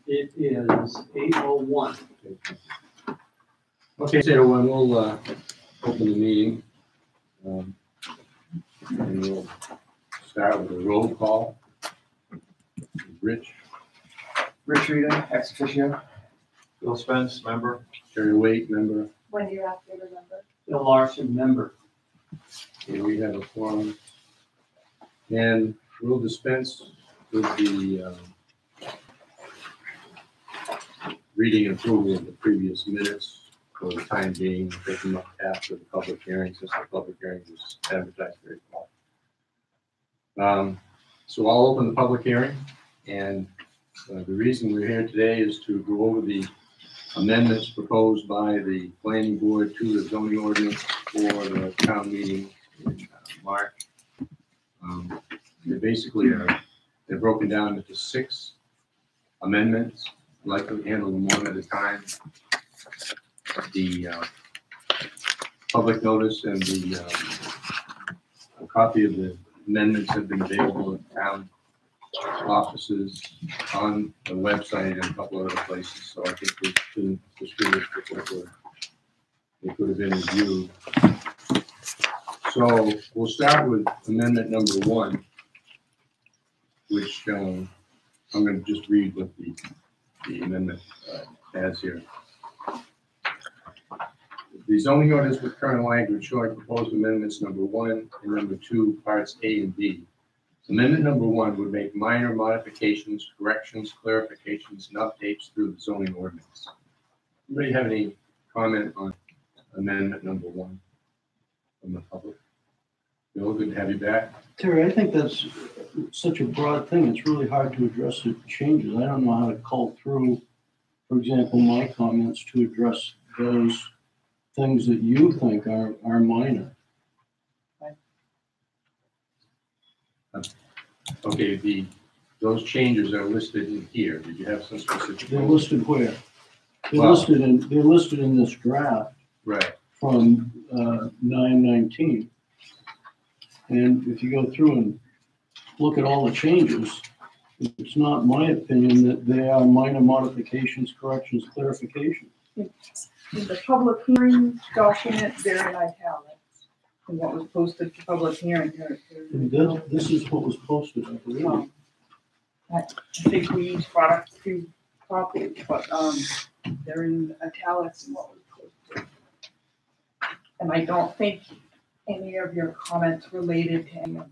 It is 8:01. Okay, so we'll open the meeting. And we'll start with a roll call. Rich Reader, ex officio. Bill Spence, member. Terry Waite, member. Wendy Rathbury, member. Bill Larson, member. Okay, we have a forum. And we'll dispense with the reading and approval of the previous minutes for the time being, pick them up after the public hearing, since the public hearing was advertised very well. So I'll open the public hearing, and the reason we're here today is to go over the amendments proposed by the planning board to the zoning ordinance for the town meeting in March. They basically they're broken down into 6 amendments. I'd like to handle them one at a time. The public notice and a copy of the amendments have been available at town offices, on the website, and a couple of other places. So I think we can distribute they could have been reviewed. So we'll start with amendment number 1, which I'm going to just read what the amendment has here. The zoning ordinance with current language showing proposed amendments number 1 and number 2, parts A and B. Amendment number 1 would make minor modifications, corrections, clarifications, and updates through the zoning ordinance. Anybody have any comment on amendment number 1 from the public? Bill, good to have you back. Terry, I think that's such a broad thing. It's really hard to address the changes. I don't know how to cull through, for example, my comments to address those things that you think are minor. Okay, those changes are listed in here. Did you have some specific? They're listed where? They're Well, listed in this draft right. from 9/19. And if you go through and look at all the changes, it's not my opinion that they are minor modifications, corrections, clarifications. In the public hearing document, they're in italics. And what was posted for public hearing, And this is what was posted, I believe. I think we each brought a few copies, but they're in italics and what was posted. And I don't think any of your comments related to any of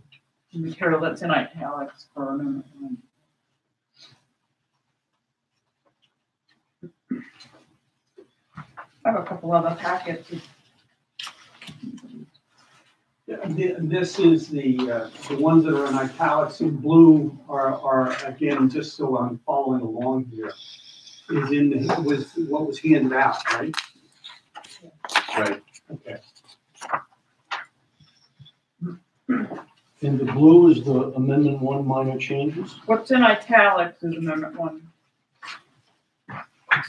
the material that's in italics for amendment 1. I have a couple other packets. This is the ones that are in italics in blue are again, just so I'm following along here, is in what was handed out, right? Right. Okay. And the blue is the amendment 1 minor changes. What's in italics is amendment 1.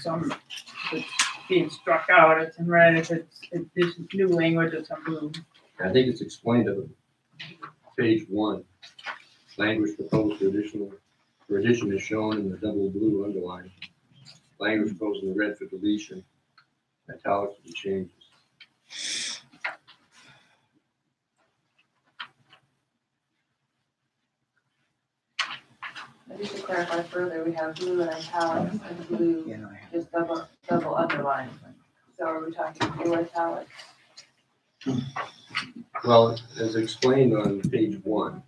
Some that's being struck out, it's in red. If it's new language, it's in blue. I think it's explained on page 1. Language proposed for addition is shown in the double blue underline. Language proposed in the red for deletion. Italics for the changes. Just to clarify further, we have blue and italics and blue just double underlined. So are we talking blue italics? Well, as explained on page 1.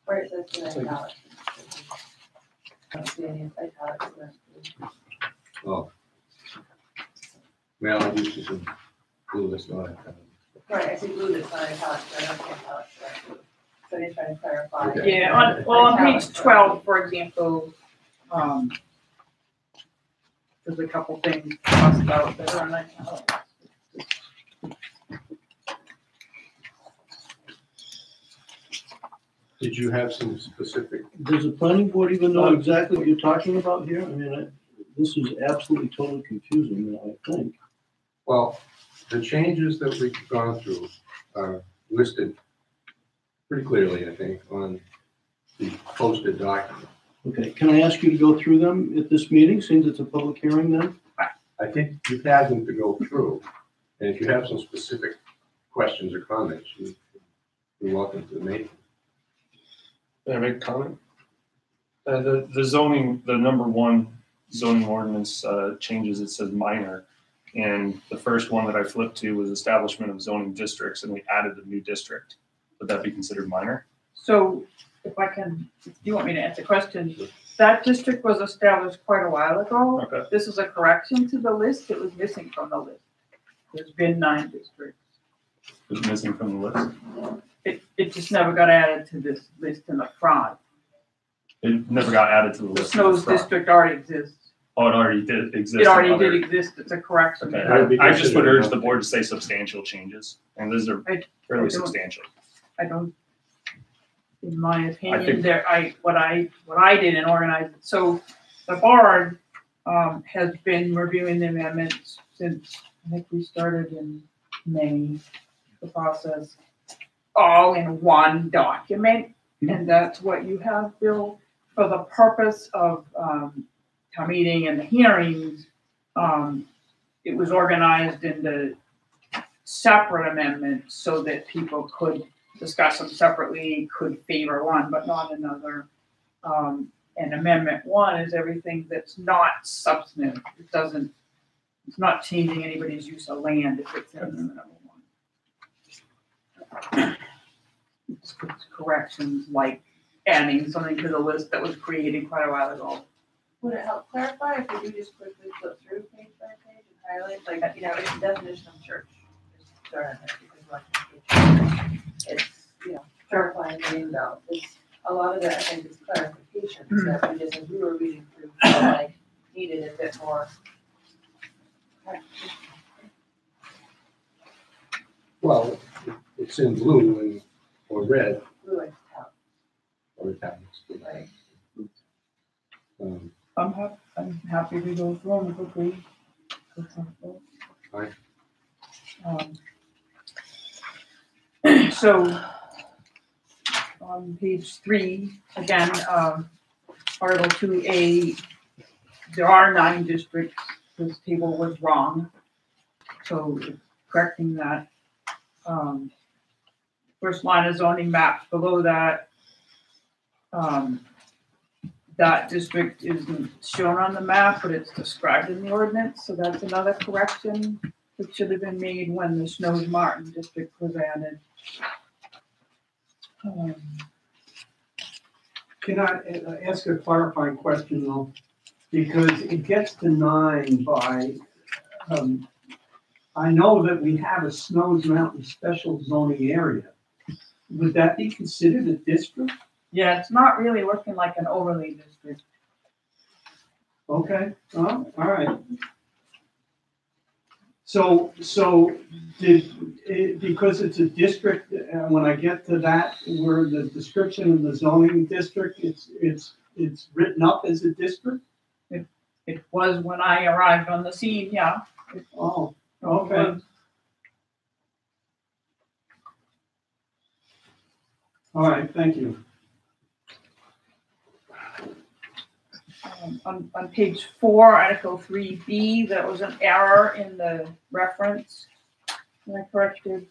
Where it says in italics. I don't see any italics in that. Oh. Well, I used to blue, that's not italics. Right, I see blue that's not italics, but I don't see italics. what I'm trying to clarify. Okay. Yeah, on page 12, for example, there's a couple things crossed out that are in italics. Did you have some specific? Does the planning board even know exactly what you're talking about here? I mean, this is absolutely totally confusing, I think. Well, the changes that we've gone through are listed pretty clearly, I think, on the posted document. Okay, can I ask you to go through them at this meeting, since it's a public hearing then? I think you've had them to go through, and if you have some specific questions or comments, you're welcome to make them. Can I make a comment? The zoning, the number one zoning ordinance changes, it says minor. And the first one that I flipped to was establishment of zoning districts, and we added a new district. Would that be considered minor? So if I can, if you want me to answer the question, that district was established quite a while ago. Okay. This is a correction to the list. It was missing from the list. There's been 9 districts. It was missing from the list. It just never got added to this list in the front. It never got added to the The list. Snows district already exists. Oh, it already did exist. It already in other- did exist. It's a correction. Okay, That would be I just would considered urge the an board to say substantial changes, and these are I fairly don't- substantial. I don't, in my think- opinion, what I did and organized it. So the board has been reviewing the amendments since, I think we started in May, the process, all in one document. And that's what you have, Bill, for the purpose of town meeting and the hearings. It was organized into separate amendments so that people could discuss them separately, could favor one but not another. And amendment 1 is everything that's not substantive. It's not changing anybody's use of land if it's in amendment 1. It's corrections like adding something to the list that was created quite a while ago. Would it help clarify if we do just quickly flip through page by page and highlight, like, you know, it's the definition of church. Just throw it in there because we're on page. It's, you know, clarifying the name though. It's a lot of it, I think, is clarifications that we just, as we were reading through, felt like needed a bit more. Well, it's in blue and, or red, Blue and tell, or italics. right? I'm happy to go through them quickly. That's helpful. Fine. So on page 3, again, Article 2A, there are 9 districts. This table was wrong. So correcting that. First line of zoning maps below that. That district isn't shown on the map, but it's described in the ordinance, so that's another correction that should have been made when the Snows Martin district was added. Can I ask a clarifying question though? Because it gets to 9 by, I know that we have a Snows Mountain special zoning area. Would that be considered a district? Yeah, it's not really looking like an overlay district. Okay, all right. So because it's a district, when I get to that, where the description of the zoning district, it's written up as a district? It was when I arrived on the scene, yeah. Oh, okay. All right, thank you. On page 4, Article 3B, there was an error in the reference. And I corrected.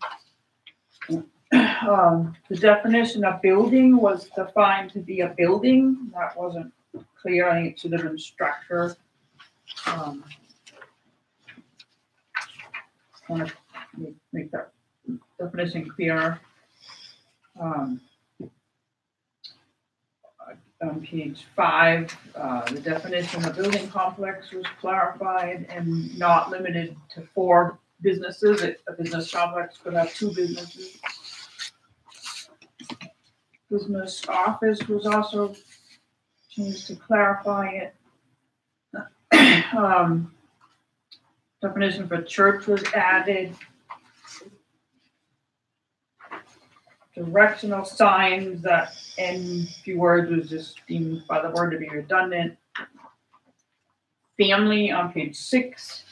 The definition of building was defined to be a building. That wasn't clear. I think it should have been structure. Want to make that definition clearer. On page 5, the definition of building complex was clarified and not limited to 4 businesses. A business complex could have 2 businesses. business office was also changed to clarify it. Definition for church was added. Directional signs that in few words was just deemed by the board to be redundant. Family on page 6.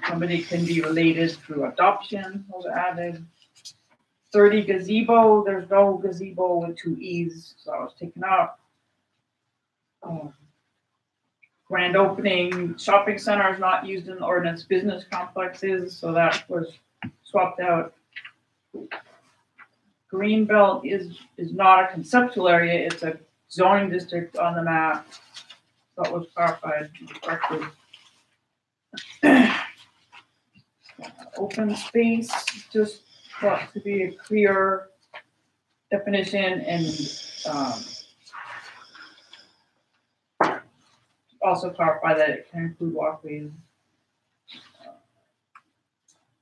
Somebody can be related through adoption was added. 30 gazebo, there's no gazebo with 2 E's, so I was taken out. Grand opening, shopping center is not used in the ordinance, business complexes, so that was swapped out. Greenbelt is not a conceptual area, it's a zoning district on the map. That was clarified and corrected. Open space, just thought to be a clear definition and also clarify that it can include walkways.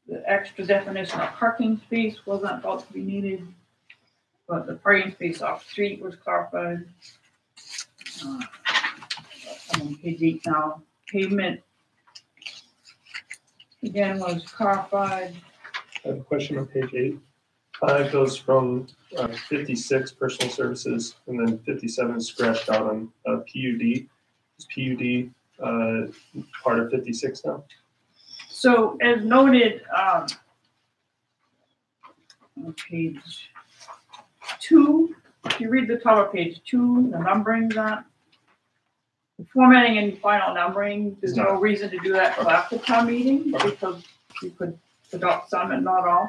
The extra definition of parking space wasn't thought to be needed, but the parking space off street was clarified. I'm on page 8 now. Pavement again was clarified. I have a question on page 8. It goes from 56 personal services, and then 57 is scratched out on PUD. Is PUD part of 56 now? So as noted on page 2, if you read the top of page 2, the numbering's on. The formatting and final numbering, there's no reason to do that till after town meeting because you could adopt some and not all.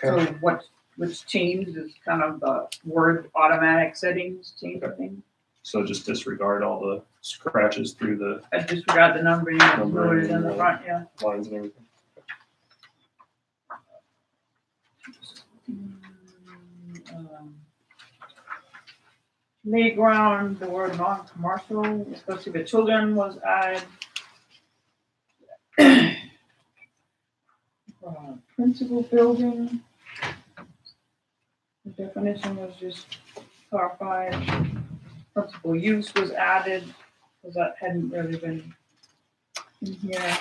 So what's changed is kind of the word automatic settings changing. So just disregard all the scratches through the I disregard the numbering and wrote it in the front, yeah. lines and everything. Playground, the word non-commercial, especially the children was added. Principal building. The definition was just clarified. Principal use was added, because that hadn't really been in here.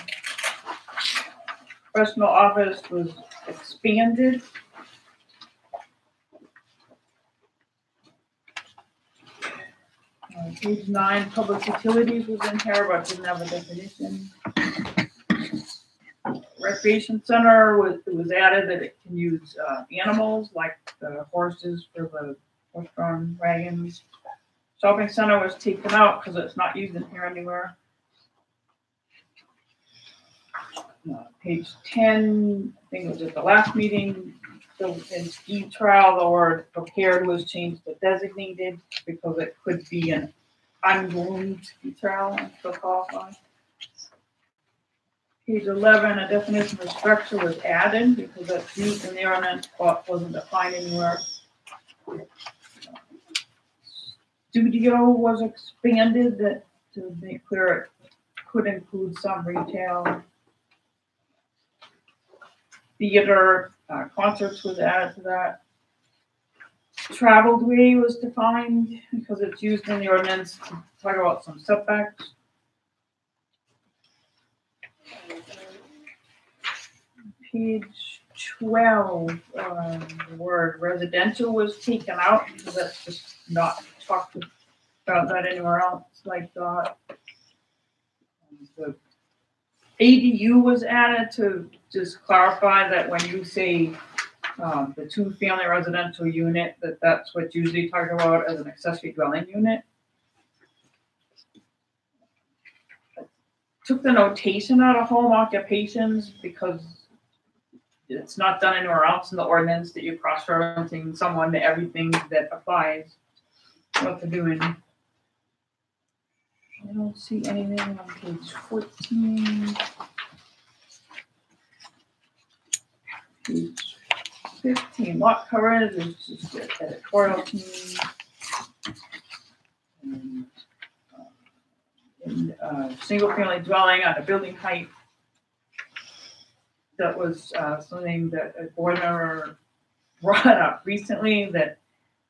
Professional office was expanded. Page 9, public utilities was in here, but didn't have a definition. Recreation center was added that it can use animals like the horses for the horse-drawn wagons. Shopping center was taken out because it's not used in here anywhere. Page 10, I think it was at the last meeting, in ski trial, the word prepared was changed to designated because it could be an ungroomed ski trial and still qualify. Page 11, a definition of structure was added because that's used in the ordinance but wasn't defined anywhere. Studio was expanded to make clear it could include some retail. Theater, concerts was added to that. Traveled way was defined because it's used in the ordinance to talk about some setbacks. Page 12, the word residential was taken out because that's just not talked about that anywhere else like that. The ADU was added to just clarify that when you say the 2-family residential unit, that's what usually talked about as an accessory dwelling unit. Took the notation out of home occupations because it's not done anywhere else in the ordinance that you're cross-referencing someone to everything that applies. What they're doing. I don't see anything on page 14. Page 15, lot coverage is just the editorial team. And single family dwelling on a building height. That was something that a board member brought up recently that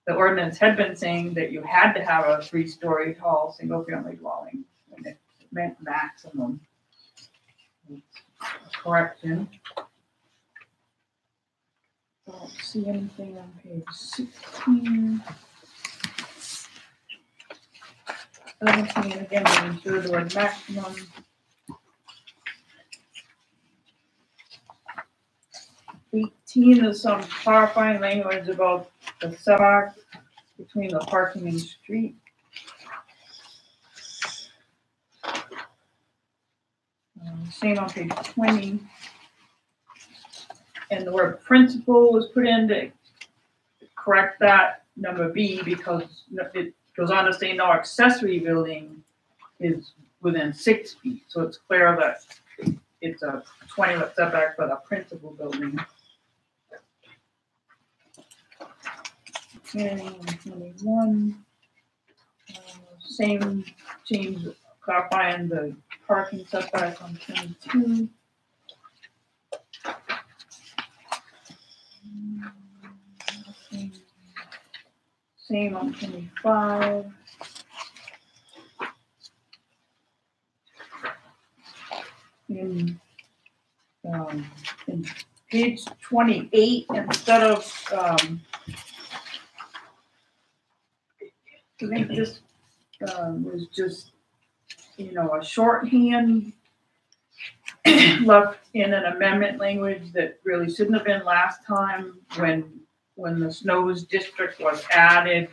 the ordinance had been saying that you had to have a 3-story tall, single-family dwelling, and it meant maximum. Correction. Don't see anything on page 16. 17, again, we insert the word maximum. 18 is some clarifying language about the setback between the parking and street. Same on page 20. And the word principal was put in to correct that number B, because it goes on to say no accessory building is within 6 feet. So it's clear that it's a 20-foot setback for the principal building. And 21, same change, clarifying the parking setback on 22. Same on 25. In page 28, instead of, I think this was just, a shorthand left in an amendment language that really shouldn't have been last time when the Snows district was added,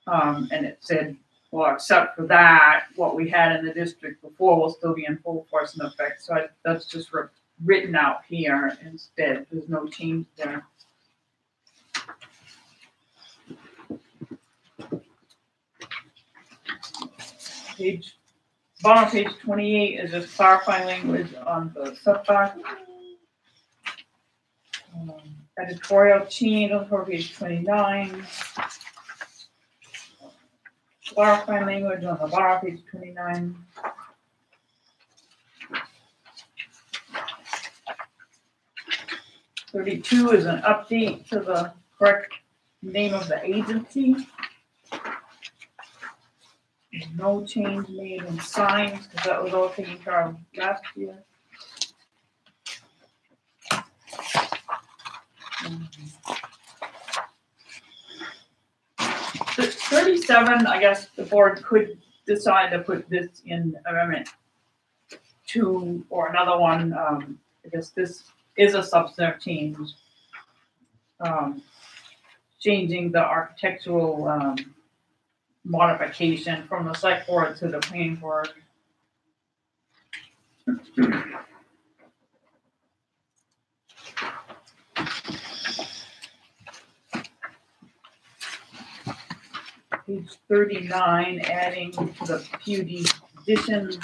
and it said, well, except for that, what we had in the district before will still be in full force and effect. So that's just written out here instead. There's no change there. Bottom of page 28 is just clarifying language on the setback. Editorial change on page 29. Clarifying language on the bottom of page 29. (32) is an update to the correct name of the agency. No change made in signs, because that was all taken care of last year. 37, I guess the board could decide to put this in amendment 2 or another one. I guess this is a substantive change. Changing the architectural modification from the select board to the planning board. Page 39, adding to the PUD additions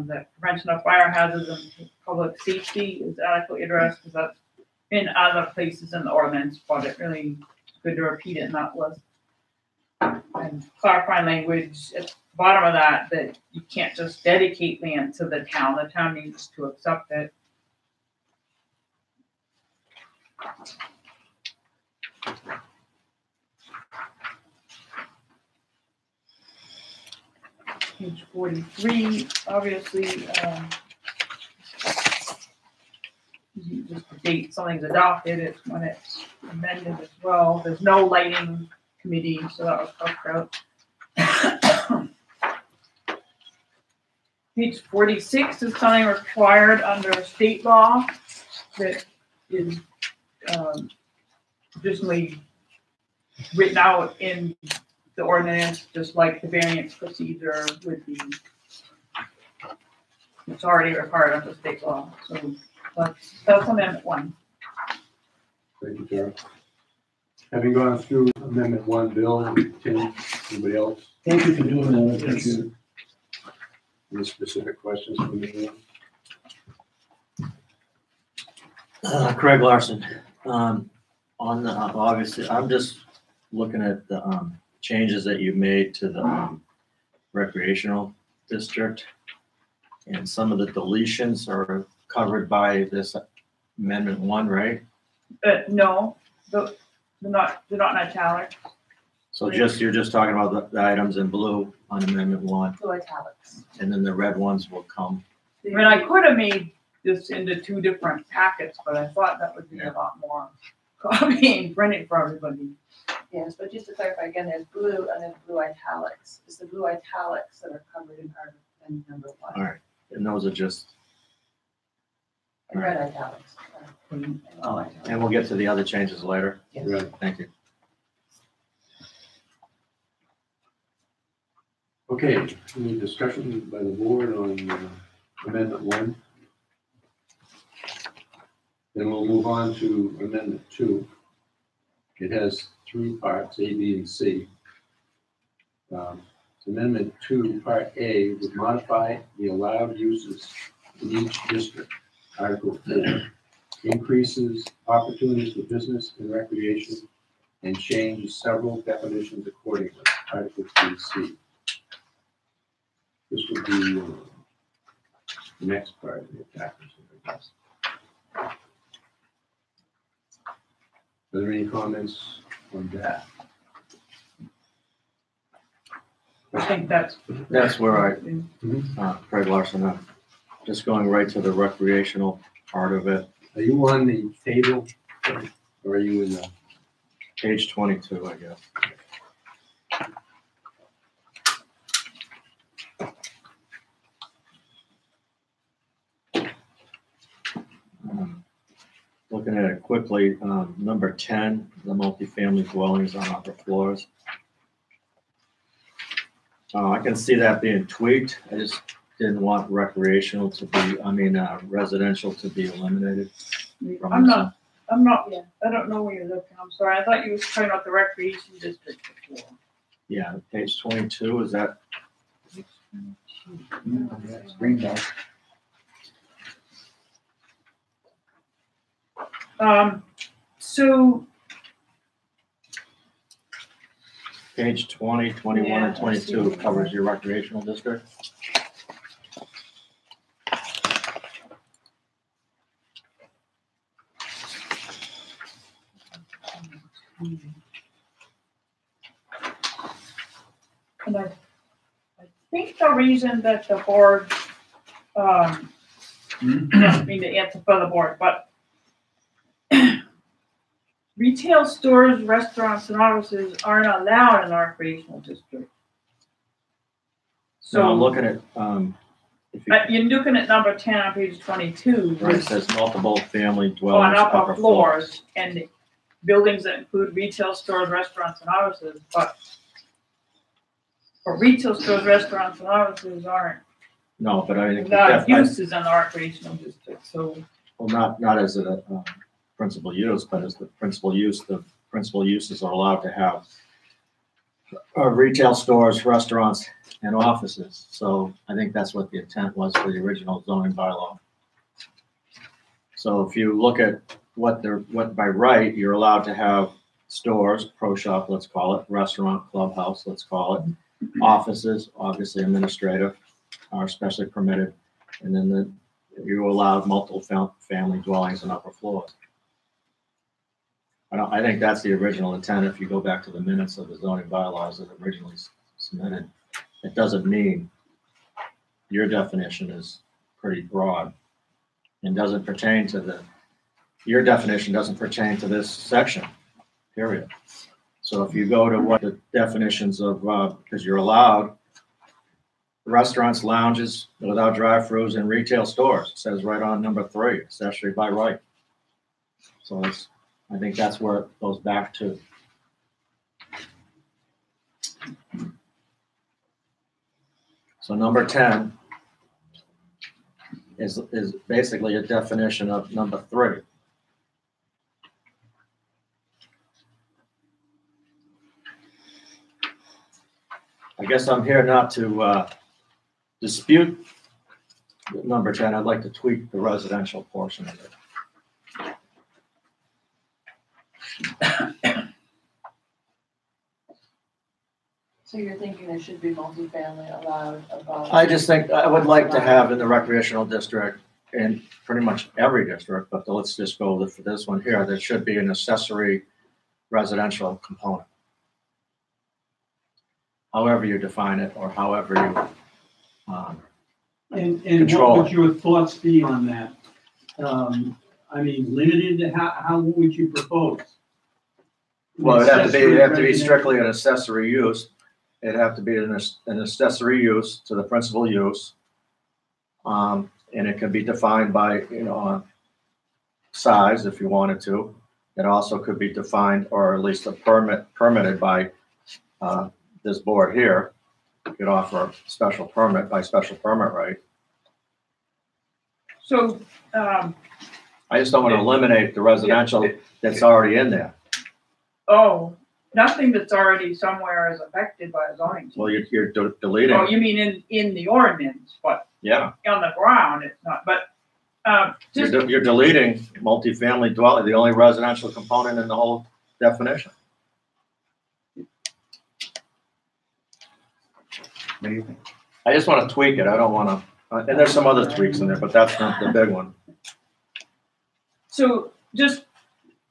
that prevention of fire hazards and public safety is adequately addressed, because that's in other places in the ordinance, but it really is good to repeat it in that list. And clarifying language at the bottom of that you can't just dedicate land to the town needs to accept it. Page 43, obviously, just the date something's adopted, it's when it's amended as well. There's no lighting committee, so that was talked about. Page 46 is something required under state law that is traditionally written out in the ordinance, just like the variance procedure would be. It's already required under state law, so that's amendment 1. Thank you, Tara. Having gone through amendment 1, Bill, Tim, anybody else? Thank you for doing that, I appreciate it. Any specific questions from anyone? Craig Larson. On the, obviously, I'm just looking at the changes that you made to the recreational district, and some of the deletions are covered by this amendment 1, right? No, they're not in italics. So you're just talking about the items in blue on Amendment 1, Blue italics. and then the red ones will come. I mean, I could have made this into 2 different packets, but I thought that would be a lot more copy and printing for everybody. Yes, but just to clarify again, there's blue and then blue italics. It's the blue italics that are covered in number 1. All right, and those are just, And red italics. And all that. and we'll get to the other changes later. Yes. Right. Thank you. Okay, any discussion by the board on Amendment 1? Then we'll move on to Amendment 2. It has 3 parts, A, B, and C. Amendment 2, Part A, would modify the allowed uses in each district. Article 4 increases opportunities for business and recreation and changes several definitions accordingly. Article 3C. This would be the next part of the attachment, I guess. Are there any comments on that? I think that's. That's where Craig Larson, I'm just going right to the recreational part of it, Are you on the table or are you in the? page 22, I guess. Looking at it quickly, number 10, the multifamily dwellings on upper floors. I can see that being tweaked. I just didn't want recreational to be, residential to be eliminated. I'm not, I don't know where you're looking, I'm sorry, I thought you were talking about the recreation district before. Yeah, page 22, is that? Green belt. So, Page 20, 21, and Yeah, I see. 22 covers your recreational district. and I think the reason that the board, I don't mean to answer for the board, but retail stores, restaurants, and offices aren't allowed in our recreational district. So I'm So, looking at, if you, you're looking at number 10 on page 22. where it says multiple family On dwellings, upper floors and buildings that include retail stores, restaurants, and offices, but retail stores, restaurants, and offices aren't No, but I think, allowed uses in the recreational district, so. well, not as a principal use, but as the principal use, the principal uses are allowed to have retail stores, restaurants, and offices. So I think that's what the intent was for the original zoning bylaw. So if you look at what by right, you're allowed to have stores, pro shop, let's call it, restaurant, clubhouse, let's call it, offices, obviously administrative, are especially permitted, and then you're allowed multiple family dwellings on upper floors. I think that's the original intent. If you go back to the minutes of the zoning bylaws that originally submitted, it doesn't mean your definition is pretty broad and doesn't pertain to your definition doesn't pertain to this section, period. So if you go to what the definitions of, because you're allowed restaurants, lounges without drive-throughs, and retail stores, it says right on number 3, accessory by right. So I think that's where it goes back to. So number 10 is basically a definition of number 3. I guess I'm here not to dispute number 10. I'd like to tweak the residential portion of it. So you're thinking there should be multifamily allowed above? I just think I would like to have in the recreational district, in pretty much every district, but let's just go for this one here, there should be an accessory residential component. However you define it, or however you, And Control what would your thoughts be on that? I mean, limited, how would you propose? well, it'd have to be Accessory strictly an accessory use. It'd have to be an accessory use to the principal use. And it can be defined by, size if you wanted to. It also could be defined, or at least permitted by, this board here. You could offer a special permit by special permit, right? So, I just don't want to eliminate the residential that's already in there. nothing that's already somewhere is affected by a zoning change. Well, you're deleting, Oh, you mean in the ordinance, but yeah, on the ground, it's not, but, just, you're deleting multifamily dwelling, the only residential component in the whole definition. What do you think? I just want to tweak it. I don't want to, and there's some other tweaks in there, but that's not the big one. so just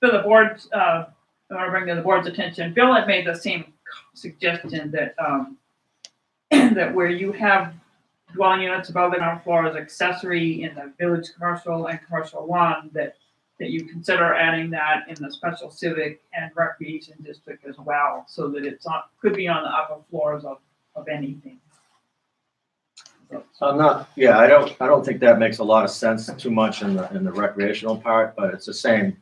for the board's, I want to bring to the board's attention, Bill had made the same suggestion that, that where you have dwelling units above the ground floor as accessory in the village commercial and commercial one, that you consider adding that in the special civic and recreation district as well, so that it's on, could be on the upper floors of anything. I'm not, yeah, I don't think that makes a lot of sense too much in the recreational part, but it's the same.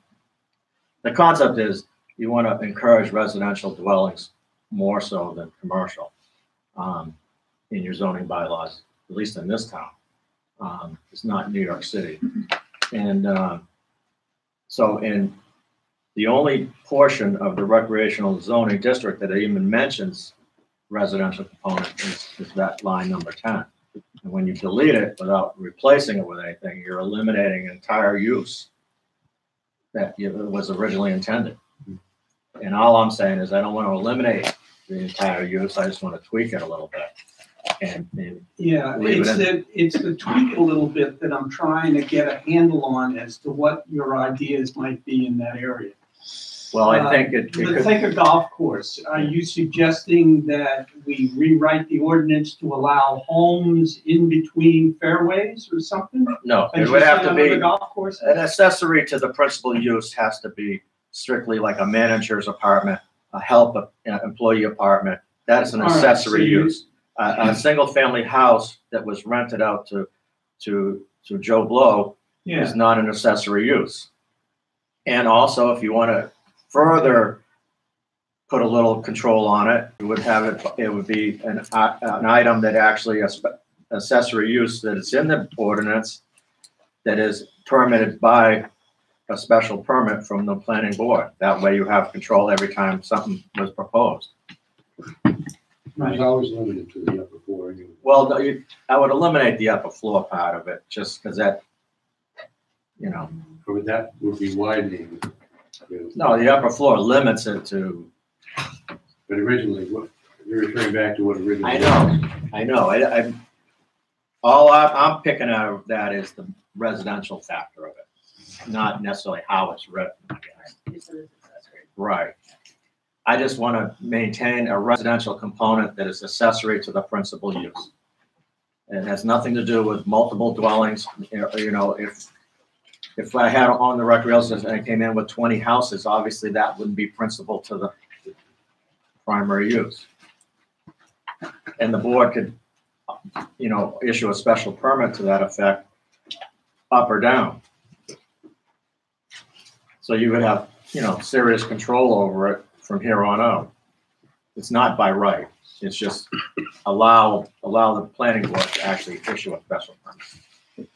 The concept is you want to encourage residential dwellings more so than commercial, in your zoning bylaws, at least in this town. It's not New York City. And, so in the only portion of the recreational zoning district that even mentions residential component is that line number 10. And when you delete it without replacing it with anything, you're eliminating entire use that was originally intended. And all I'm saying is I don't want to eliminate the entire use. I just want to tweak it a little bit. And Yeah, leave it it's the tweak a little bit that I'm trying to get a handle on as to what your ideas might be in that area. well, I think it Let's could, take a golf course. Are you suggesting that we rewrite the ordinance to allow homes in between fairways or something? no, As it you would have say to on other be, golf courses? an accessory to the principal use has to be strictly like a manager's apartment, a help employee apartment. That is an All right, accessory so you- use. A single family house that was rented out to Joe Blow Yeah, is not an accessory use. And also, if you want to further put a little control on it, you would have it, it would be an item that actually accessory use that is in the ordinance that is permitted by a special permit from the planning board. That way you have control every time something was proposed. It's always limited to the upper floor anyway. Well, no, I would eliminate the upper floor part of it, just because that, Or that would be widening. no, the upper floor limits it to, But originally, what, you're referring back to what originally. I know, all I'm picking out of that is the residential factor of it, not necessarily how it's written, I guess. Right. I just want to maintain a residential component that is accessory to the principal use. It has nothing to do with multiple dwellings. If I had on the recreation and I came in with 20 houses, obviously that wouldn't be principal to the primary use. And the board could, issue a special permit to that effect, up or down. So you would have, serious control over it from here on out. It's not by right. It's just allow the planning board to actually issue a special permit.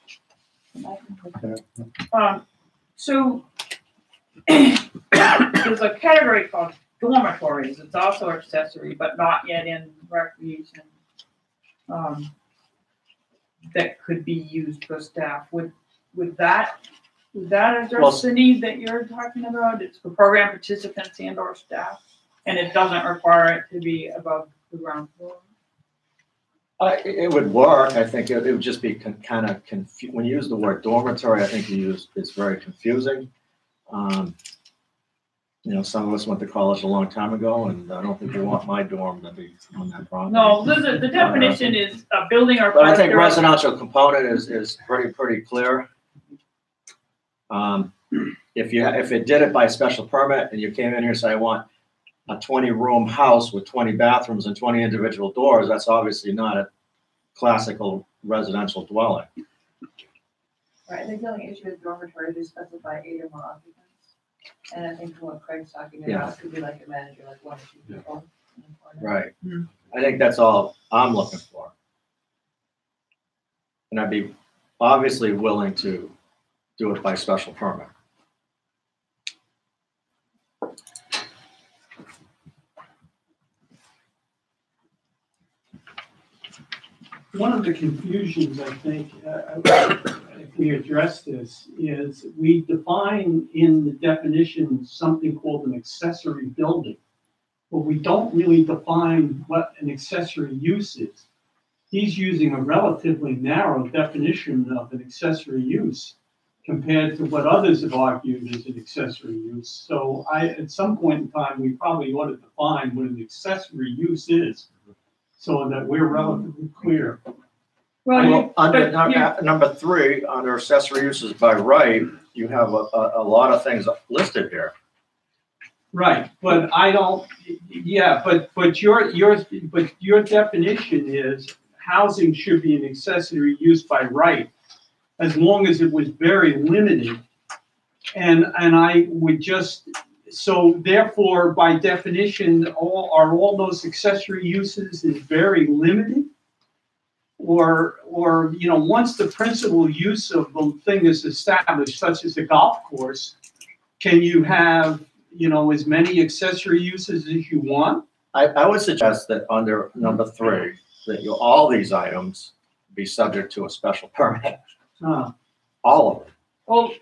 So there's a category called dormitories. It's also accessory, but not yet in recreation. That could be used for staff. Would that address Well, the need that you're talking about? It's for program participants and or staff, and it doesn't require it to be above the ground floor. It would work. I think it would just be kind of when you use the word dormitory, I think it's very confusing. You know, some of us went to college a long time ago, and I don't think you want my dorm to be on that property. No, the definition is a building or. But I think part thereof. residential component is pretty clear. If it did it by special permit and you came in here and said, I want a 20-room house with 20 bathrooms and 20 individual doors, that's obviously not a classical residential dwelling. Right, I think the only issue with dormitories is specify 8 or more occupants. And I think what Craig's talking about could be like a manager, like 1 or 2 people. in the corner. Right. I think that's all I'm looking for. And I'd be obviously willing to do it by special permit. One of the confusions, I think, if we address this, is we define in the definition something called an accessory building, but we don't really define what an accessory use is. He's using a relatively narrow definition of an accessory use compared to what others have argued is an accessory use. So at some point in time, we probably ought to define what an accessory use is, so that we're relatively clear. Well, under number 3, under accessory uses by right, you have a lot of things listed here. Right, but I don't, yeah, but your definition is housing should be an accessory use by right, as long as it was very limited. And I would just, so therefore, by definition, all those accessory uses is very limited? Or, you know, once the principal use of the thing is established, such as a golf course, can you have, you know, as many accessory uses as you want? I would suggest that under number 3, that all these items be subject to a special permit. All of them. Well,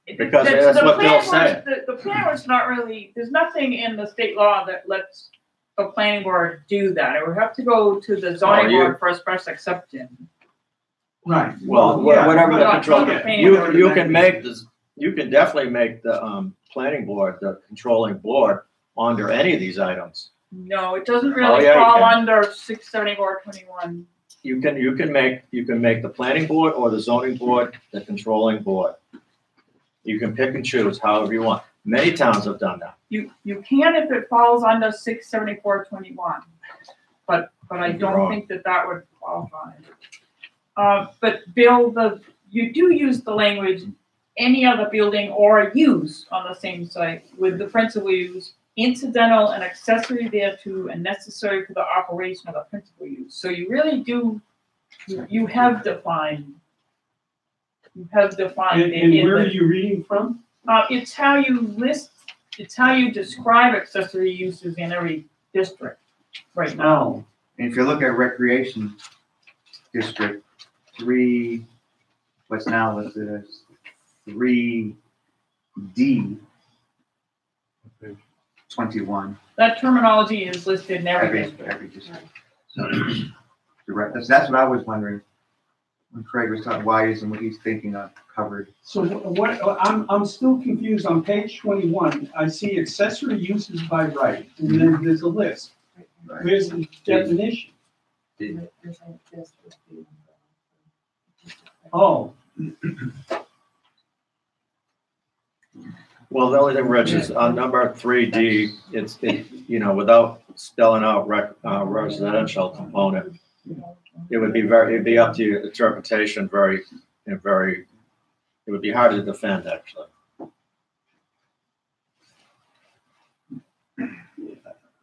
Because that's what Bill said. The plan was not really, there's nothing in the state law that lets a planning board do that. It would have to go to the zoning board for express acceptance. Right. Well, yeah, whatever the but control, okay. you can make this, you can definitely make the planning board, the controlling board, under any of these items. No, it doesn't Oh, really yeah, you fall can. under 674-21. You can make the planning board or the zoning board the controlling board. You can pick and choose however you want. Many towns have done that. You can if it falls under 674-21, but I You're don't wrong. think that would qualify. But Bill, you do use the language, any other building or use on the same site with the principal use, incidental and accessory thereto, and necessary for the operation of the principal use. So you really do, you have defined. You have defined it And in where are the, you reading from? it's how you list, it's how you describe accessory uses in every district right now. And if you look at recreation district, 3, what's now listed as 3D 21. That terminology is listed in every district. Every district. So, that's what I was wondering when Craig was talking, why isn't what he's thinking of covered? So what, I'm still confused. On page 21, I see accessory uses by right, and then there's a list. Where's the definition? Oh, Well, the only thing, Rich, is on number 3D, it's you know, without spelling out residential component, it'd be up to your interpretation. It would be hard to defend, actually.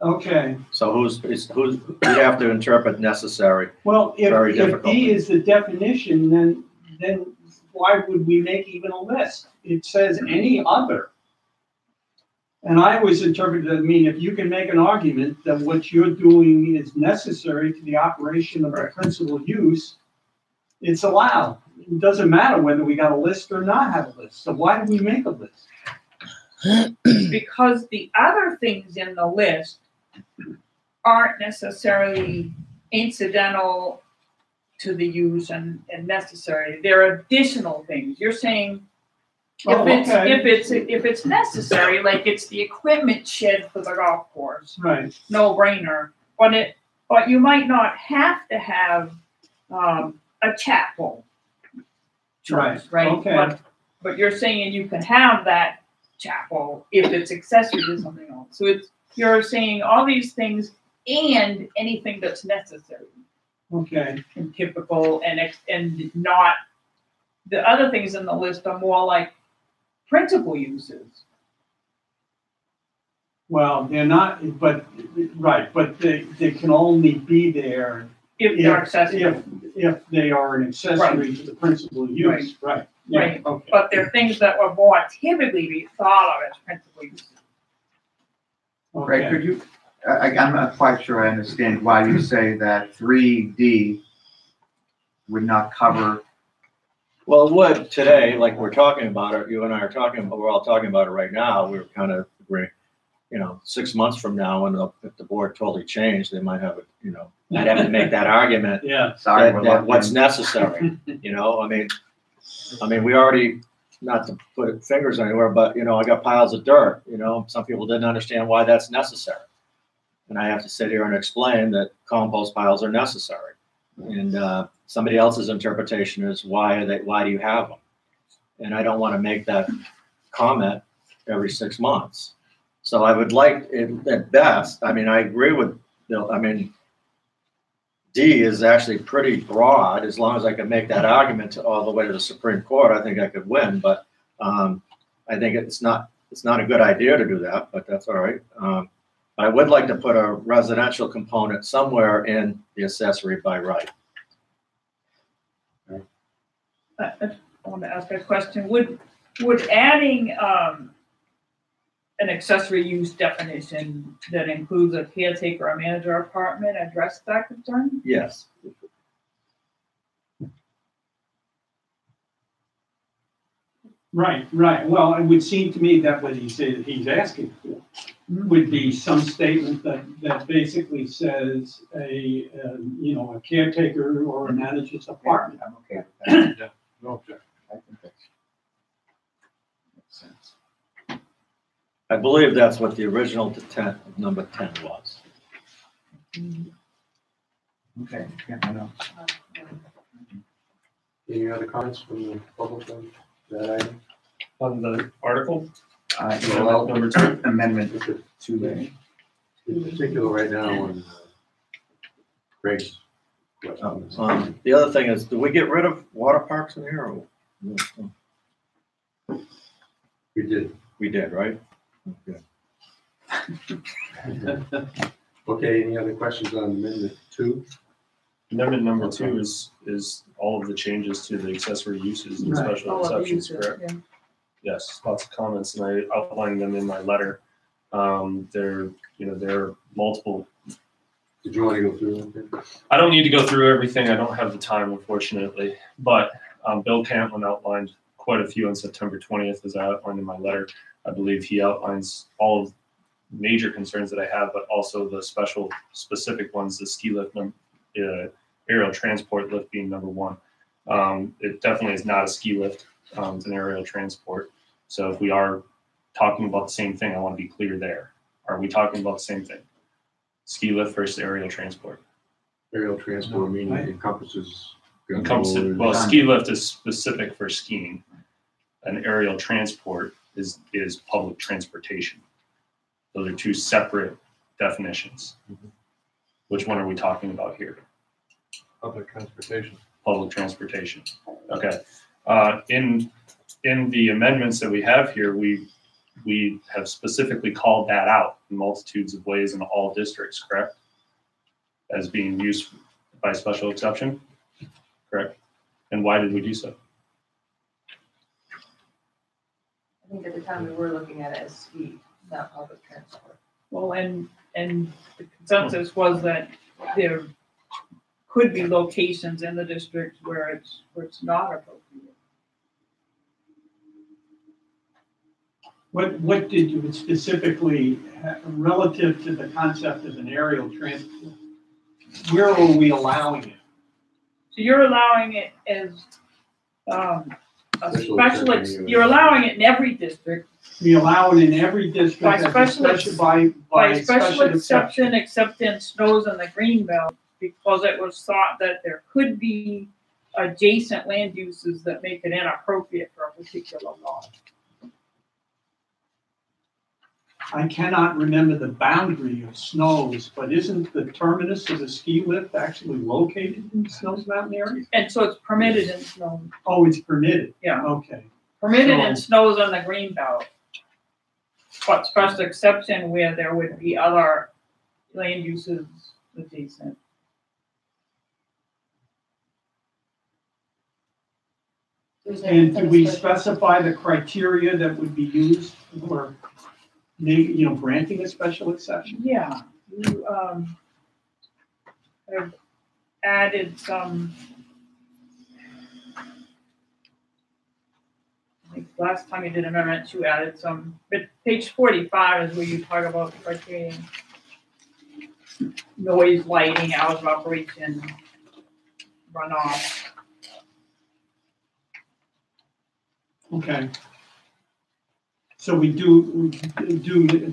okay. So who's you have to interpret necessary. Well, Very if difficult. D is the definition, then why would we make even a list? It says any other. And I always interpret it to mean if you can make an argument that what you're doing is necessary to the operation of the principal use, it's allowed. It doesn't matter whether we got a list or not have a list. So why do we make a list? Because the other things in the list aren't necessarily incidental to the use and necessary. They're additional things. You're saying Oh, okay. If it's necessary, like it's the equipment shed for the golf course, Right, no brainer. But you might not have to have, a chapel. church, Right, Right? okay. But you're saying you can have that chapel if it's accessory to something else. So you're saying all these things and anything that's necessary okay, and typical and not, the other things in the list are more like principal uses. well, they're not, but, right, but they can only be there If they're accessory. if they are an accessory to the principal use, right? Yeah, Right. okay. But they're things that were more typically be thought of as principal uses. Ray, Okay. could you, I'm not quite sure I understand why you say that 3D would not cover, Well, it would today, like we're talking about it, you and I are talking about, we're all talking about it right now, we're kind of agreeing, 6 months from now, and if the board totally changed, they might have it, I'd have to make that argument Yeah, sorry, that, we're that locked what's in. necessary, I mean, we already, not to put fingers anywhere, but, I got piles of dirt, some people didn't understand why that's necessary. And I have to sit here and explain that compost piles are necessary. And somebody else's interpretation is why do you have them? And I don't want to make that comment every 6 months. So I would like it at best, I agree with Bill, D is actually pretty broad. As long as I can make that argument all the way to the Supreme Court, I think I could win. But I think it's not a good idea to do that, but that's all right. I would like to put a residential component somewhere in the accessory by right. I want to ask a question. Would adding an accessory use definition that includes a caretaker or manager apartment address that concern? Yes. right. Well, it would seem to me that what he's asking for would be some statement that basically says a caretaker or a manager's apartment. I'm okay with that. No objection. I think that's makes sense. I believe that's what the original number 10 was. Okay, yeah, I know. Any other comments from the public on that item? On the article, Well, number 2. Amendment to A. In particular, right now on Greg's. The other thing is, do we get rid of water parks in here? Or? We did. We did, right? Okay. Okay, any other questions on amendment 2? Amendment number 2 is all of the changes to the accessory uses and Right. special All of exceptions, these, correct? yeah. Yes, lots of comments, and I outlined them in my letter. There are multiple. Did you want to go through them? I don't need to go through everything. I don't have the time, unfortunately. But Bill Cantlin outlined quite a few on September 20th, as I outlined in my letter. I believe he outlines all of major concerns that I have, but also the specific ones, the ski lift, aerial transport lift being number 1. It definitely is not a ski lift. It's an aerial transport. So if we are talking about the same thing, I want to be clear there. Are we talking about the same thing? Ski lift versus aerial transport. Aerial transport meaning encompasses. Well, ski lift is specific for skiing. An aerial transport is public transportation. Those are 2 separate definitions. Which one are we talking about here? Public transportation. Public transportation. Okay. In the amendments that we have here, we have specifically called that out in multitudes of ways in all districts, correct? As being used by special exception, correct? And why did we do so? I think at the time we were looking at it as ski, not public transport. Well, and the consensus was that there could be locations in the district where it's not appropriate. What did you specifically, relative to the concept of an aerial transport, where are we allowing it? So you're allowing it as Special special, exception, you're allowing it in every district. We allow it in every district By as a special ex- special, by By special exception. exception, except in snows in the green belt, because it was thought that there could be adjacent land uses that make it inappropriate for a particular lot. I cannot remember the boundary of Snows, but isn't the terminus of the ski lift actually located in Snows Mountain area? And so it's permitted in snow, Oh, it's permitted, yeah, okay. permitted in snows on the green belt. But special exception where there would be other land uses adjacent. And do we specify the criteria that would be used for granting a special exception? Yeah, you, have added some. I think last time you did amendments, you added some, but page 45 is where you talk about criteria. Noise, lighting, hours of operation, runoff. Okay. So we do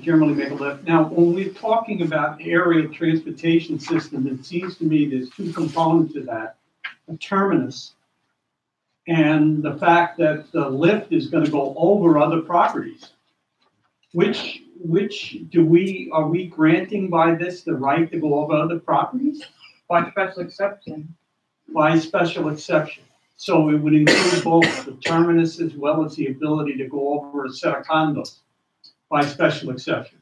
generally make a lift. Now, when we're talking about aerial transportation system, it seems to me there's two components to that. A terminus and the fact that the lift is gonna go over other properties. Which are we granting by this the right to go over other properties? By special exception. By special exception. So it would include both the terminus as well as the ability to go over a set of condos by special exception.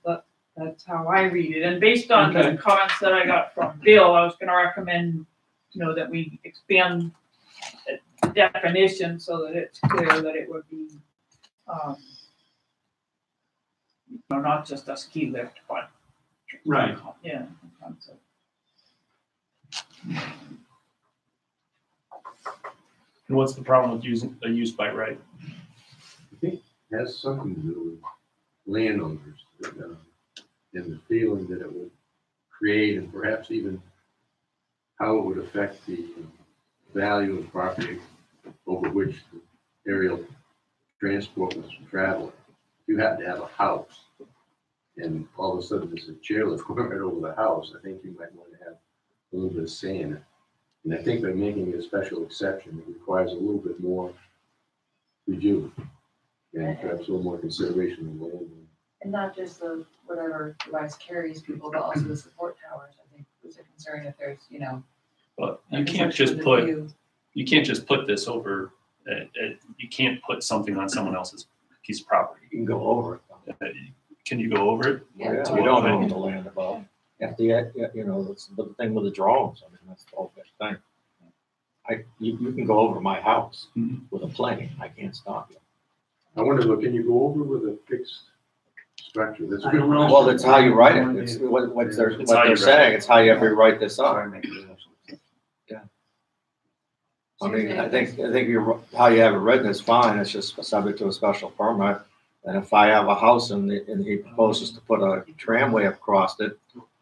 That's how I read it. And based on Okay. the comments that I got from Bill, I was gonna recommend, that we expand the definition so that it's clear that it would be, not just a ski lift, but. Right. Yeah. Concept. And what's the problem with using a use by right? I think it has something to do with landowners, and the feeling that it would create, and perhaps even how it would affect the value of property over which the aerial transport was traveling. If you happen to have a house, and all of a sudden there's a chairlift going right over the house, I think you might want to have a little bit of say in it. And I think by making it a special exception, it requires a little bit more review and perhaps a little more consideration of the land. And not just the whatever device carries people, but also the support towers, I think was a concern if there's, But a you can't conception just of the put, view. you can't just put this over, you can't put something on someone else's piece of property. You can go over it. Can you go over it? Yeah. You don't own the land above. That's the thing with the drones. I mean, that's the whole thing. You can go over my house with a plane. I can't stop you. I wonder, though, can you go over with a fixed structure? That's a I good don't know. question. Well, that's how you write it. It's what they're saying. It's how you ever write this up. I mean, I think how you have it written is fine. It's just subject to a special permit. And if I have a house and he proposes to put a tramway across it,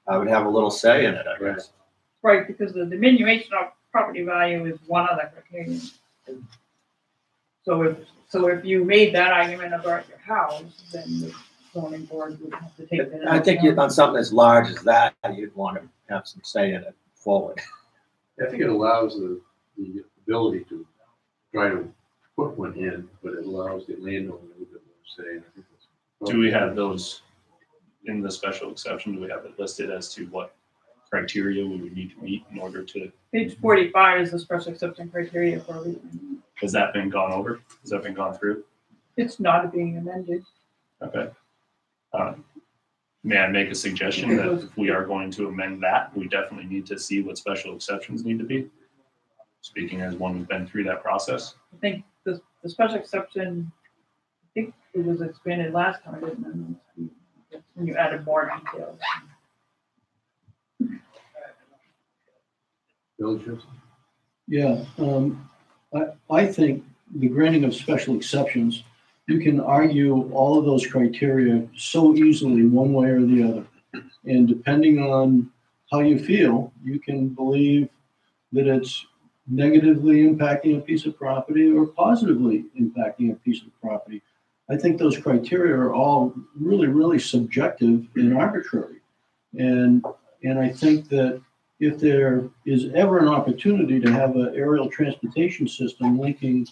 I would have a little say in it, I guess. Right, because the diminution of property value is one of the criteria. So if you made that argument about your house, then the zoning board would have to take that into I think account. on something as large as that, you'd want to have some say in it forward. I think it allows the ability to try to put one in, but it allows the landowner a little bit more say. And I think that's Do we have those in the special exception? Do we have it listed as to what criteria we would need to meet in order to, Page 45 is the special exception criteria for a reason. has that been gone over? Has that been gone through? It's not being amended. Okay. May I make a suggestion that if we are going to amend that, we definitely need to see what special exceptions need to be? Speaking as one who's been through that process. I think the special exception, I think it was expanded last time, I didn't know. When you added more details. Bill Joseph? Yeah, I think the granting of special exceptions, you can argue all of those criteria so easily one way or the other. And depending on how you feel, you can believe that it's negatively impacting a piece of property or positively impacting a piece of property. I think those criteria are all really, really subjective and arbitrary. And I think that if there is ever an opportunity to have an aerial transportation system linking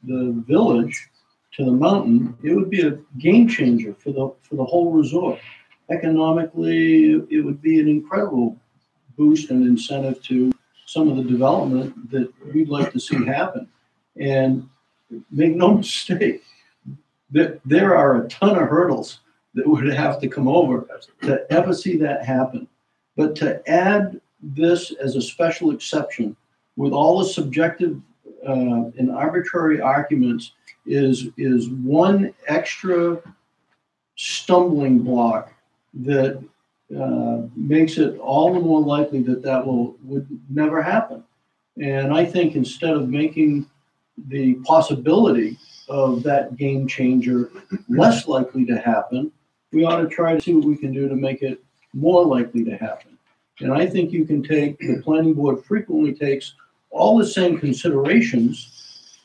the village to the mountain, it would be a game changer for the whole resort. Economically, it would be an incredible boost and incentive to some of the development that we'd like to see happen. And make no mistake, that there are a ton of hurdles that would have to come over to ever see that happen. But to add this as a special exception with all the subjective and arbitrary arguments is one extra stumbling block that makes it all the more likely that would never happen. And I think instead of making the possibility of that game changer less likely to happen, we ought to try to see what we can do to make it more likely to happen. And I think you can the planning board frequently takes all the same considerations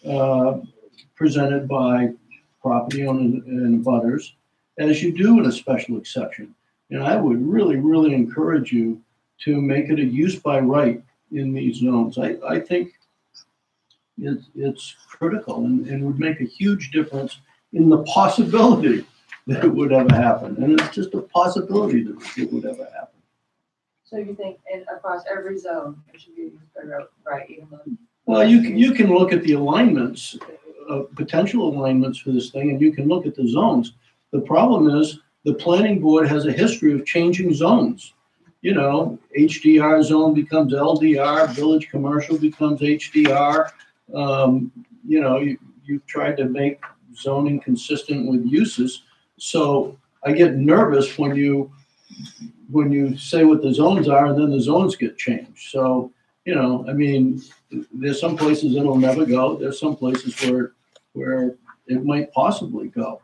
presented by property owners and abutters as you do in a special exception. And I would really, really encourage you to make it a use by right in these zones. I think it's critical and would make a huge difference in the possibility that it would ever happen. And it's just a possibility that it would ever happen. So you think across every zone, it should be used by right, even though. Well, you can look at the alignments, potential alignments for this thing, and you can look at the zones. The problem is the planning board has a history of changing zones. You know, HDR zone becomes LDR, village commercial becomes HDR. You know, you've tried to make zoning consistent with uses. So I get nervous when you say what the zones are and then the zones get changed. So, you know, I mean, there's some places it'll never go. There's some places where it might possibly go.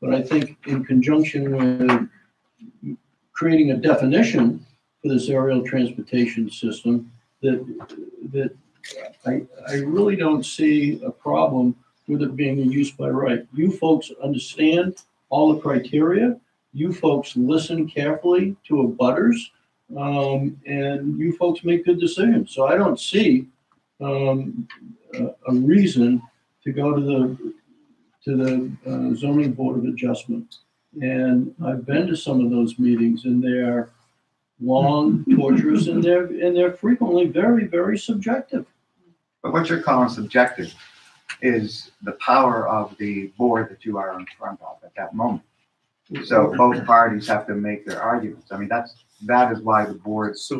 But I think in conjunction with creating a definition for this aerial transportation system, that I really don't see a problem with it being a use by right. You folks understand all the criteria. You folks listen carefully to abutters, and you folks make good decisions. So I don't see a reason to go to the zoning board of adjustment. And I've been to some of those meetings, and they are long, torturous, and they're frequently very, very subjective. But what you're calling subjective is the power of the board that you are in front of at that moment. So both parties have to make their arguments. I mean, that is why the boards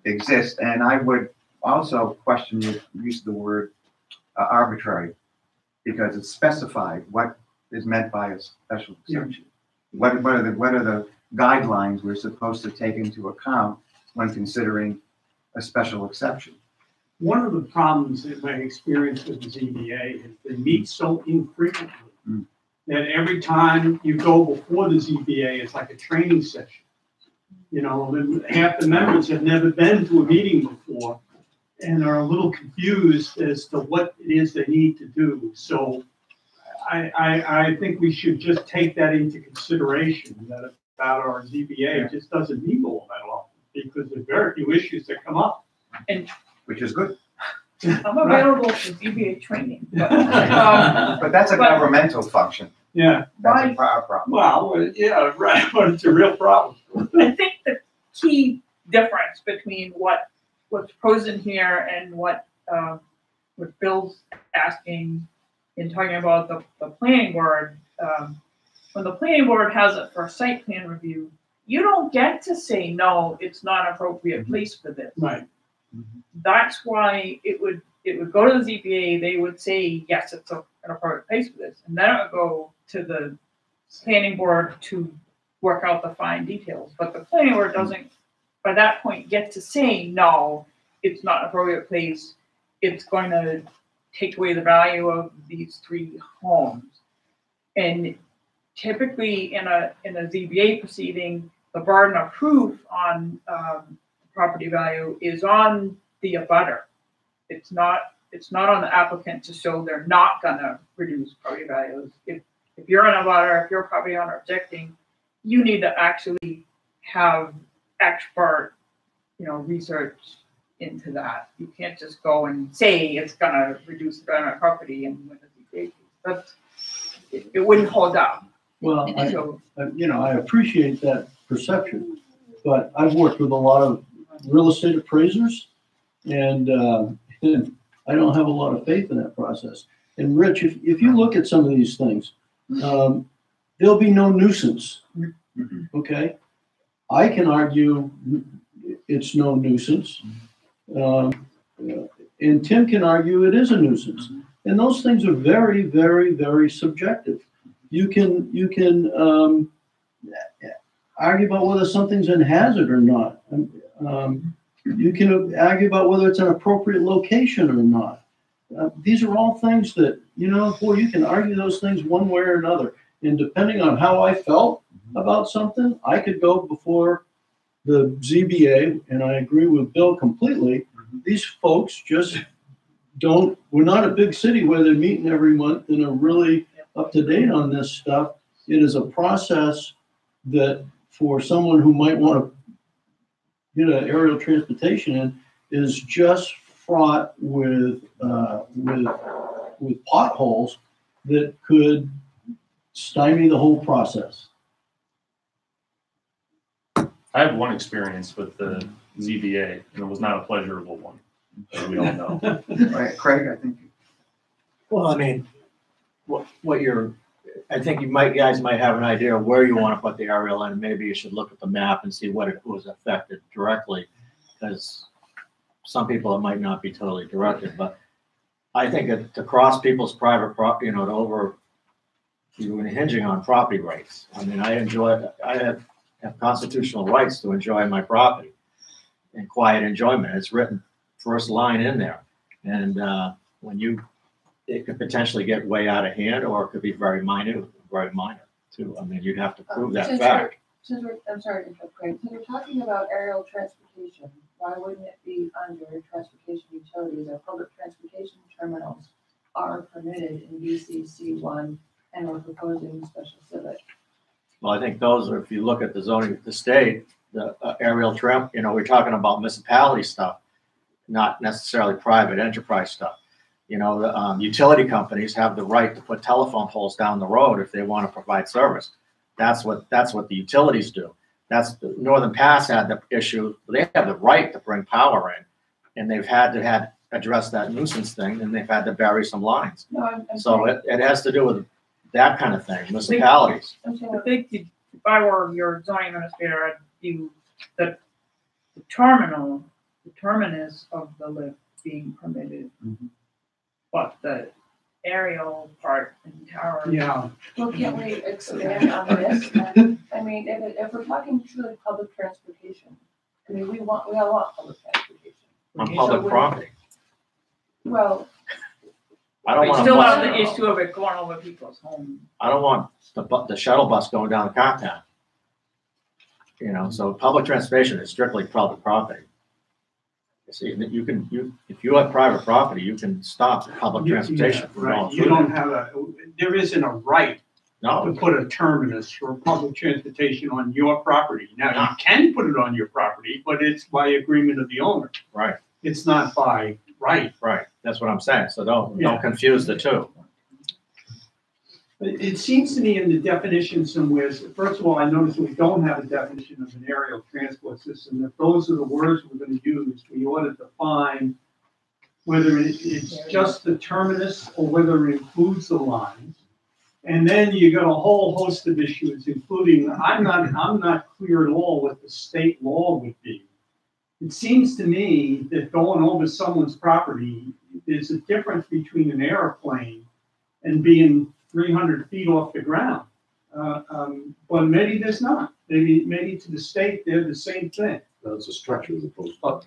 exist. And I would also question your use of the word arbitrary, because it's specified what is meant by a special exception. What are the guidelines we're supposed to take into account when considering a special exception? One of the problems in my experience with the ZBA is they meet so infrequently that every time you go before the ZBA, it's like a training session. You know, and half the members have never been to a meeting before and are a little confused as to what it is they need to do. So I think we should just take that into consideration, that about our ZBA just doesn't meet all that often because there's very few issues that come up. And Which is good. I'm available for ZBA training, but, But that's a governmental function. Yeah. That's a problem. Well, yeah, right, but it's a real problem. I think the key difference between what's proposed in here and what Bill's asking in talking about the planning board, when the planning board has it for a site plan review, you don't get to say, no, it's not an appropriate place for this. Right. That's why it would go to the ZBA, they would say, yes, it's an appropriate place for this. And then it would go to the planning board to work out the fine details. But the planning board doesn't, by that point, get to say, no, it's not an appropriate place. It's going to take away the value of these three homes. And typically in a ZBA proceeding, the burden of proof on property value is on the abutter. it's not on the applicant to show they're not gonna reduce property values. If you're an abutter, if you're a property owner objecting, you need to actually have expert, research into that. You can't just go and say it's gonna reduce the value of property and when it wouldn't hold up. Well, So, I appreciate that perception, but I've worked with a lot of real estate appraisers, and I don't have a lot of faith in that process. And Rich, if you look at some of these things, there'll be no nuisance, okay? I can argue it's no nuisance, and Tim can argue it is a nuisance. And those things are very, very, very subjective. You can argue about whether something's in hazard or not. You can argue about whether it's an appropriate location or not. These are all things that, you can argue those things one way or another. And depending on how I felt about something, I could go before the ZBA, and I agree with Bill completely. These folks just we're not a big city where they're meeting every month and are really up to date on this stuff. It is a process that for someone who might want to get an aerial transportation in is just fraught with potholes that could stymie the whole process. I have one experience with the ZBA, and it was not a pleasurable one, as we all know. Right, Craig, I think. Well, I mean, I think you guys might have an idea of where you want to put the aerial in. Maybe you should look at the map and see what it was affected directly, because some people it might not be totally directed. But I think to cross people's private property, you're hinging on property rights. I mean, I have constitutional rights to enjoy my property and quiet enjoyment. It's written first line in there, and it could potentially get way out of hand, or it could be very minor too. I mean, you'd have to prove that fact. I'm sorry to interrupt, Craig. Since we're talking about aerial transportation, why wouldn't it be under transportation utilities or public transportation terminals are permitted in VCC1 and we're proposing special civic? Well, I think those are, if you look at the zoning, the state, the aerial tram, we're talking about municipality stuff, not necessarily private enterprise stuff. The utility companies have the right to put telephone poles down the road if they want to provide service. That's what the utilities do. Northern Pass had the issue. They have the right to bring power in, and they've had to address that nuisance thing, and they've had to bury some lines. No, So it has to do with that kind of thing, municipalities. I think if I were your zoning administrator, I'd view the terminus of the lift being permitted, but the aerial part and tower. Yeah, Well, can't we expand on this? I mean, if we're talking truly public transportation, I mean, we all want public transportation. On public property. Well, I don't We want still have a the bus. issue of it going over people's homes. I don't want the shuttle bus going down the cop town. So public transportation is strictly public property. See, if you have private property, you can stop public transportation from right. going You through don't there. there isn't a right to No, put a terminus for public transportation on your property. Now, you can put it on your property, but it's by agreement of the owner. right. It's not by right. That's what I'm saying. So Yeah. don't confuse the two. It seems to me in the definition somewhere, first of all, I noticed we don't have a definition of an aerial transport system. If those are the words we're going to use, we ought to define whether it's just the terminus or whether it includes the lines. And then you got a whole host of issues, including, I'm not clear at all what the state law would be. It seems to me that going over someone's property, there's a difference between an airplane and being 300 feet off the ground. But maybe there's not. Maybe to the state, they're the same thing. That's a structure as opposed to.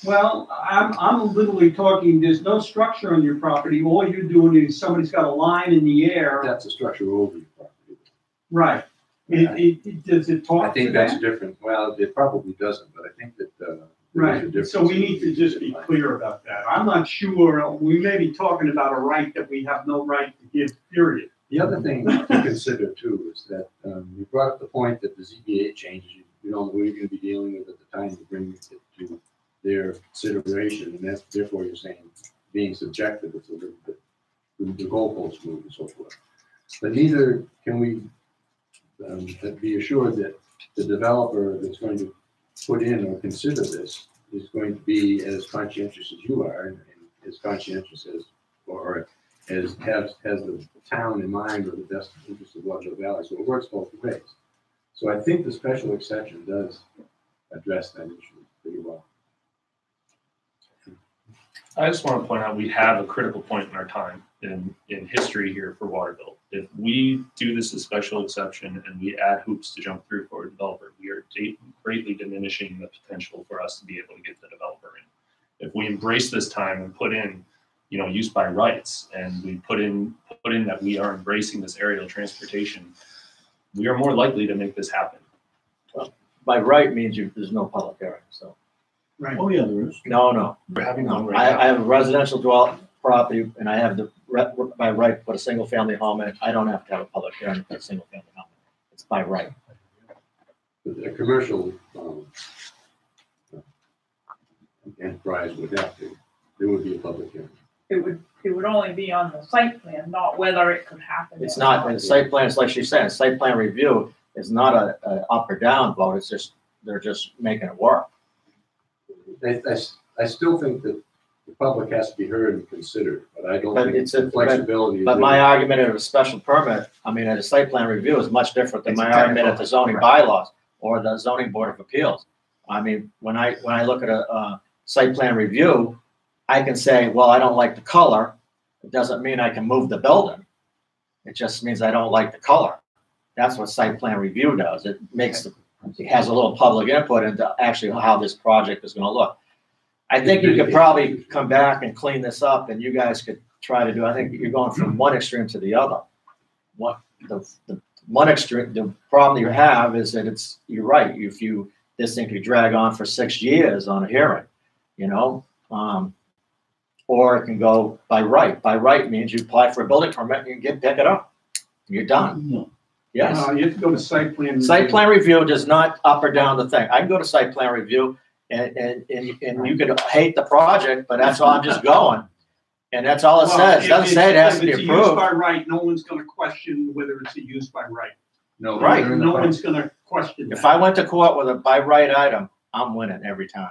Well, I'm literally talking, there's no structure on your property. All you're doing is somebody's got a line in the air. That's a structure over your property. Right. Does it talk I think to that's that? different. Well, it probably doesn't, but I think that Right, so we need to just be clear about that. I'm not sure, we may be talking about a right that we have no right to give, period. The other thing to consider too is that you brought up the point that the ZBA changes, you don't know who you're gonna be dealing with at the time you bring it to their consideration, and that's therefore you're saying being subjective, it's a little bit, the goalposts move and so forth. But neither can we be assured that the developer that's going to put in or consider this is going to be as conscientious as you are, and as conscientious as, or as has the town in mind or the best interest of Waterville Valley. So it works both ways. So I think the special exception does address that issue pretty well. I just want to point out, we have a critical point in our time in history here for Waterville. If we do this as special exception and we add hoops to jump through for a developer, we are greatly diminishing the potential for us to be able to get the developer in. If we embrace this time and put in, use by rights, and we put in that we are embracing this aerial transportation, we are more likely to make this happen. By right means there's no public hearing, so. Right. Oh, yeah, there is. No. We're having one No, right now. I have a residential property, and I have by right to put a single family home in. I don't have to have a public hearing for a single family home. It's by right. But a commercial enterprise would have to, there would be a public hearing. It would only be on the site plan, not whether it could happen. It's not, in site plan, it's like she's saying, site plan review is not a up or down vote. It's just, they're just making it work. I still think that the public has to be heard and considered, but I don't But think it's the flexibility. But my argument at a special permit, at a site plan review is much different than It's my a argument technical, at the zoning right. bylaws or the zoning board of appeals. When I look at a site plan review, I can say, well, I don't like the color. It doesn't mean I can move the building. It just means I don't like the color. That's what site plan review does. It has a little public input into actually how this project is gonna look. I think you could probably come back and clean this up, and you guys could try to do, I think you're going from one extreme to the other. The one extreme, the problem you have is that you're right, this thing could drag on for 6 years on a hearing, or it can go by right. By right means you apply for a building permit and you pick it up. You're done. No. Yes. You have to go to site plan. Site plan review does not up or down the thing. I can go to site plan review and you could hate the project, but that's all I'm just going. And that's all it says. It doesn't say it has to be If it's a use approved. by right, no one's gonna question whether it's a use by right. No, Right. they're in the No public- one's gonna question If that. I went to court with a by right item, I'm winning every time.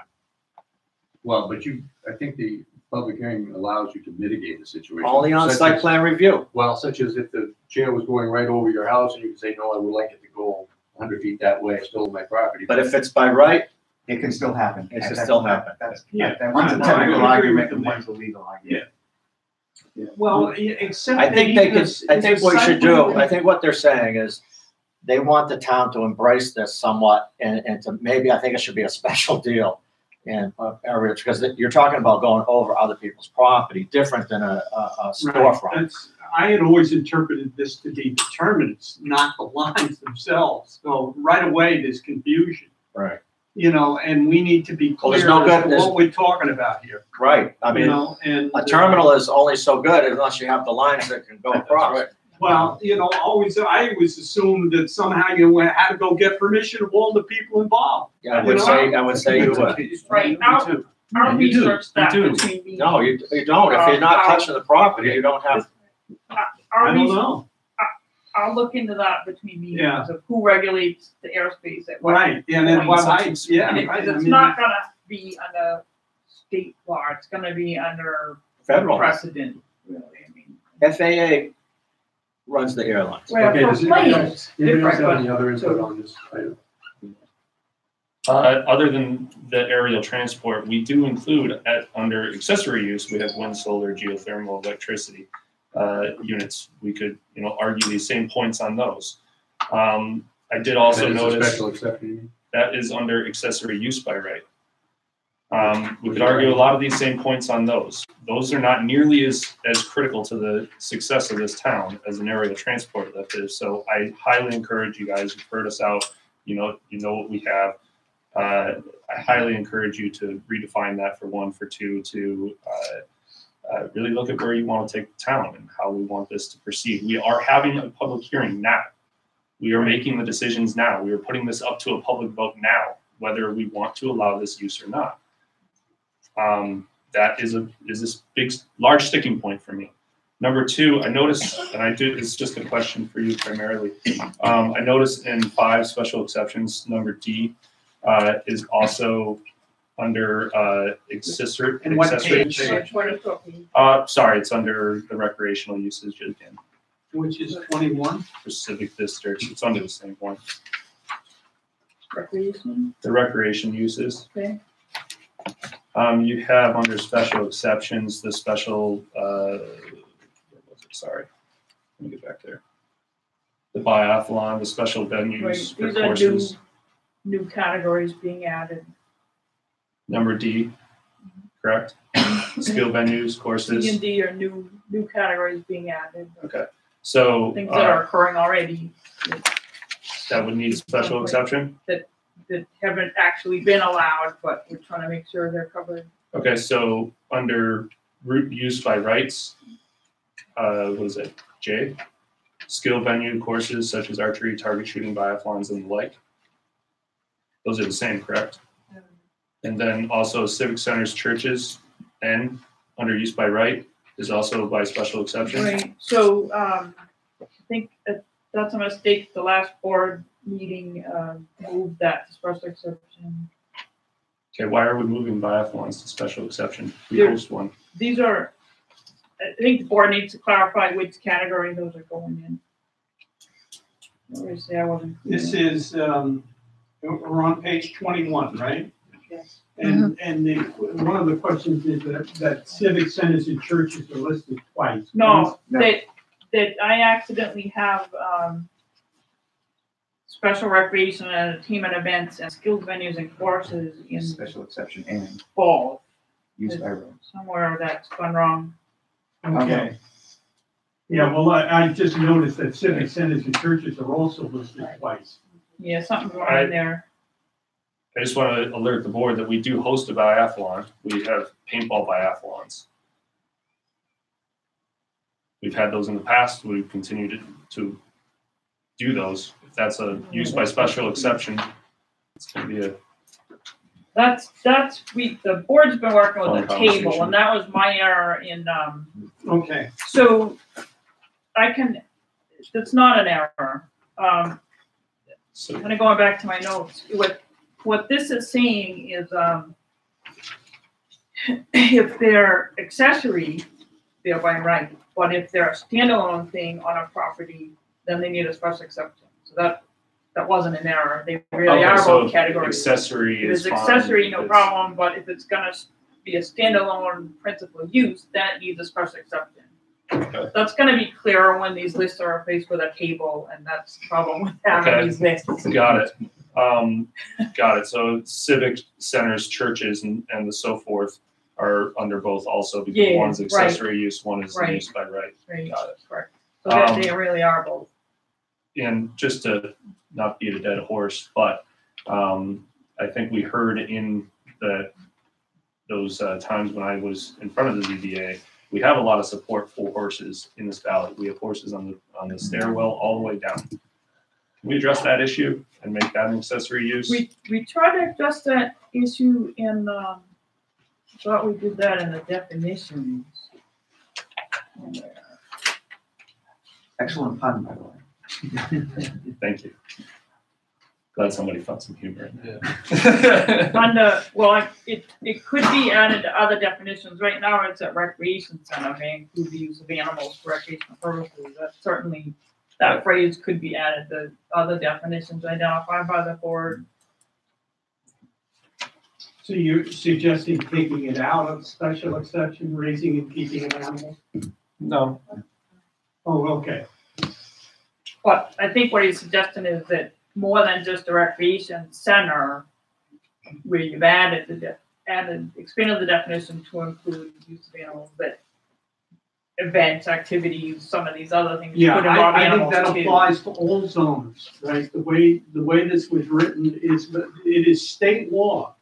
Well, but I think the public hearing allows you to mitigate the situation. Only on Such site as- plan review. Well, such as if the chair was going right over your house and you could say, no, I would like it to go 100 feet that way, still my property. But if it's by right, It can still happen. It can That's- still happen. Yeah. One's a No, I technical agree argument with and them one's a legal argument. Well, except. I think that they even could, a- I think what you should do, I think what they're saying is they want the town to embrace this somewhat and to maybe, I think it should be a special deal in areas, because you're talking about going over other people's property, different than a Right. storefront. I had always interpreted this to be determinants, not the lines themselves. So right away, there's confusion, Right. And we need to be Well, there's clear no as to good- what we're talking about here. Right, I mean, And. a terminal is only so good unless you have the lines that can go across. Well, I always assumed that somehow you had to go get permission of all the people involved. Yeah, I would say you would. Right, I'll And you do. research that You do. between me. No, you don't. If you're not touching the property, you don't have, I I'll don't research, know. I'll look into that between me Yeah. of who regulates the airspace at what. Right, and then what I, yeah. And right, I it's mean, not gonna be under state law, it's gonna be under federal. precedent, really, I mean. FAA runs the airlines. Well, Okay, for does anybody planes, else have different, any other input on this item? Other than the aerial transport, we do include under accessory use, we have wind, solar, geothermal, electricity units. We could, argue these same points on those. I did also That is a notice Special exception, you mean? that is under accessory use by right. We could argue a lot of these same points on those. Those are not nearly as critical to the success of this town as an aerial transport lift is. So I highly encourage you guys, you've heard us out, you know what we have. I highly encourage you to redefine that for 1, for 2, to really look at where you want to take the town and how we want this to proceed. We are having a public hearing now. We are making the decisions now. We are putting this up to a public vote now, whether we want to allow this use or not. That is this big, large sticking point for me. Number 2, I noticed, and it's just a question for you primarily. I noticed in 5 special exceptions, number D is also under accessory. And what page? Sorry, it's under the recreational usage again. Which is 21? For civic districts, it's under the same one. Recreation, The recreation uses. okay. You have under special exceptions, the special, what was it? Sorry, let me get back there. The biathlon, the special venues Right, for these are courses. New categories being added. Number D, correct? Skill venues, C courses. and D are new categories being added. Okay, so Things that are occurring already that would need a special exception. that haven't actually been allowed, but we're trying to make sure they're covered. Okay, so under route used by rights, what is it, J? Skill venue courses such as archery, target shooting, biathlons, and the like. Those are the same, correct? And then also civic centers, churches, N, under use by right, is also by special exception. Right, so I think that's a mistake. The last board meeting moved that to special exception. Okay, why are we moving biathlons to special exception? We There- host one. These are, I think the board needs to clarify which category those are going in. Obviously, I wasn't. clear. This is, we're on page 21, right? Yes. And one of the questions is that civic centers and churches are listed twice. No, No. that I accidentally have special recreation and entertainment events and skills venues and courses in Special exception and fall. use by road. Somewhere that's gone wrong. Okay. Yeah, well, I just noticed that civic centers and churches are also listed twice. Yeah, something's wrong in there. I just want to alert the board that we do host a biathlon. We have paintball biathlons. We've had those in the past. We continue to do those. If that's a use by special exception, it's going to be a The board's been working with Long the table, conversation. and that was my error in, Okay, so it's not an error. so Kind of going back to my notes, what this is saying is, if they're accessory, they're by right, but if they're a standalone thing on a property, then they need a special exception. So that wasn't an error. They really are so both categories. accessory If is it's fine. accessory, no It's- problem, but if it's gonna be a standalone principal use, that needs a special exception. Okay. That's gonna be clearer when these lists are faced with a table, and that's the problem with having Okay. these lists. Got it. Got it. So civic centers, churches, and the so forth are under both also because Yeah, one's right. accessory use, one is Right. use by right. Right, Got it. correct. So that Um, they really are both. And just to not beat a dead horse, but I think we heard in those times when I was in front of the ZBA, we have a lot of support for horses in this valley. We have horses on the stairwell all the way down. Can we address that issue and make that an accessory use? We tried to address that issue in, thought we did that in the definitions. Excellent pun, by the way. Thank you. Glad somebody found some humor in there. It could be added to other definitions. Right now, it's at recreation center, may include the use of animals for recreational purposes. That phrase could be added to other definitions identified by the board. so you're suggesting taking it out of special exception, raising and keeping an animal? No, Oh, okay. But I think what he's suggesting is that more than just a recreation center, where you've expanded the definition to include use of animals, that events, activities, some of these other things. You Yeah, could involve I think animals that too. applies to all zones, right? The way this was written is, that it is state law.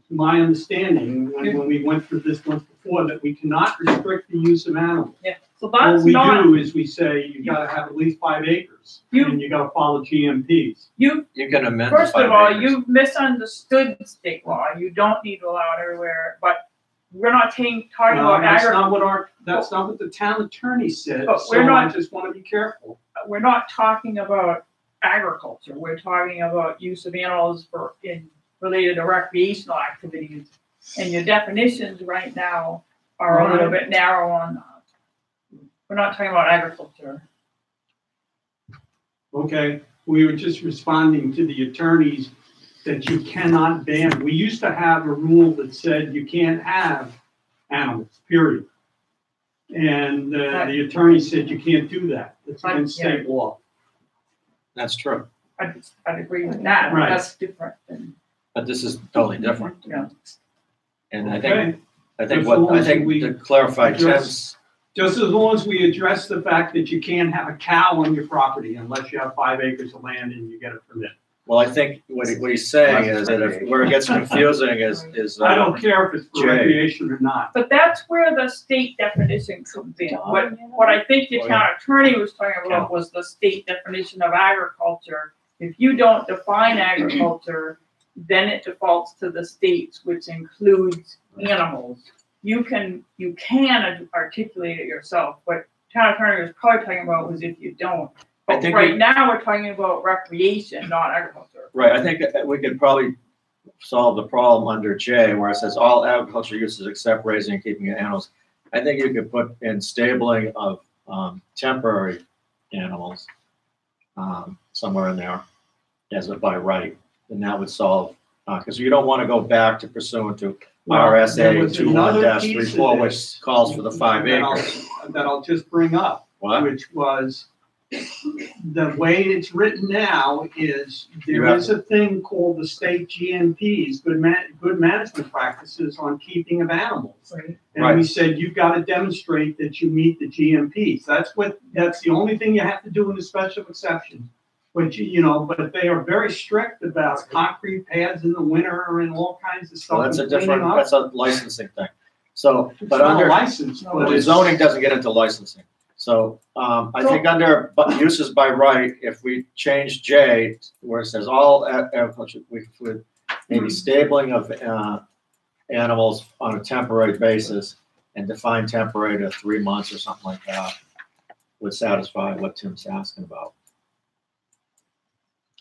My understanding, when we went through this once before, that we cannot restrict the use of animals. So What that's we not, do is we say, you gotta have at least 5 acres, and you gotta follow GMPs. You can amend the first 5 of all, acres. you misunderstood state law. You don't need to allow it everywhere, but we're not talking about That's not what the town attorney said, But so we're I not- just wanna be careful. we're not talking about agriculture. We're talking about use of animals related to recreational activities. And your definitions right now are a little bit narrow on that. We're not talking about agriculture. Okay, we were just responding to the attorneys that you cannot ban. We used to have a rule that said you can't have animals, period. And the attorney said you can't do that. It's against state law. That's true, I'd agree with that. Right. That's different than, but this is totally different. yeah. And I Okay, think As long as to we clarify address- Tim's, just as long as we address the fact that you can't have a cow on your property unless you have 5 acres of land and you get a permit. well, I think what he's saying is that if, where it gets confusing is. I don't care if it's for Jay. recreation or not. But that's where the state definition comes in. What I think the town attorney was talking about was the state definition of agriculture. If you don't define agriculture, then it defaults to the states, which includes animals. You can articulate it yourself, what town attorney was probably talking about was if you don't. I But think right now, we're talking about recreation, not agriculture. Right, I think that we could probably solve the problem under J, where it says all agriculture uses except raising and keeping animals. I think you could put in stabling of temporary animals somewhere in there as a by right, and that would solve, because you don't want to go back to pursuant to Well, there RSA was another 21-34, piece which calls for the 5 that I'll- acres. That I'll just bring up. What? Which was, the way it's written now is, You there have is a thing called the state GMPs, good management practices on keeping of animals. Right. And Right. we said, you've got to demonstrate that you meet the GMPs. That's the only thing you have to do in a special exception. But but they are very strict about concrete pads in the winter and all kinds of stuff. Well, that's a and cleaning different, up. that's a licensing thing. So, It's but not a under, license, No, but well, the it's zoning doesn't get into licensing. So, I think under uses by right, if we change J, where it says all agriculture, we would maybe stabling of animals on a temporary basis and define temporary to 3 months or something like that would satisfy what Tim's asking about.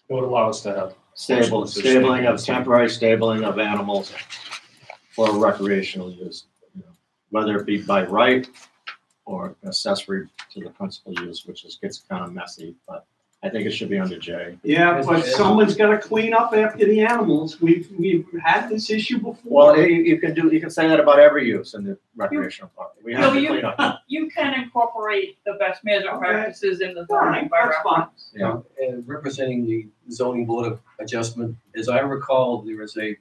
It would allow us to have. Stabling of temporary stabling of animals for recreational use, whether it be by right or accessory to the principal use, which gets kind of messy, but I think it should be under J. Yeah, but someone's gotta clean up after the animals. We've had this issue before. Well, you can say that about every use in the recreational park. We have to clean up. You can incorporate the best management Okay. practices in the All zoning right, by that's fine. reference. Yeah. And representing the zoning board of adjustment, as I recall, there is a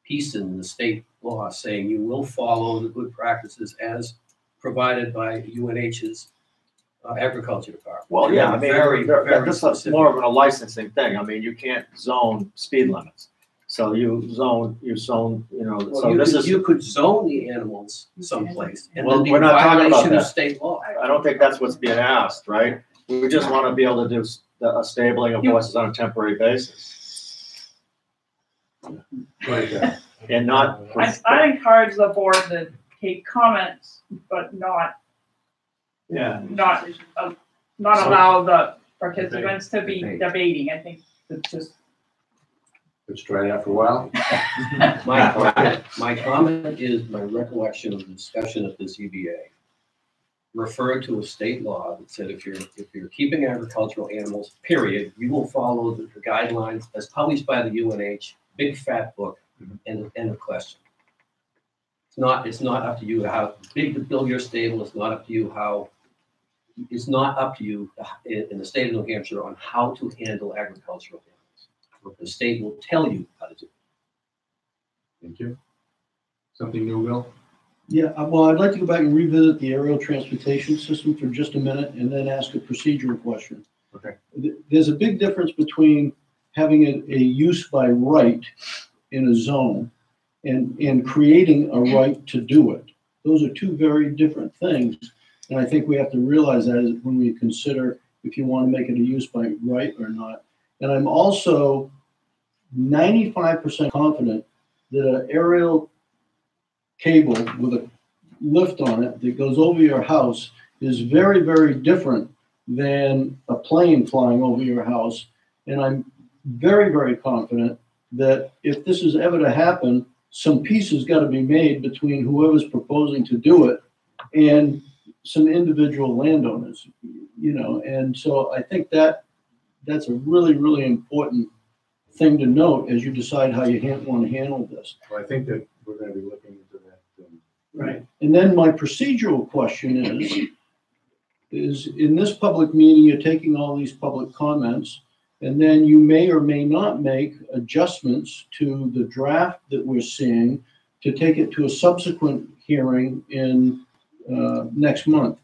piece in the state law saying you will follow the good practices as provided by UNH's agriculture department. Well, yeah, I mean, Very, very that's specific. more of a licensing thing. I mean, you can't zone speed limits. So you zone, so Well, this is, you could zone the animals someplace and Well, then be we're in not talking about violation of that. state law. I don't think that's what's being asked, right? We just want to be able to do a stabling of horses on a temporary basis. And not, I encourage the board to take comments, but not Yeah. allow the participants to be debating. I think it's just. Let's try that for a while. My comment is my recollection of the discussion at the ZBA referred to a state law that said if you're keeping agricultural animals, period, you will follow the guidelines as published by the UNH, big fat book, end of question. It's not up to you how big to build your stable. It's not up to you in the state of New Hampshire on how to handle agricultural animals. The state will tell you how to do it. Thank you. Something new, Bill? Yeah, well, I'd like to go back and revisit the aerial transportation system for just a minute and then ask a procedural question. Okay. There's a big difference between having a use by right in a zone and creating a right to do it. Those are two very different things. And I think we have to realize that when we consider if you want to make it a use by right or not. And I'm also 95% confident that an aerial cable with a lift on it that goes over your house is very, very different than a plane flying over your house. And I'm very, very confident that if this is ever to happen, some peace has got to be made between whoever's proposing to do it and some individual landowners, you know. And so I think that that's a really, really important thing to note as you decide how you want to handle this. Well, I think that we're going to be looking into that. Right. And then my procedural question is in this public meeting, you're taking all these public comments, and then you may or may not make adjustments to the draft that we're seeing to take it to a subsequent hearing in next month.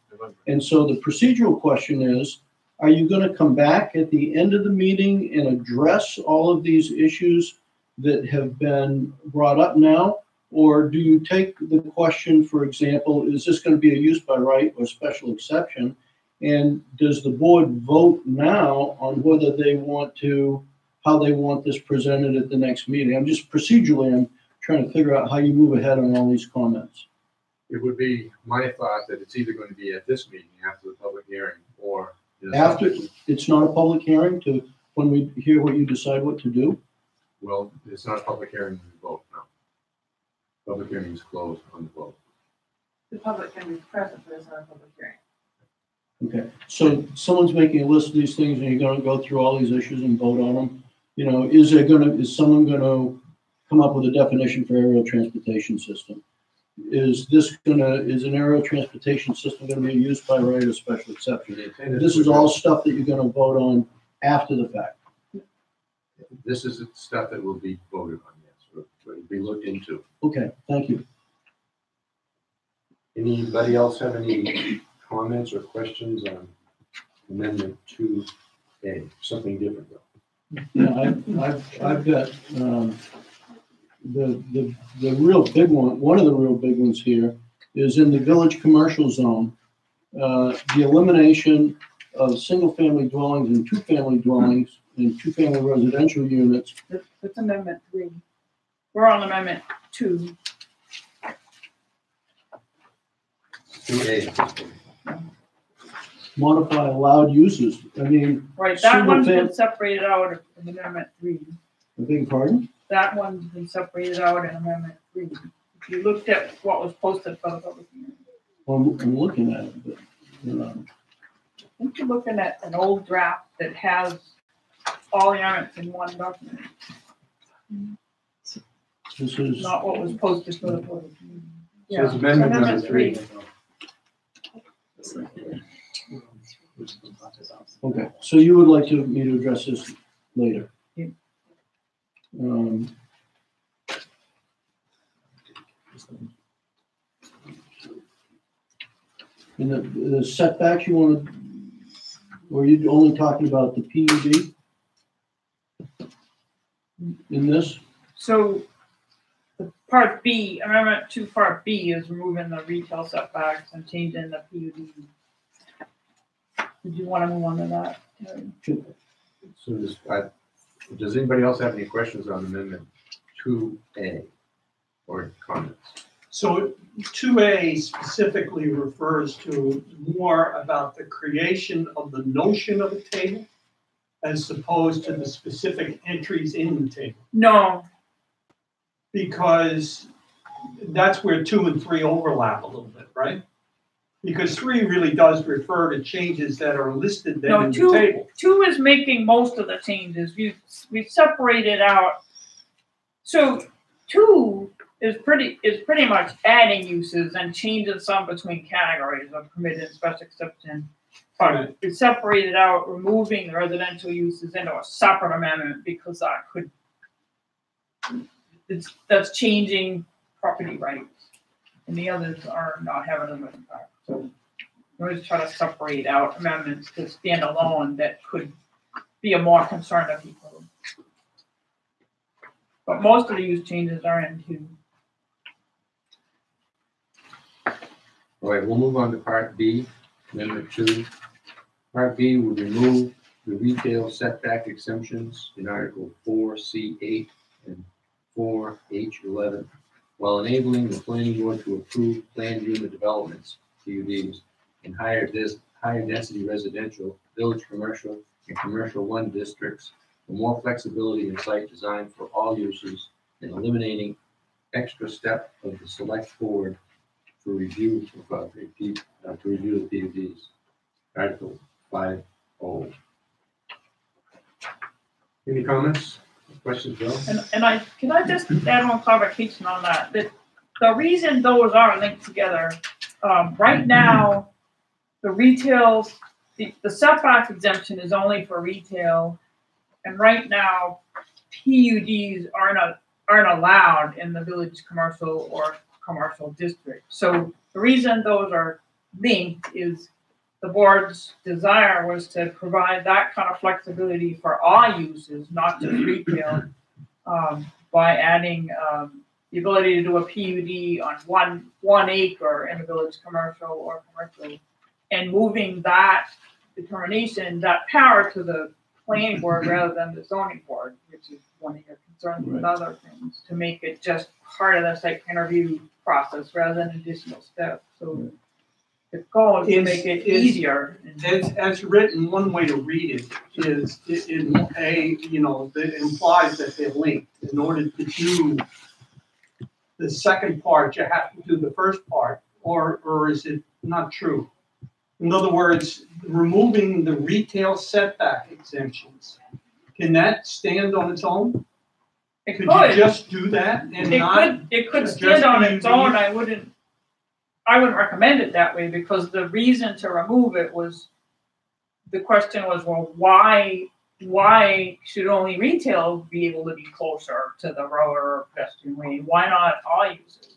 And so the procedural question is, are you going to come back at the end of the meeting and address all of these issues that have been brought up now? Or do you take the question, for example, is this going to be a use by right or special exception? And does the board vote now on whether they want to, how they want this presented at the next meeting? I'm just procedurally, I'm trying to figure out how you move ahead on all these comments. It would be my thought that it's either going to be at this meeting after the public hearing or After, it's not a public hearing to, when we hear what you decide what to do? Well, it's not a public hearing to vote, no. Public hearing is closed on the vote. The public can be present, but it's not a public hearing. Okay, so someone's making a list of these things and you're gonna go through all these issues and vote on them. You know, is someone gonna come up with a definition for aerial transportation system? Is an aerial transportation system gonna be used by right or special exception? This is all stuff that you're gonna vote on after the fact. This is the stuff that will be voted on, yes, will be looked into. Okay, thank you. Anybody else have any comments or questions on Amendment 2A? Something different though. Yeah, I've got, the real big one of the real big ones here is in the village commercial zone, the elimination of single-family dwellings and two-family dwellings and two-family residential units. That's Amendment 3. We're on Amendment 2. 2A. Modify allowed uses. I mean, Right, that one's single been separated out of Amendment 3. I beg your pardon? That one's been separated out in Amendment 3. If you looked at what was posted for the public hearing, Well, I'm looking at it, but, I think you're looking at an old draft that has all the amendments in one document, this is, not what was posted for the public hearing. So it's Amendment number Amendment 3. okay, so you would like me to address this later? Yeah. In the setbacks you want to, or are you only talking about the PUD? In this? So, the Part B, Amendment 2, Part B is removing the retail setbacks and changing the PUD. Did you want to move on to that, Terry? So does anybody else have any questions on Amendment 2A or comments? So 2A specifically refers to more about the creation of the notion of a table as opposed to the specific entries in the table. No, Because that's where 2 and 3 overlap a little bit, right? Because 3 really does refer to changes that are listed then in the table. 2 is making most of the changes. We separated out. So 2 is pretty much adding uses and changing some between categories of permitted and special exception. But we separated out, removing the residential uses into a separate amendment because that's changing property rights. and the others are not having as much impact. So we're just trying to separate out amendments to stand alone that could be a more concern to people. But most of the use changes are into. All right, we'll move on to Part B, Amendment 2. Part B will remove the retail setback exemptions in Article 4C8 and 4H11, while enabling the planning board to approve planned unit developments, PUDs, in higher density residential, village commercial, and commercial 1 districts, for more flexibility in site design for all uses, and eliminating extra step of the select board for review to review the PUDs. Article 5O. Any comments, questions, Bill? And can I just add one clarification on that? That the reason those are linked together, right now, the retail, the setback exemption is only for retail, and right now, PUDs aren't allowed in the village commercial or commercial district. So the reason those are linked is the board's desire was to provide that kind of flexibility for all uses, not just retail, by adding the ability to do a PUD on one acre in a village commercial or commercial, and moving that determination, that power to the planning board rather than the zoning board, which is one of your concerns with other things, to make it just part of the site plan review process rather than additional steps. So the goal is to make it easier. As written, one way to read it is it implies that they're linked. In order to do the second part, you have to do the first part, or is it not true? In other words, removing the retail setback exemptions, can that stand on its own? It Could could. you just do that and not? It could stand on its own. I wouldn't recommend it that way, because the reason to remove it was, the question was, well, why should only retail be able to be closer to the road or pedestrian way? Why not all uses?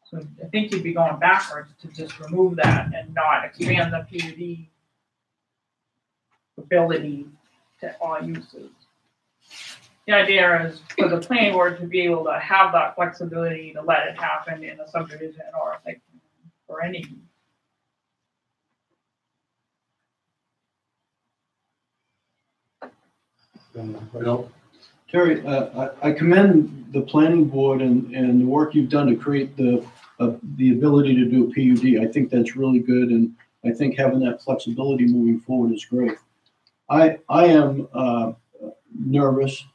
So I think you'd be going backwards to just remove that and not expand the PUD ability to all uses. The idea is for the planning board to be able to have that flexibility to let it happen in a subdivision or like for any. Bill? Terry, I commend the planning board and the work you've done to create the ability to do a PUD. I think that's really good, and I think having that flexibility moving forward is great. I am nervous,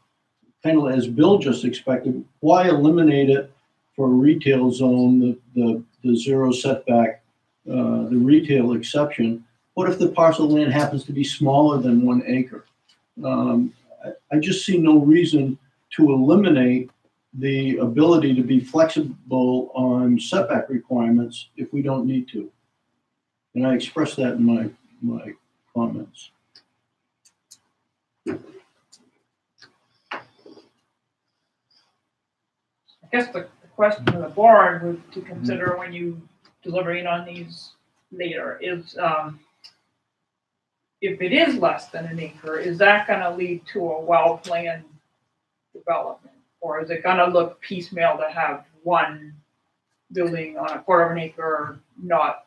kind of as Bill just expected. Why eliminate it for a retail zone, the zero setback, the retail exception? What if the parcel of land happens to be smaller than 1 acre? I just see no reason to eliminate the ability to be flexible on setback requirements if we don't need to. And I expressed that in my comments. I guess the question of the board would to consider when you deliberate on these later is, if it is less than 1 acre, is that going to lead to a well-planned development? Or is it going to look piecemeal to have one building on 1/4 of an acre not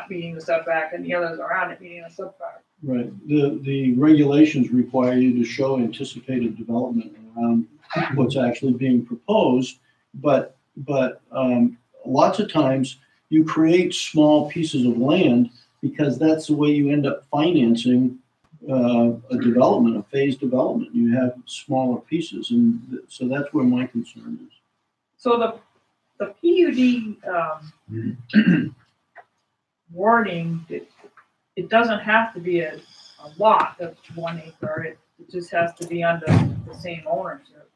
meeting the setback and the others around it meeting the setback? Right. The regulations require you to show anticipated development around what's actually being proposed, but lots of times you create small pieces of land because that's the way you end up financing a development, a phased development. You have smaller pieces, and so that's where my concern is. So the PUD wording, it doesn't have to be a lot that's 1 acre. It just has to be under the same ownership,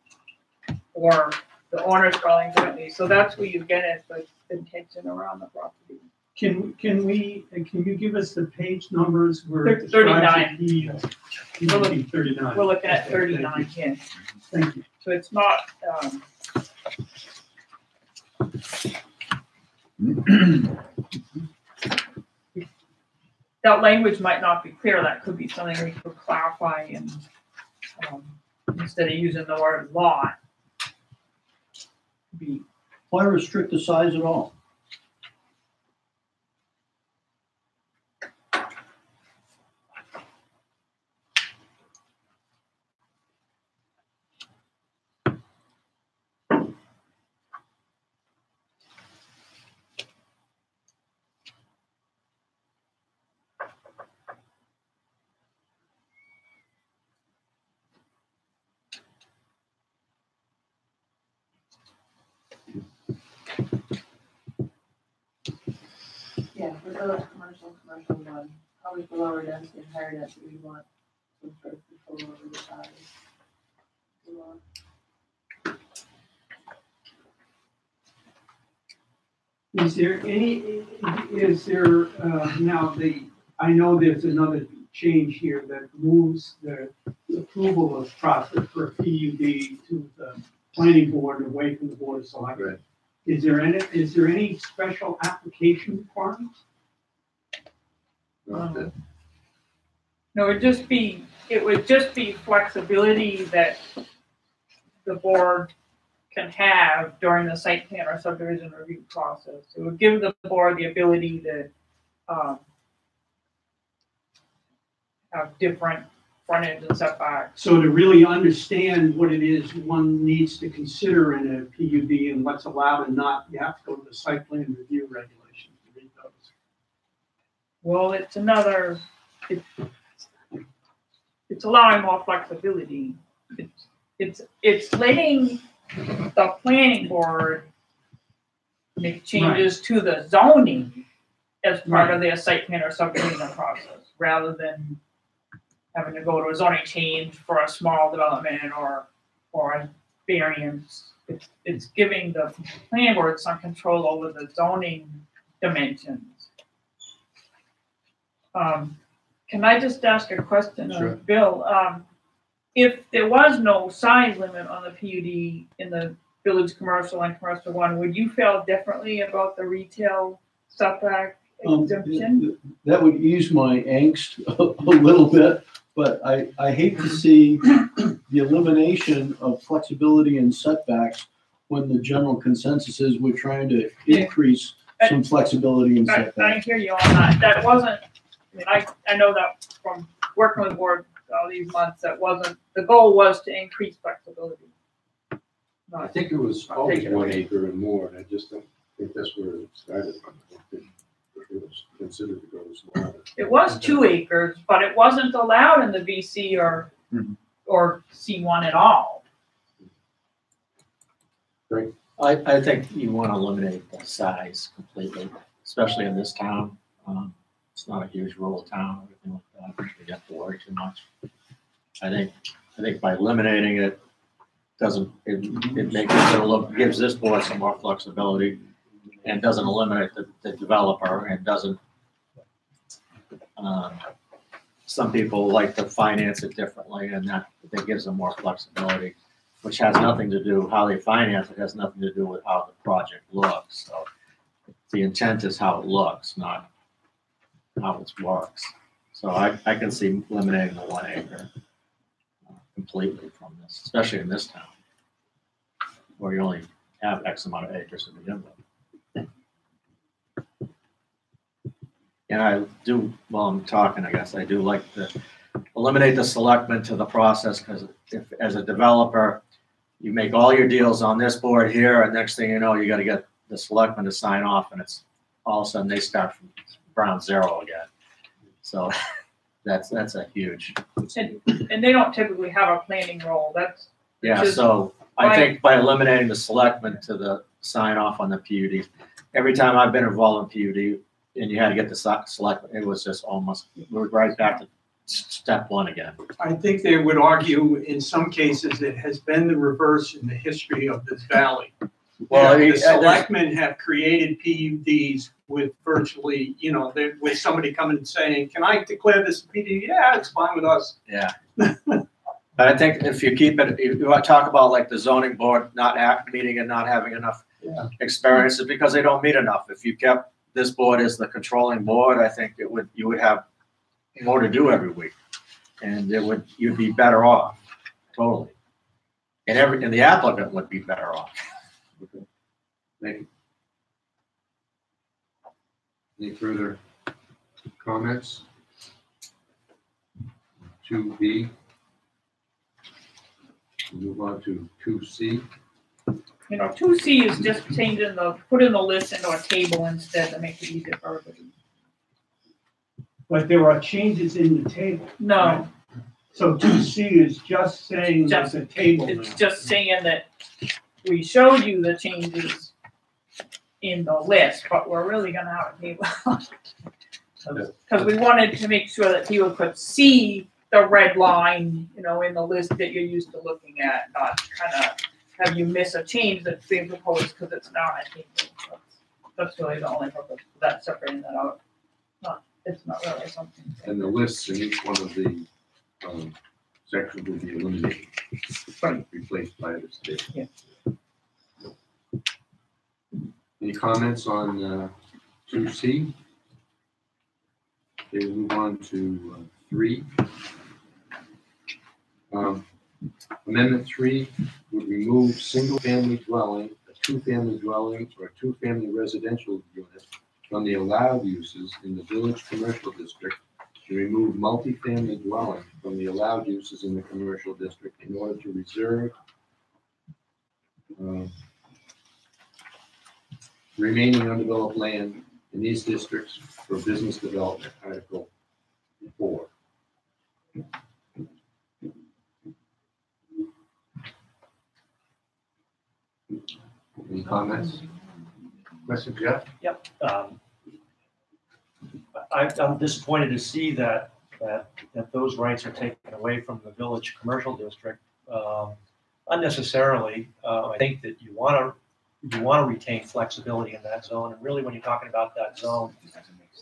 or the owner's dwelling jointly. So that's where you get at the intention around the property. Can you give us the page numbers where it 39. describes the PUD 39? We're looking at 39 here. Thank you. So it's not, That language might not be clear, that could be something we could clarify and, instead of using the word lot. Be, Why restrict the size at all? Yeah, for the commercial one, probably for lower density and higher density, we want some sort of control over the size. Is there, now I know there's another change here that moves the approval of process for a PUD to the planning board and away from the board of selectmen. Right. Is there any special application requirements? Not that- no, it would just be flexibility that the board can have during the site plan or subdivision review process. It would give the board the ability to, have different frontage and setbacks. So to really understand what it is one needs to consider in a PUD and what's allowed and not, you have to go to the site plan review regulations to read those. Well, it's allowing more flexibility. It's letting the planning board make changes to the zoning as part of their site plan or subdivision process, rather than having to go to a zoning change for a small development or a variance. It's giving the planning board some control over the zoning dimensions. Can I just ask a question Sure. of Bill? If there was no size limit on the PUD in the village commercial and commercial one, would you feel differently about the retail setback exemption? That would ease my angst a little bit, but I hate to see the elimination of flexibility and setbacks when the general consensus is we're trying to increase some flexibility and I setbacks. hear you on that. That wasn't, I know that from working with the board all these months, the goal was to increase flexibility. I think it was always 1 acre and more, and I just don't think that's where it started. I don't think it was considered to go smaller. It was 2 acres, but it wasn't allowed in the VC or C1 at all. I think you want to eliminate the size completely, especially in this town. It's not a huge rural town, everything like that. You have to worry too much. I think by eliminating it, it makes it gives this board some more flexibility and doesn't eliminate the developer and doesn't. Some people like to finance it differently, and that gives them more flexibility, which has nothing to do how they finance it. Has nothing to do with how the project looks. So the intent is how it looks, not how it works. So I can see eliminating the 1 acre completely from this, especially in this town, where you only have X amount of acres to begin with. And I do, while I'm talking, I guess I do like to eliminate the selectmen to the process, because if, as a developer, you make all your deals on this board here, and next thing you know, you got to get the selectmen to sign off, and it's all of a sudden they start from ground zero again. So that's a huge. And they don't typically have a planning role. That's Yeah, just so I think by eliminating the selectmen to the sign off on the PUD, every time I've been involved in PUD and you had to get the selectmen, it was just almost, we're right back to step one again. I think they would argue in some cases it has been the reverse in the history of this valley. Well, The selectmen have created PUDs with virtually, with somebody coming and saying, can I declare this a PUD? Yeah, it's fine with us. Yeah. But I think if you keep it, if you want to talk about like the zoning board not meeting and not having enough Yeah. experience is because they don't meet enough. If you kept this board as the controlling board, I think you would have more to do every week. And you'd be better off, totally. And the applicant would be better off. Okay. Thank you. Any further comments? 2B. Move on to 2C. You know, 2C is just changing putting the list into a table instead to make it easier for everybody. But there are changes in the table. No, So 2C is just saying there's a table. it's now. just saying that we showed you the changes in the list, but we're really gonna have a table. Because we wanted to make sure that people could see the red line, you know, in the list that you're used to looking at, not kind of have you miss a change that's being proposed because it's not a table. That's really the only purpose for that, separating that out. It's not really something. And the lists in each one of the sections will be eliminated, Right. replaced by this table. Yeah. Any comments on 2C? Okay, we'll move on to 3. Amendment 3 would remove single-family dwelling, a two-family dwelling, or a two-family residential unit from the allowed uses in the village commercial district, to remove multifamily dwelling from the allowed uses in the commercial district in order to reserve remaining undeveloped land in these districts for business development, Article 4. Any comments? Question, Jeff? I'm disappointed to see that those rights are taken away from the village commercial district unnecessarily. I think that you want to retain flexibility in that zone, and really when you're talking about that zone,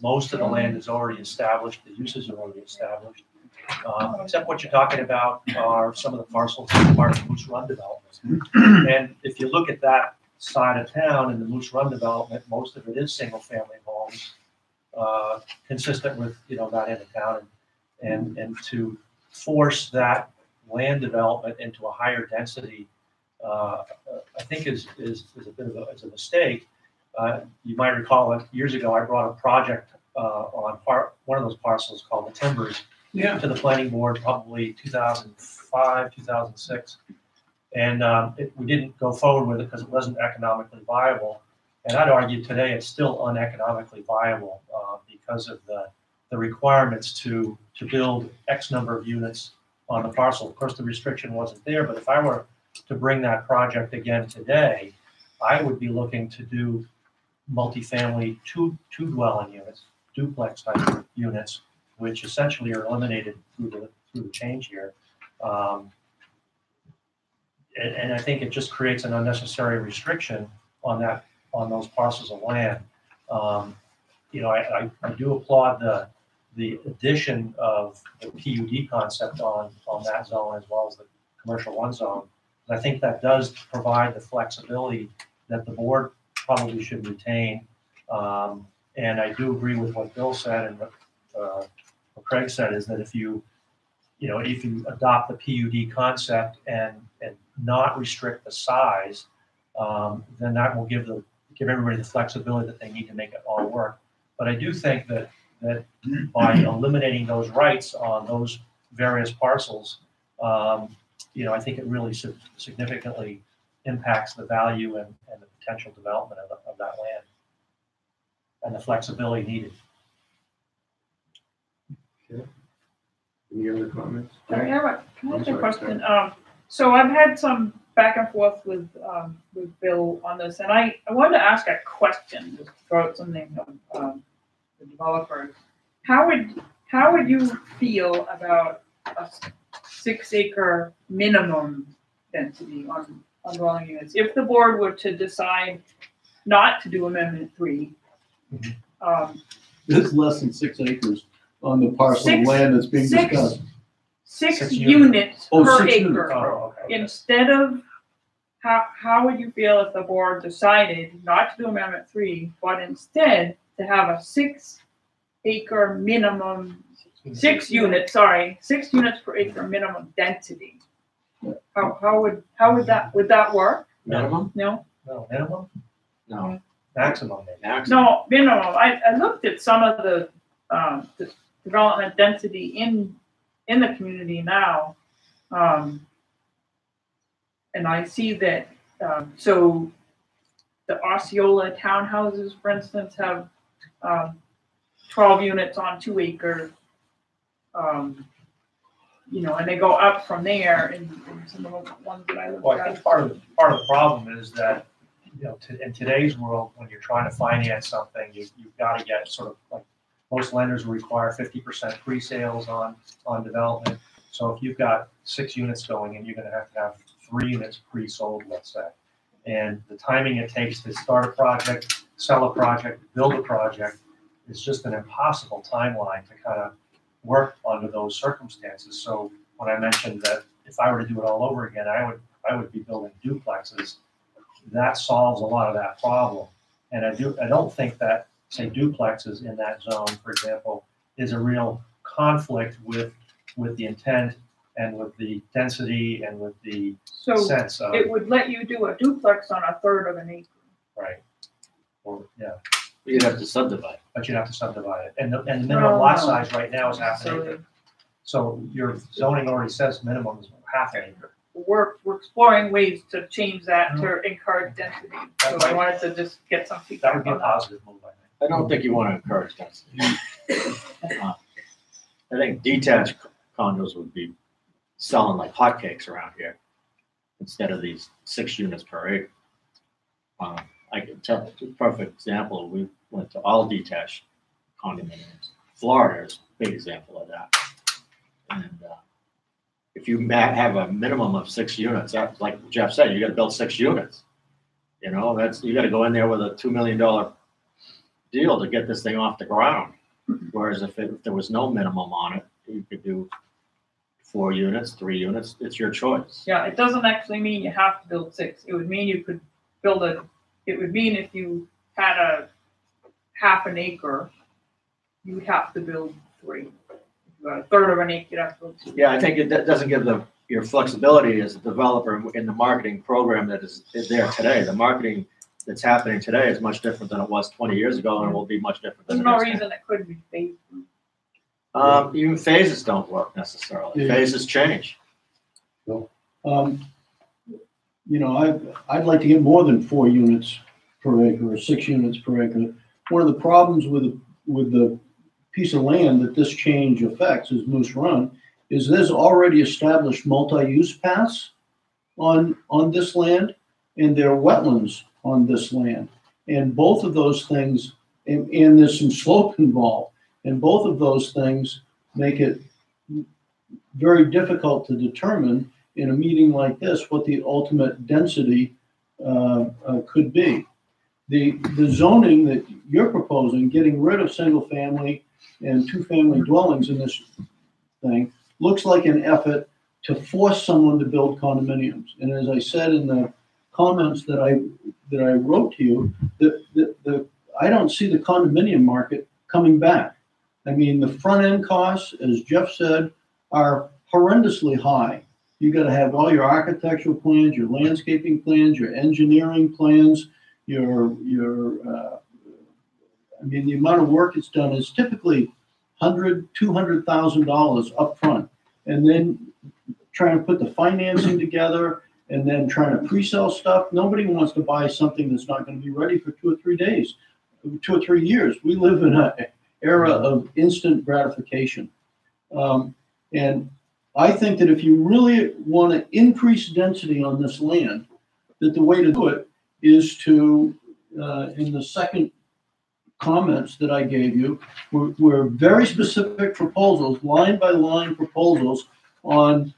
most of the land is already established, the uses are already established. Except what you're talking about are some of the parcels that are part of the Moose Run development. And if you look at that side of town in the Moose Run development, most of it is single family homes, consistent with, you know, that end of town, and to force that land development into a higher density, I think is a bit of a mistake. You might recall that years ago I brought a project on one of those parcels called the Timbers to the planning board, probably 2005, 2006. And we didn't go forward with it because it wasn't economically viable. And I'd argue today it's still uneconomically viable because of the requirements to build X number of units on the parcel. Of course, the restriction wasn't there, but if I were to bring that project again today, I would be looking to do multifamily two dwelling units, duplex type units, which essentially are eliminated through the change here. And I think it just creates an unnecessary restriction on those parcels of land. You know, I do applaud the addition of the PUD concept on that zone as well as the commercial one zone. I think that does provide the flexibility that the board probably should retain. And I do agree with what Bill said and what Craig said, is that if you adopt the PUD concept and not restrict the size, then that will give everybody the flexibility that they need to make it all work. But I do think that by eliminating those rights on those various parcels, I think it really significantly impacts the value and the potential development of that land and the flexibility needed. Okay. Any other comments? Can I ask a question? Sorry. So I've had some back and forth with Bill on this, and I wanted to ask a question, just throw out something of the developers. How would you feel about a 6-acre minimum density on dwelling units if the board were to decide not to do Amendment 3? There's less than 6 acres on the parcel of land that's being discussed. Six units per Oh, 6 acre. units. Oh, okay. Instead of how would you feel if the board decided not to do Amendment 3, but instead to have a 6 acre minimum, 6 units per acre minimum density? How would that work? Minimum? No? No, minimum, No. maximum maybe. Maximum. No, minimum. I looked at some of the development density in the community now. And I see that, so the Osceola townhouses, for instance, have 12 units on 2 acres. You know, and they go up from there in some of the ones that I looked Well, I at. think part of the problem is that, you know, in today's world, when you're trying to finance something, you've got to get sort of like, most lenders will require 50% pre-sales on development. So if you've got 6 units going in, you're going to have 3 units pre-sold, let's say. And the timing it takes to start a project, sell a project, build a project is just an impossible timeline to kind of work under those circumstances. So when I mentioned that if I were to do it all over again, I would be building duplexes. That solves a lot of that problem. And I don't think that, say, duplexes in that zone, for example, is a real conflict with the intent and with the density and with the So sense of, it would let you do a duplex on 1/3 of an acre. right? Or, yeah, You'd have to subdivide. but you'd have to subdivide it. And the minimum lot size right now is half an So acre. So your zoning already says minimum is half an acre. we're exploring ways to change that to encourage density. So I wanted to just get some That feedback would be a on that. positive move, I think. I don't think you want to encourage density. I think detached condos would be selling like hotcakes around here instead of these 6 units per acre. I can tell, a perfect example, we went to all detached condominiums. Florida is a big example of that. And if you have a minimum of 6 units, that's like Jeff said, you got to build 6 units. You know, you got to go in there with a $2 million deal to get this thing off the ground. Whereas if there was no minimum on it, you could do 4 units, 3 units. It's your choice. Yeah, it doesn't actually mean you have to build 6. It would mean you could build it would mean if you had a half an acre, you would have to build 3. If you got 1/3 of an acre, you'd have to build 2. Yeah, I think it doesn't give your flexibility as a developer in the marketing program that is there today. The marketing that's happening today is much different than it was 20 years ago, and it will be much different than There's it no is reason it couldn't be phased. Even phases don't work necessarily. Yeah. Phases change. You know, I'd like to get more than 4 units per acre or 6 units per acre. One of the problems with the piece of land that this change affects is Moose Run, is there's already established multi-use paths on this land, and there are wetlands on this land. And both of those things, and there's some slope involved, and both of those things make it very difficult to determine in a meeting like this what the ultimate density could be. The zoning that you're proposing, getting rid of single family and 2-family dwellings in this thing, looks like an effort to force someone to build condominiums. And as I said in the comments that I wrote to you, I don't see the condominium market coming back. I mean, the front end costs, as Jeff said, are horrendously high. You got to have all your architectural plans, your landscaping plans, your engineering plans, I mean, the amount of work it's done is typically $100,000, $200,000 up front. And then trying to put the financing together and then trying to pre-sell stuff. Nobody wants to buy something that's not going to be ready for 2 or 3 days, 2 or 3 years. We live in an era of instant gratification. And I think that if you really want to increase density on this land, that the way to do it is to, in the second comments that I gave you, were very specific proposals, line by line proposals on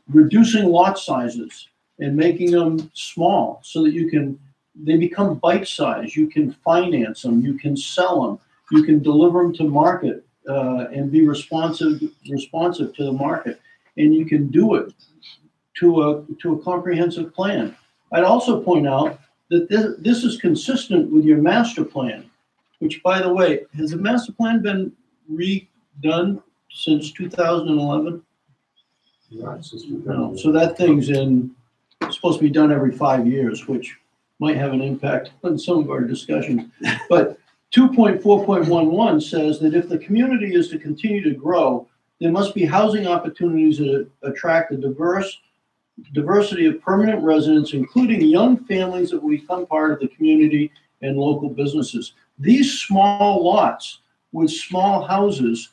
reducing lot sizes and making them small so that they become bite-sized. You can finance them, you can sell them, you can deliver them to market and be responsive to the market. And you can do it to a comprehensive plan. I'd also point out that this is consistent with your master plan, which, by the way, has the master plan been redone since 2011? No, so that thing's supposed to be done every 5 years, which might have an impact on some of our discussions. But 2.4.11 says that if the community is to continue to grow, there must be housing opportunities that attract a diversity of permanent residents, including young families that will become part of the community and local businesses. These small lots with small houses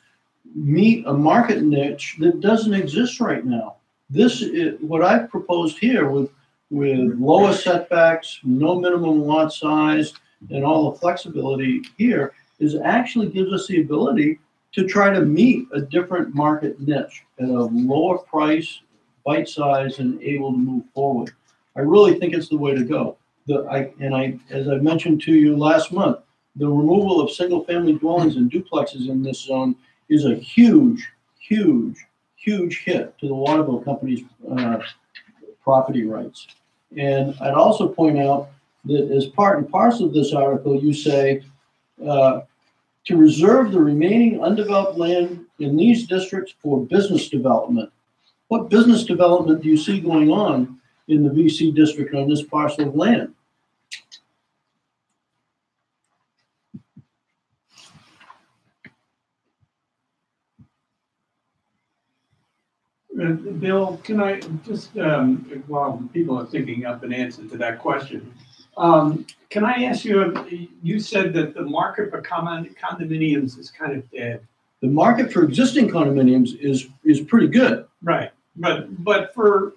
meet a market niche that doesn't exist right now. This is what I've proposed here with lower setbacks, no minimum lot size, and all the flexibility here is actually gives us the ability to try to meet a different market niche at a lower price, bite size, and able to move forward. I really think it's the way to go. As I mentioned to you last month, the removal of single-family dwellings and duplexes in this zone is a huge, huge, huge hit to the Waterville Company's property rights. And I'd also point out that as part and parcel of this article, you say to reserve the remaining undeveloped land in these districts for business development. What business development do you see going on in the VC district on this parcel of land? Bill, can I just, while people are thinking up an answer to that question, can I ask you, you said that the market for condominiums is kind of dead. The market for existing condominiums is pretty good. Right, but for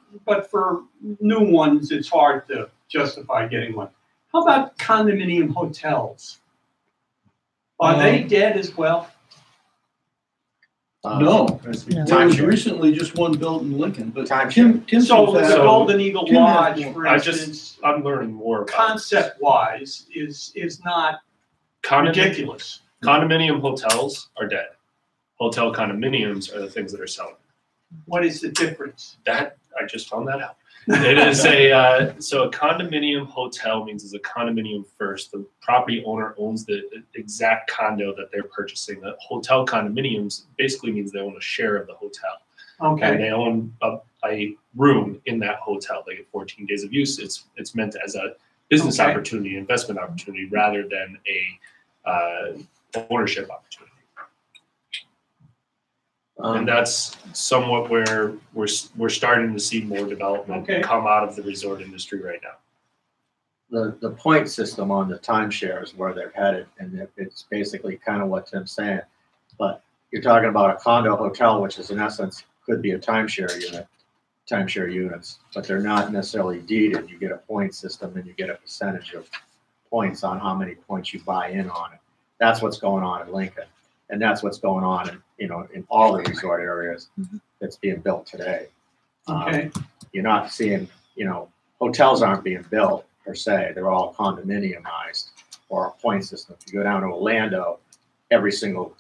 new ones, it's hard to justify getting one. How about condominium hotels? Are they dead as well? No, there was recently just one built in Lincoln, but Tim So the says- Golden Eagle Tim has Lodge, more. for I instance, I'm learning more about concept-wise, is not ridiculous. Condominium hotels are dead. Hotel condominiums are the things that are selling. What is the difference? That I just found that out. It is so a condominium hotel means it's a condominium first. The property owner owns the exact condo that they're purchasing. The hotel condominiums basically means they own a share of the hotel. And Okay, they own a room in that hotel. They get 14 days of use. It's meant as a business Okay. opportunity, investment opportunity, rather than a ownership opportunity. And that's somewhat where we're starting to see more development Okay. come out of the resort industry right now. The point system on the timeshare is where they're headed, and it's basically kind of what Tim's saying. But you're talking about a condo hotel, which is in essence could be a timeshare units, but they're not necessarily deeded. You get a point system, and you get a percentage of points on how many points you buy in on it. That's what's going on in Lincoln, and that's what's going on in all the resort areas that's being built today. okay, You're not seeing, hotels aren't being built per se. They're all condominiumized or a point system. If you go down to Orlando, every single,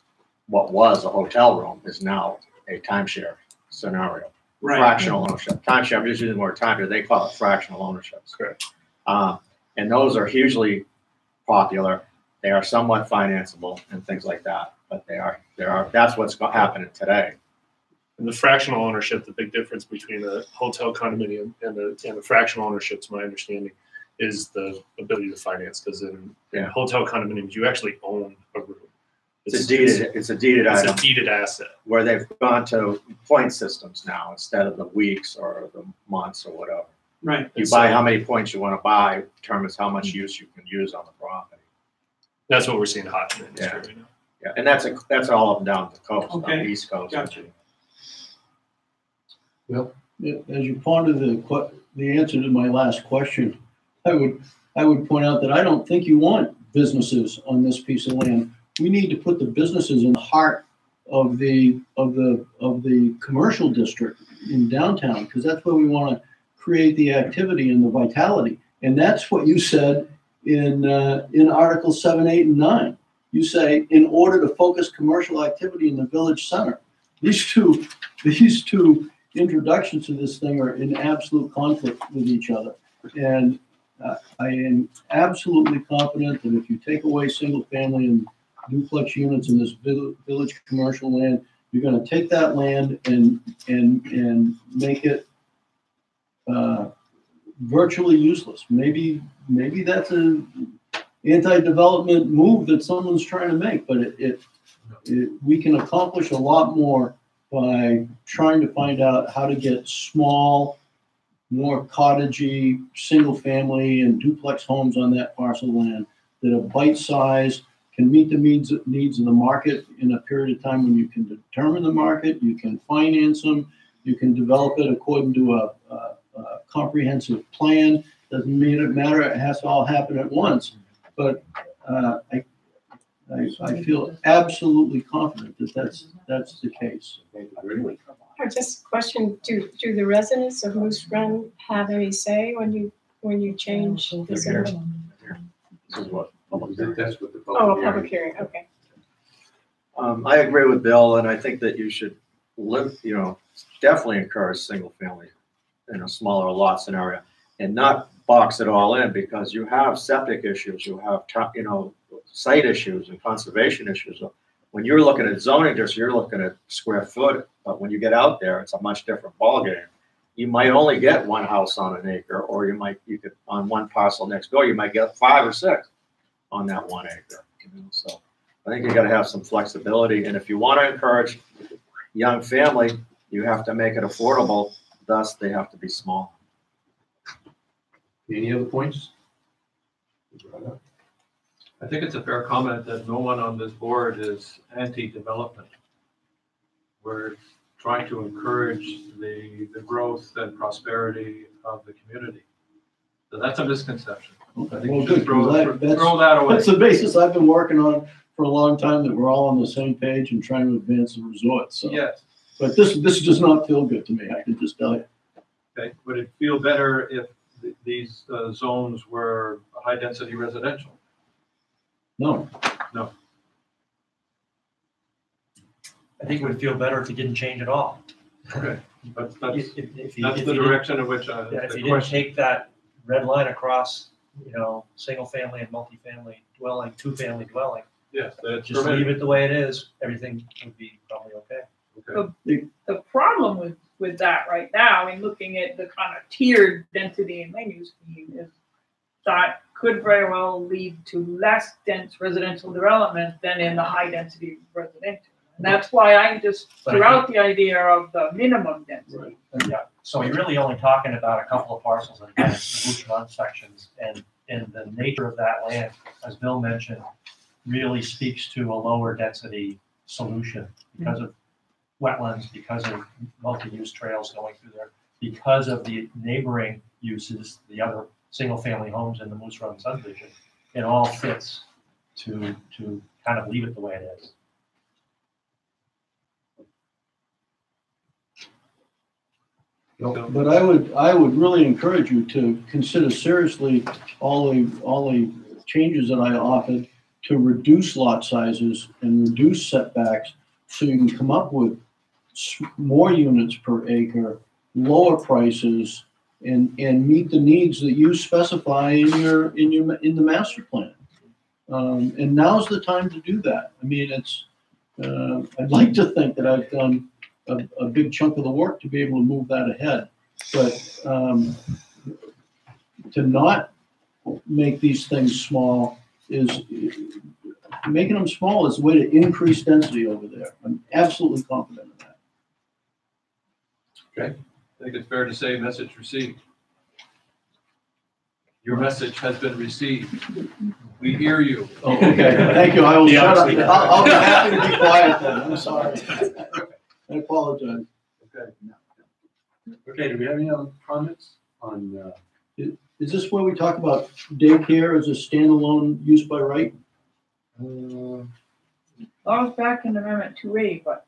what was a hotel room is now a timeshare scenario. right. Fractional ownership. Timeshare, I'm just using the word timeshare. They call it fractional ownership. Correct. And those are hugely popular. They are somewhat financeable and things like that. But that's what's happening today. And the fractional ownership, the big difference between a hotel condominium and the fractional ownership, to my understanding, is the ability to finance. Because in hotel condominiums, you actually own a room. It's a deeded item. It's a deeded asset. Where they've gone to point systems now instead of the weeks or the months or whatever. Right. You buy how many points you want to buy, determines how much use you can use on the property. That's what we're seeing hot in the industry right now. Yeah, and that's all up and down the coast, on the Okay. East Coast. Gotcha. Yeah, as you ponder the answer to my last question, I would point out that I don't think you want businesses on this piece of land. We need to put the businesses in the heart of the commercial district in downtown, because that's where we want to create the activity and the vitality. And that's what you said in Article 7, 8, and 9. You say, in order to focus commercial activity in the village center. These two introductions to this thing are in absolute conflict with each other. And I am absolutely confident that if you take away single family and duplex units in this village commercial land, you're gonna take that land and make it virtually useless. Maybe that's an anti-development move that someone's trying to make, but we can accomplish a lot more by trying to find out how to get small, more cottagey, single family and duplex homes on that parcel of land that are bite-sized, can meet the needs of the market in a period of time when you can determine the market, you can finance them, you can develop it according to a comprehensive plan. Doesn't matter, it has to all happen at once. But I feel absolutely confident that that's the case. Just a question, do the residents of Moose Run have any say when you change the zone? This is what, that's what the Oh, a public public hearing. hearing, okay. I agree with Bill, and I think that you should definitely encourage single family in a smaller lot scenario and not box it all in, because you have septic issues, you have, site issues and conservation issues. When you're looking at zoning districts, you're looking at square foot, but when you get out there, it's a much different ballgame. You might only get one house on an acre, or you could on one parcel next door, you might get 5 or 6 on that 1 acre. So I think you got to have some flexibility, and if you want to encourage young family, you have to make it affordable. Thus, they have to be small. Any other points? I think it's a fair comment that no one on this board is anti-development. We're trying to encourage the growth and prosperity of the community. So that's a misconception. I think Well, you should good, 'cause throw that away. That's the basis I've been working on for a long time, that we're all on the same page and trying to advance the resort, so. Yes. But this does not feel good to me, I can just tell you. Okay, would it feel better if these zones were high-density residential? No. No. I think it would feel better if you didn't change at all. Okay, that's If the you direction in which Yeah, if the you didn't question. take that red line across, single family and multifamily dwelling, 2-family dwelling, Yes, that's just leave it the way it is, everything would be probably okay. Okay. The problem with that right now, in looking at the kind of tiered density and land use scheme, is that could very well lead to less dense residential development than in the high density residential. And that's why I just threw out the idea of the minimum density. Yeah, so you're really only talking about a couple of parcels in the Bush Run sections, and the nature of that land, as Bill mentioned, really speaks to a lower density solution because of wetlands, because of multi-use trails going through there, because of the neighboring uses, the other single-family homes in the Moose Run subdivision. It all fits to kind of leave it the way it is. But I would really encourage you to consider seriously all the changes that I offered to reduce lot sizes and reduce setbacks, so you can come up with more units per acre, lower prices, and meet the needs that you specify in the master plan. And now's the time to do that. I mean, I'd like to think that I've done a big chunk of the work to be able to move that ahead. But to not make these things small making them small is a way to increase density over there. I'm absolutely confident in that. Okay, I think it's fair to say message received. Your message has been received. We hear you. Oh, okay, thank you. I will shut up. I'll be happy to be quiet then. I'm sorry. I apologize. Okay. Okay, do we have any other comments on? Is this where we talk about daycare as a standalone use by right? That was back in Amendment 2A, but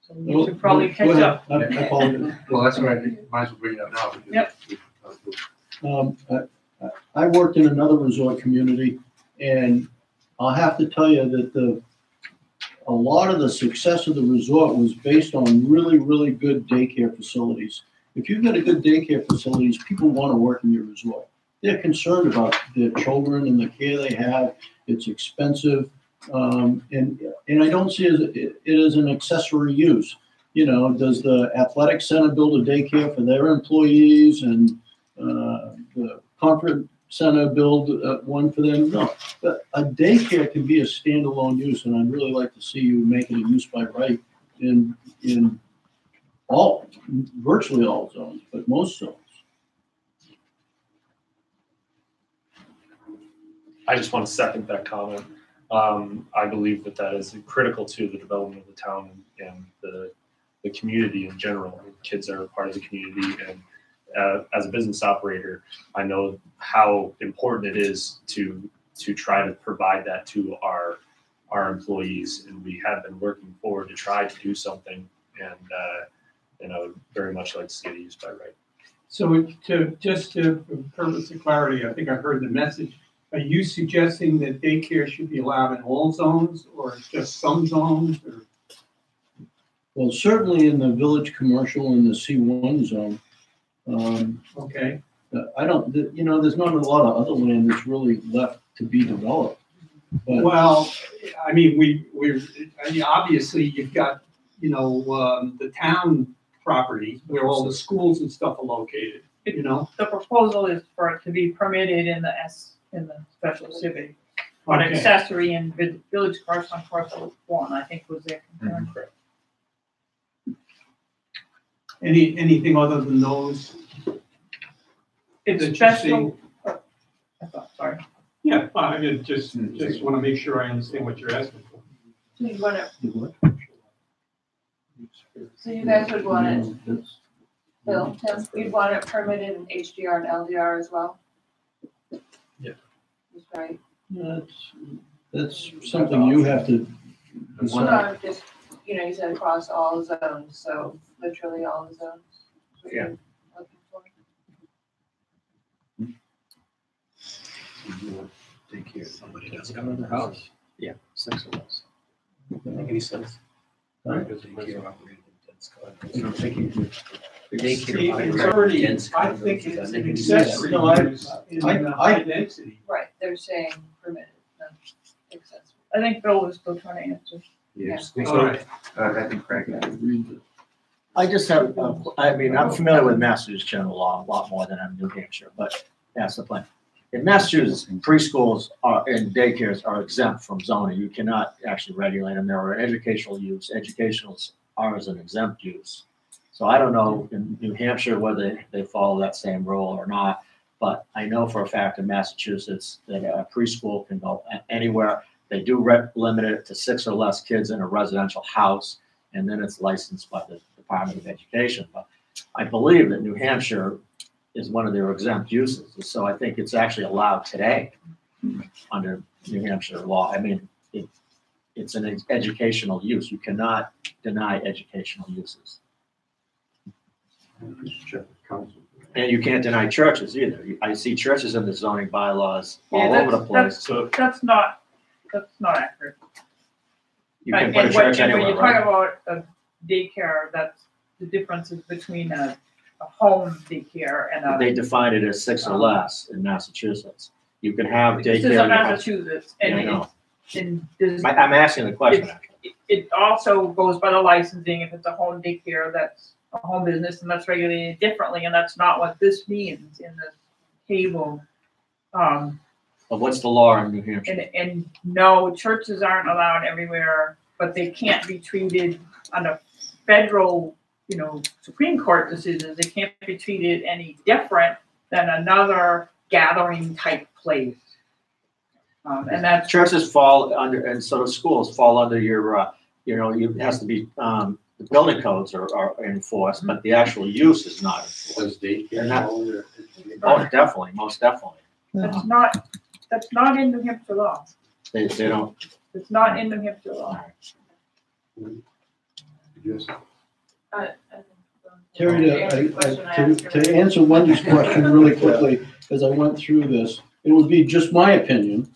so we Well, should probably go catch ahead. up. I apologize. Well, that's right. Might as well bring it up now. Yep. I worked in another resort community, and I'll have to tell you that a lot of the success of the resort was based on really, really good daycare facilities. If you've got a good daycare facilities, people want to work in your resort. they're concerned about their children and the care they have. It's expensive. And I don't see it as an accessory use. You know, does the athletic center build a daycare for their employees and the conference center build one for them? No, but a daycare can be a standalone use, and I'd really like to see you make it a use by right in virtually all zones, but most zones. I just want to second that comment. I believe that is critical to the development of the town and the community in general. Kids are a part of the community, and as a business operator, I know how important it is to try to provide that to our employees, and we have been working forward to try to do something, and I would very much like to see it used by right. So for purpose of clarity, I think I heard the message. Are you suggesting that daycare should be allowed in all zones or just some zones? Or? Well, certainly in the village commercial in the C1 zone. Okay. I don't, there's not a lot of other land that's really left to be developed. But well, I mean, obviously you've got, the town property where all the schools and stuff are located, The proposal is for it to be permitted in the special civic, but Okay. accessory in village commercial on parcel 1, I think was their concern. Anything other than those? It's that you special, see? sorry. Yeah, I just want to make sure I understand what you're asking for. So you want it, so you guys would want it, Bill, Tim, you'd want it permitted in HDR and LDR as well? Yeah. That's right. that's something you have to So decide. I'm just, you said across all zones, so literally all the zones. What you're looking for. Somebody does come in their house. Yeah, 6 of us. Make any sense? See, it's already, I think it's an accessory No, I- use in the high density. Right, they're saying permitted, not accessory. I think Bill was still trying to answer. All right. I think Craig. I just have, I'm familiar with Massachusetts general law a lot more than I'm New Hampshire, but that's the plan. In Massachusetts, preschools and daycares are exempt from zoning. You cannot actually regulate them. There are educational use. Educationals are as an exempt use. So I don't know in New Hampshire whether they follow that same rule or not, but I know for a fact in Massachusetts that a preschool can go anywhere. They do limit it to 6 or less kids in a residential house, and then it's licensed by the Department of Education. But I believe that New Hampshire is one of their exempt uses. So I think it's actually allowed today under New Hampshire law. I mean, it's an educational use. You cannot deny educational uses. And you can't deny churches either. I see churches in the zoning bylaws all over the place. So That's not accurate. You can And put a church when anywhere, you talk right? about a daycare, that's the differences between a home daycare and They define it as 6 or less in Massachusetts. You can have this is daycare. in in your house. Massachusetts, Yeah, and I know. I'm I'm asking the question. it also goes by the licensing. If it's a home daycare, that's a home business, and that's regulated differently, and that's not what this means in the table. But what's the law in New Hampshire? And no, churches aren't allowed everywhere, but they can't be treated under federal, Supreme Court decisions. They can't be treated any different than another gathering type place. And that's Churches fall under, and so do schools fall under your, it has to be, the building codes are enforced, but the actual use is not enforced. Does daycare And that- fall under? Oh, definitely, most definitely. that's not in New Hampshire law. They don't. It's not in New Hampshire law. Yes. Terry, to answer Wendy's question really quickly, as I went through this, it would be just my opinion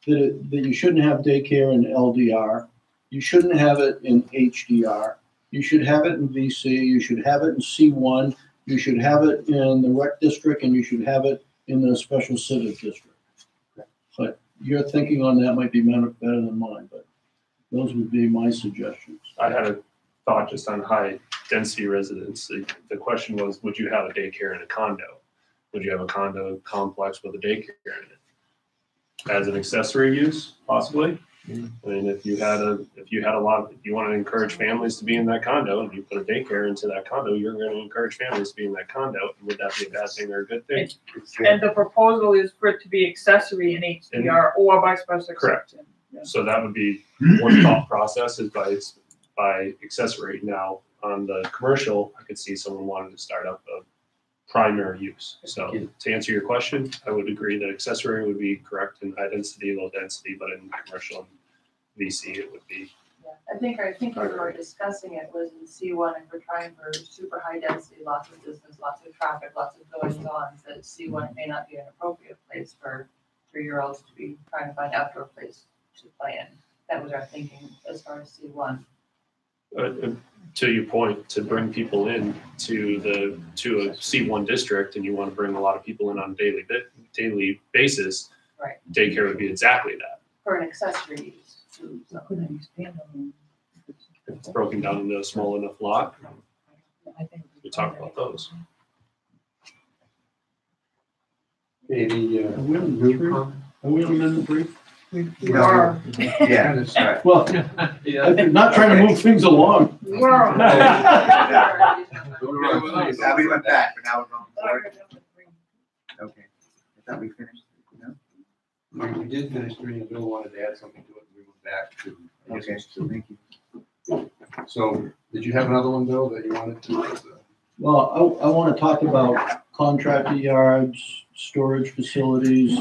that you shouldn't have daycare in LDR. You shouldn't have it in HDR. You should have it in VC. You should have it in C1. You should have it in the rec district, and you should have it in the special civic district. But your thinking on that might be better than mine, but those would be my suggestions. I had a thought just on high density residents. The question was, would you have a daycare in a condo? Would you have a condo complex with a daycare in it? As an accessory use, possibly. I mean, if you want to encourage families to be in that condo and you put a daycare into that condo, you're going to encourage families to be in that condo. Would that be a bad thing or a good thing? And the proposal is for it to be accessory in HDR or by special Correct. exception. Yeah. So that would be one thought process is by accessory. Now, on the commercial, I could see someone wanting to start up a primary use. So to answer your question, I would agree that accessory would be correct in high density, low density, but in commercial and VC, it would be. Yeah, I think when we were discussing it was in C1, if we're trying for super high density, lots of business, lots of traffic, lots of goings on, that C1 may not be an appropriate place for 3-year-olds to be trying to find outdoor place to play in. That was our thinking as far as C1. To your point, to bring people in to a C1 district, and you want to bring a lot of people in on a daily basis, Right. Daycare would be exactly that. For an accessory use to something. If it's broken down into a small enough lot, we talk about those. Maybe, Are we on amendment brief? We are. Yeah, that's right. Well, I'm not trying to move things along. We are. Yeah, we went back, but now we're going forward. Okay. I thought we finished, we did finish 3, and Bill wanted to add something to it, and we went back to. Okay, so thank you. So, did you have another one, Bill, that you wanted to? Well, I want to talk about contractor yards, storage facilities,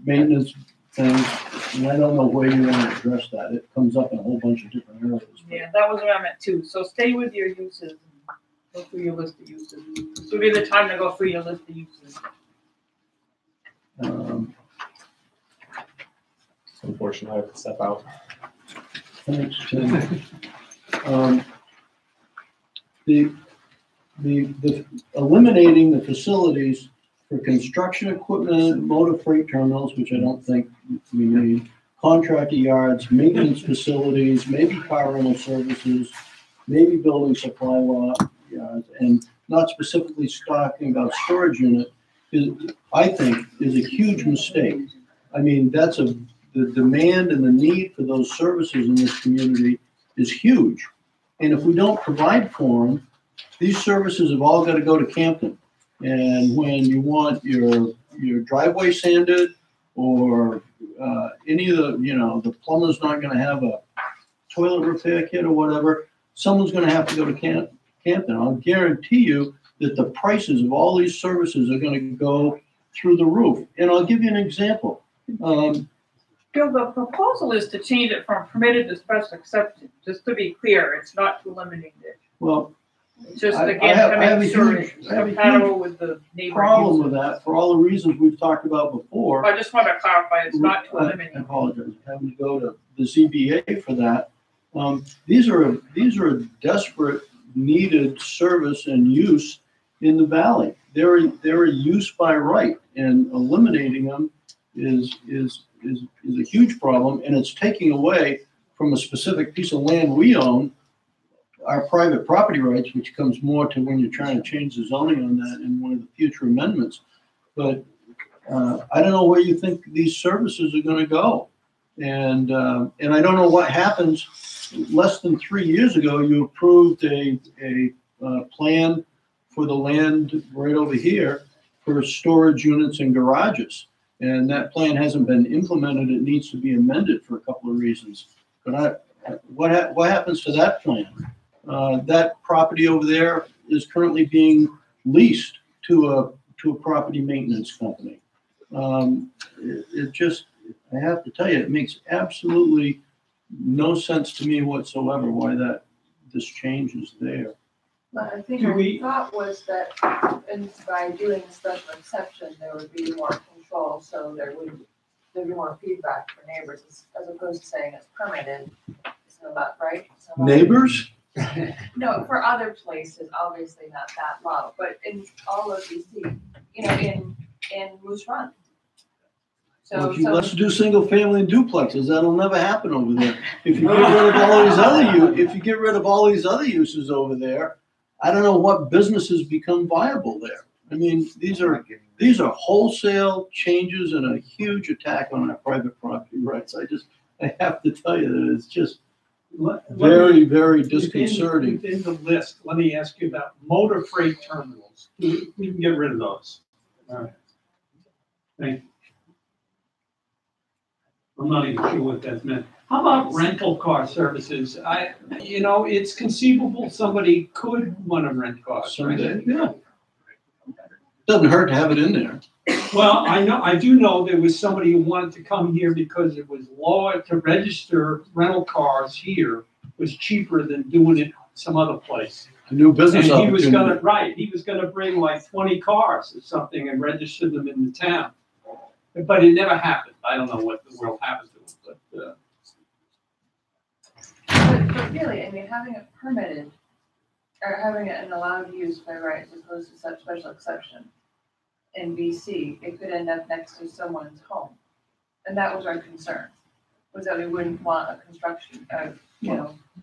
maintenance things, and I don't know where you want to address that. It comes up in a whole bunch of different areas. Yeah, that was what I meant too. So stay with your uses. Go through your list of uses. This will be the time to go through your list of uses. Unfortunately, I have to step out. Thanks, Tim. The eliminating the facilities for construction equipment, motor freight terminals, which I don't think we need, contractor yards, maintenance facilities, maybe car rental services, maybe building supply lot yards, and not specifically talking about storage unit, I think is a huge mistake. I mean, the demand and the need for those services in this community is huge. And if we don't provide for them, these services have all got to go to Campton. And when you want your driveway sanded or any of the plumber's not going to have a toilet repair kit or whatever, someone's going to have to go to Campton. I'll guarantee you that the prices of all these services are going to go through the roof. And I'll give you an example. Bill, the proposal is to change it from permitted to special exception. Just to be clear, it's not to eliminate it. Well, It's just I again have to a make sure huge- it's I have a compatible with the neighboring problem uses. with that for all the reasons we've talked about before. I just want to clarify, it's not to I eliminate. apologize, having to go to the ZBA for that. These are a desperate, needed service and use in the valley. They're a use by right, and eliminating them is a huge problem, and it's taking away from a specific piece of land we own, our private property rights, which comes more to when you're trying to change the zoning on that in one of the future amendments. But I don't know where you think these services are going to go. And I don't know what happens. Less than 3 years ago, you approved a plan for the land right over here for storage units and garages. And that plan hasn't been implemented. It needs to be amended for a couple of reasons. But what happens to that plan? That property over there is currently being leased to a property maintenance company. It just, I have to tell you, it makes absolutely no sense to me whatsoever why this change is there. But I think Do our we- thought was that by doing a special exception, there would be more control, so there'd be more feedback for neighbors, as opposed to saying it's permitted. Isn't that right? Neighbors? No, for other places, obviously not that low, but in all of BC, in in Moose Run. Well, So, if you, so, let's do single family and duplexes, that'll never happen over there. If you get rid of all these other if you get rid of all these other uses over there, I don't know what businesses become viable there. I mean, these are wholesale changes and a huge attack on our private property rights. I have to tell you that it's just very, very disconcerting. Within the list, let me ask you about motor freight terminals. We can get rid of those. All right. Thank you. I'm not even sure what that meant. How about rental car services? It's conceivable somebody could want to rent cars, right? Someday. Yeah. Doesn't hurt to have it in there. Well, I do know there was somebody who wanted to come here because it was lower to register rental cars here was cheaper than doing it some other place. A new business And he was opportunity. he was gonna bring like 20 cars or something and register them in the town. But it never happened. I don't know what the world happened to him, but, but really, I mean, having it permitted, or having it an allowed use by right as opposed to such special exception in BC, it could end up next to someone's home. And that was our concern, was that we wouldn't want a construction,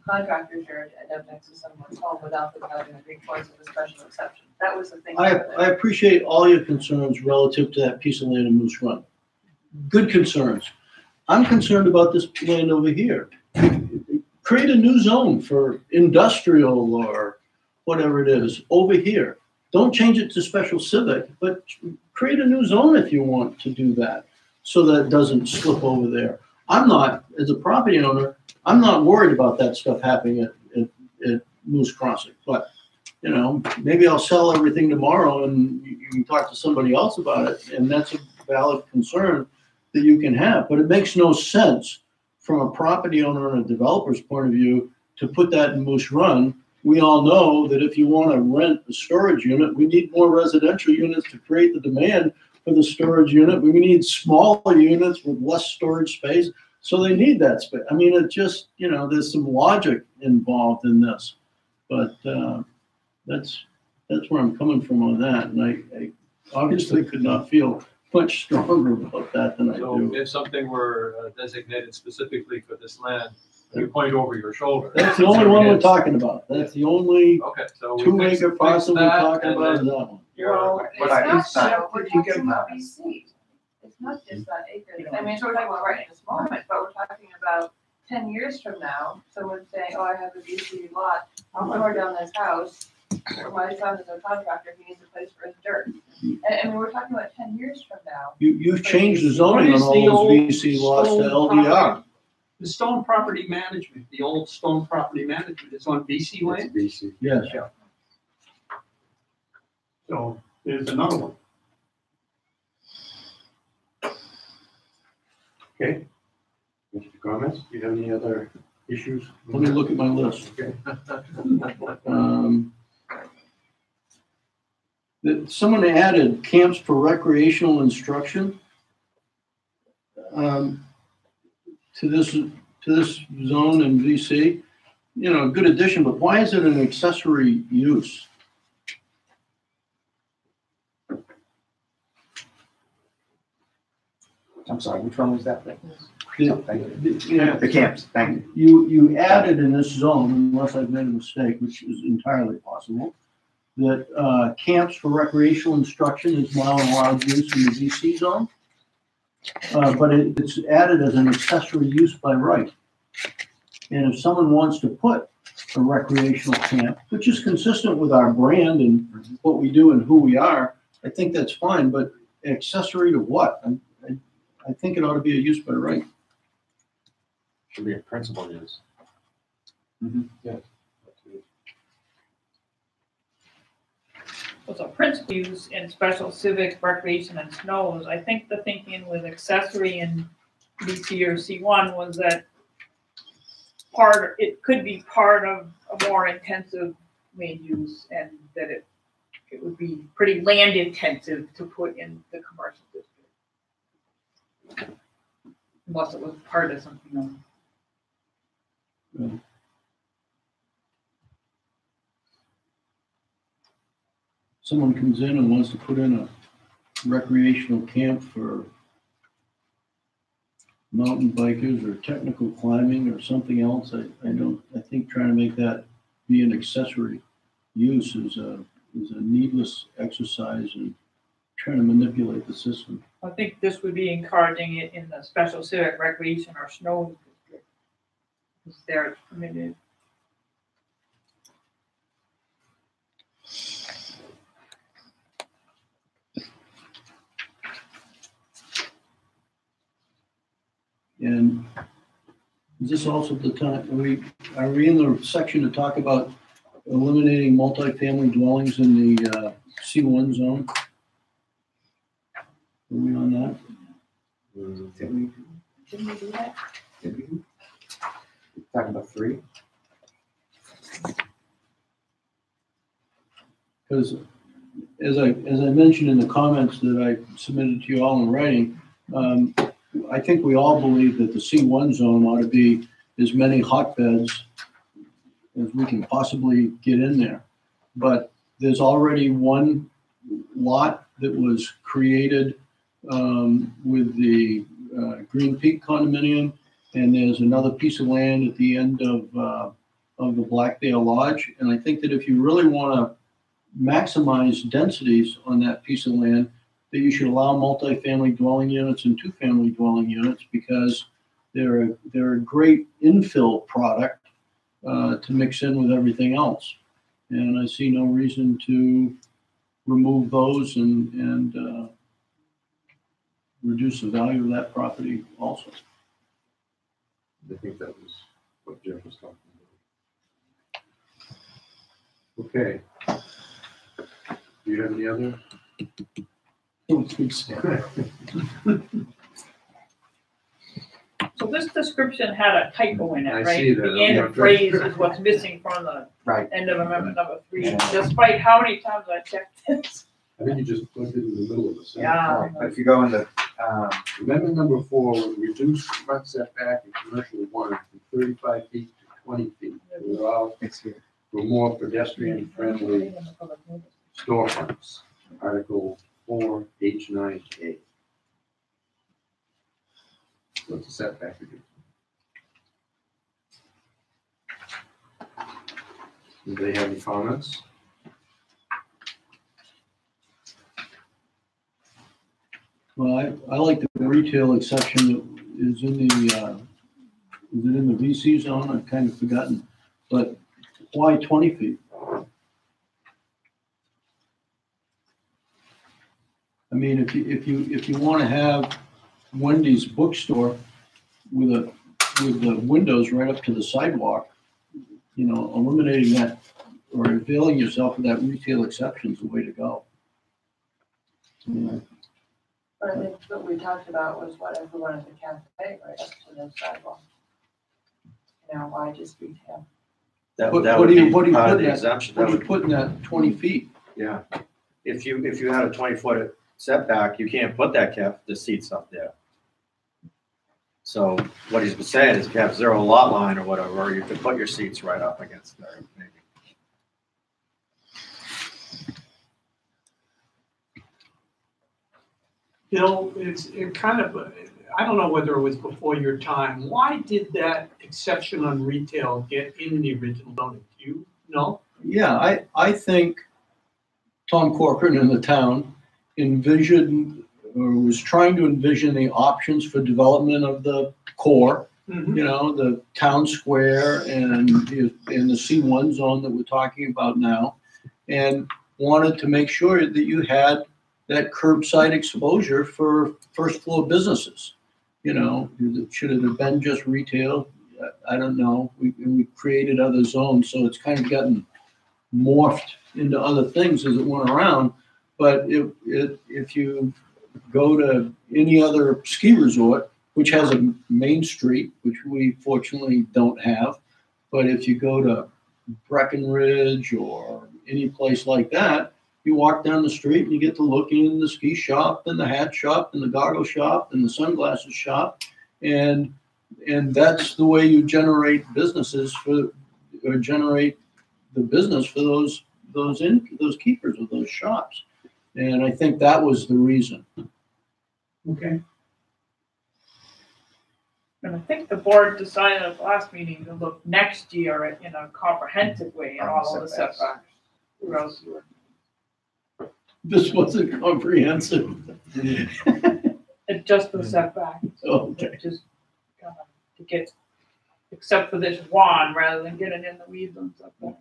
contractor's yard to end up next to someone's home without them having a recourse of a special exception. That was the thing. I appreciate all your concerns relative to that piece of land in Moose Run. Good concerns. I'm concerned about this land over here. Create a new zone for industrial or whatever it is over here. Don't change it to special civic, but create a new zone if you want to do that, so that it doesn't slip over there. I'm not, as a property owner, I'm not worried about that stuff happening at Moose Crossing, but, maybe I'll sell everything tomorrow and you can talk to somebody else about it, and that's a valid concern that you can have, but it makes no sense from a property owner and a developer's point of view to put that in Moose Run. We all know that if you want to rent a storage unit, we need more residential units to create the demand for the storage unit. We need smaller units with less storage space, so they need that space. I mean, it just, there's some logic involved in this, but that's where I'm coming from on that, and I obviously could not feel much stronger about that than I So do. if something were designated specifically for this land, you point over your shoulder. That's the only one we're talking about. That's the only Okay, so we 2 fix- acre fix parcel we're that, talking and about is then that one. you're- It's But not it's not- so, we're talking about BC. It's not just that acre. I mean, so we're talking about right in this moment, but we're talking about 10 years from now, someone's saying, oh, I have a BC lot, I'll tore down this house. For my son is a contractor, he needs a place for his dirt. And we're talking about 10 years from now. You've changed the zoning What is on all the those old VC lots to stone LDR. property? The stone property management, the old stone property management is on BC land? BC. Yes. So there's another one. Okay. Mr. Comments? Do you have any other issues? Let me look at my list. Okay. Someone added camps for recreational instruction to this zone in VC. A good addition, but why is it an accessory use? I'm sorry, which one was that? The The camps, thank you. You added in this zone, unless I've made a mistake, which is entirely possible, that camps for recreational instruction is now allowed use in the VC zone. But it's added as an accessory use by right. And if someone wants to put a recreational camp, which is consistent with our brand and what we do and who we are, I think that's fine, but accessory to what? I think it ought to be a use by right. Should be a principal use. Was a principal use in special civic recreation and snows. I think the thinking with accessory in BC or C1 was that it could be part of a more intensive land use, and that it would be pretty land intensive to put in the commercial district. Unless it was part of something else. Someone comes in and wants to put in recreational camp for mountain bikers or technical climbing or something else. I think trying to make that be an accessory use is a needless exercise and trying to manipulate the system. I think this would be encouraging it in the special civic recreation or snow district. Is there permitted? And is this also the time, are we in the section to talk about eliminating multifamily dwellings in the C1 zone? Are we on that? Didn't Didn't we do that? we? Talking about 3? Because as I mentioned in the comments that I submitted to you all in writing, I think we all believe that the C1 zone ought to be as many hotbeds as we can possibly get in there. But there's already one lot that was created with the Green Peak condominium, and there's another piece of land at the end of the Blackdale Lodge. And I think that if you really want to maximize densities on that piece of land, that you should allow multifamily dwelling units and two-family dwelling units, because they're a great infill product to mix in with everything else. And I see no reason to remove those and reduce the value of that property also. I think that was what Jeff was talking about. Okay. Do you have any other? Don't think so. So this description had a typo in it, I right? see that. The end Yeah, of phrase is what's missing from the Right. end of amendment number 3, despite how many times I checked this. I think you just plugged it in the middle of the sentence. Yeah. But if you go in the, Amendment number 4 would reduce front setback in commercial 1 from 35 feet to 20 feet to allow it's here. for more pedestrian-friendly storefronts. Article 4, H9A. What's the setback again? Do they have any comments? Well, I like the retail exception that is in the, is it in the VC zone? I've kind of forgotten. But why 20 feet? I mean, if you want to have Wendy's bookstore with the windows right up to the sidewalk, you know, eliminating that or availing yourself of that retail exception is the way to go. You know, But I think what we talked about was what if we wanted the cafe right up to the sidewalk? You know, why just retail? That What that do would you- be what do you part put of the in that- exemption. what That do you would, put in that 20 feet? yeah. If you had a 20-foot setback, you can't put the seats up there. So what he's saying is if you have 0 lot line or whatever, you could put your seats right up against there, maybe. Bill, it kind of, I don't know whether it was before your time. Why did that exception on retail get in the original zoning? Do you know? Yeah, I think Tom Corcoran in the town envisioned or was trying to envision the options for development of the core, you know, the town square and the C1 zone that we're talking about now, and wanted to make sure that you had that curbside exposure for first floor businesses. You know, should it have been just retail? I don't know. We created other zones, so it's kind of gotten morphed into other things as it went around. But if you go to any other ski resort, which has a main street, which we fortunately don't have, but if you go to Breckenridge or any place like that, you walk down the street and you get to look in the ski shop and the hat shop and the goggle shop and the sunglasses shop, and that's the way you generate businesses generate the business for those keepers of those shops. And I think that was the reason. Okay. And I think the board decided at the last meeting to look next year at, in a comprehensive way at all of the setbacks. throughout the ordinance. This wasn't comprehensive. It's just the setback. Okay. Just kind of to get, except for this one, rather than getting in the weeds on setback.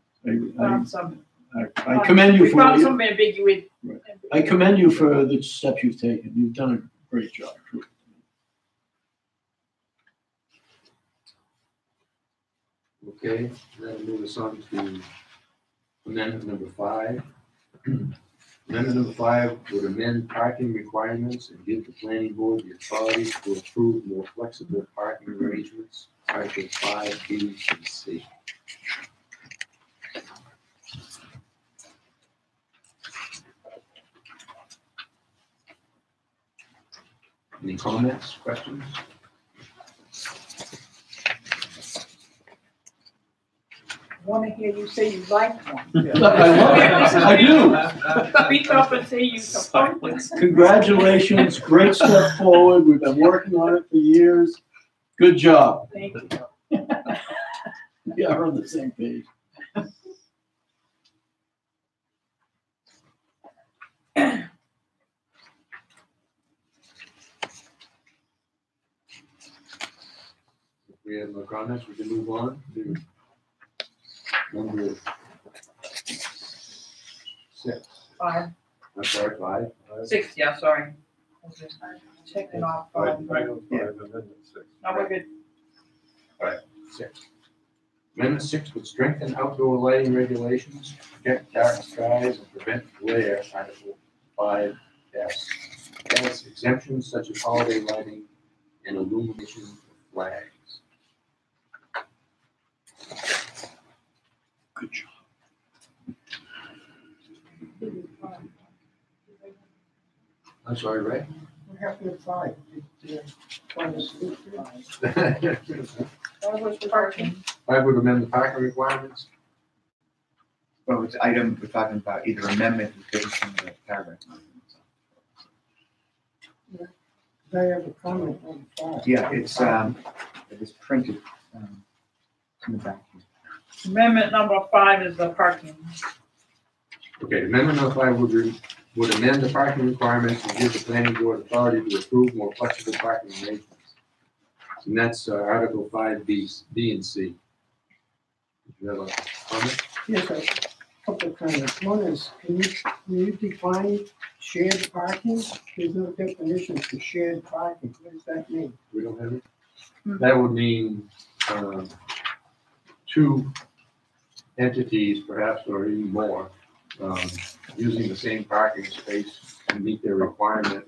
Found some. I commend you We found for, some ambiguity. I commend you for the steps you've taken. You've done a great job. Truly. Okay, that'll move us on to amendment number 5. Amendment number 5 would amend parking requirements and give the planning board the authority to approve more flexible parking arrangements, Article 5, B, and C. Any comments, questions? I want to hear you say you like one. I love it. I do. Speak up and say you support this. Congratulations, great step forward. We've been working on it for years. Good job. Thank you. We are on the same page. If we have no comments, we can move on to number 6. 5, I'm sorry, 5. 6, yeah, sorry. I was just checking off. Amendment 6. No, we're good. 6. Amendment 6 would strengthen outdoor lighting regulations, protect dark skies, and prevent glare, Article 5S. Has exemptions such as holiday lighting and illumination of flags. Good job. I'm sorry, Ray? What happened at 5? Trying to sleep. That was parking. 5 would amend the parking requirements. Well, it's item, we're talking about either amendment based on the paragraph. I have a comment on 5. Yeah, it's printed in the back. Amendment number 5 is the parking. Okay, amendment number 5 would amend the parking requirements and give the planning board authority to approve more flexible parking arrangements. And that's Article 5, B, and C. Do you have a comment? Yes, a couple of comments. One is, can you define shared parking? There's no definition for shared parking. What does that mean? We don't have it? That would mean 2 entities, perhaps, or even more, using the same parking space to meet their requirement,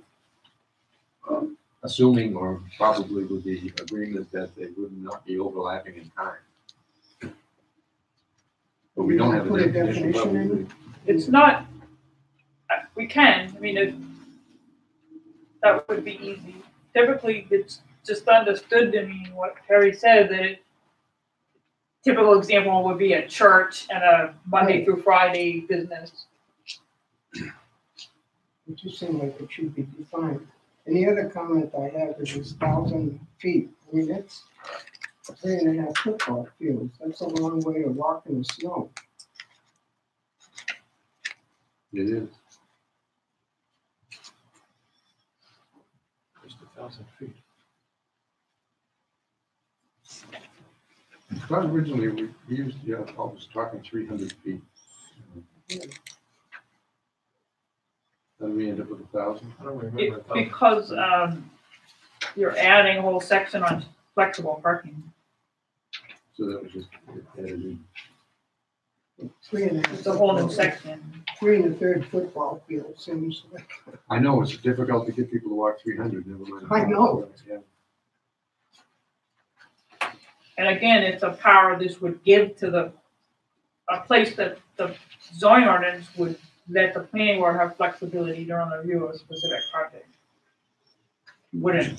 assuming or probably with the agreement that they would not be overlapping in time. But we don't have Put a a definition. definition in? It's not, we can, I mean, that would be easy. Typically, it's just understood to mean what Harry said, that typical example would be a church and a Monday through Friday business. It just seemed like it should be defined. And the other comment I have is 1,000 feet. I mean, that's 3.5 football fields. That's a long way to walk in the snow. It is. Just 1,000 feet. I thought originally we used, I was talking 300 feet. Then we end up with 1,000. I don't remember. It's because you're adding a whole section on flexible parking. So that was just added in. 3.5. It's a whole new section. 3 1/3 football field seems like. I know it's difficult to get people to walk 300, never mind. I know. Yeah. And again, it's a power this would give to a place that the zoning ordinance would let the planning board have flexibility during the review of a specific project. Would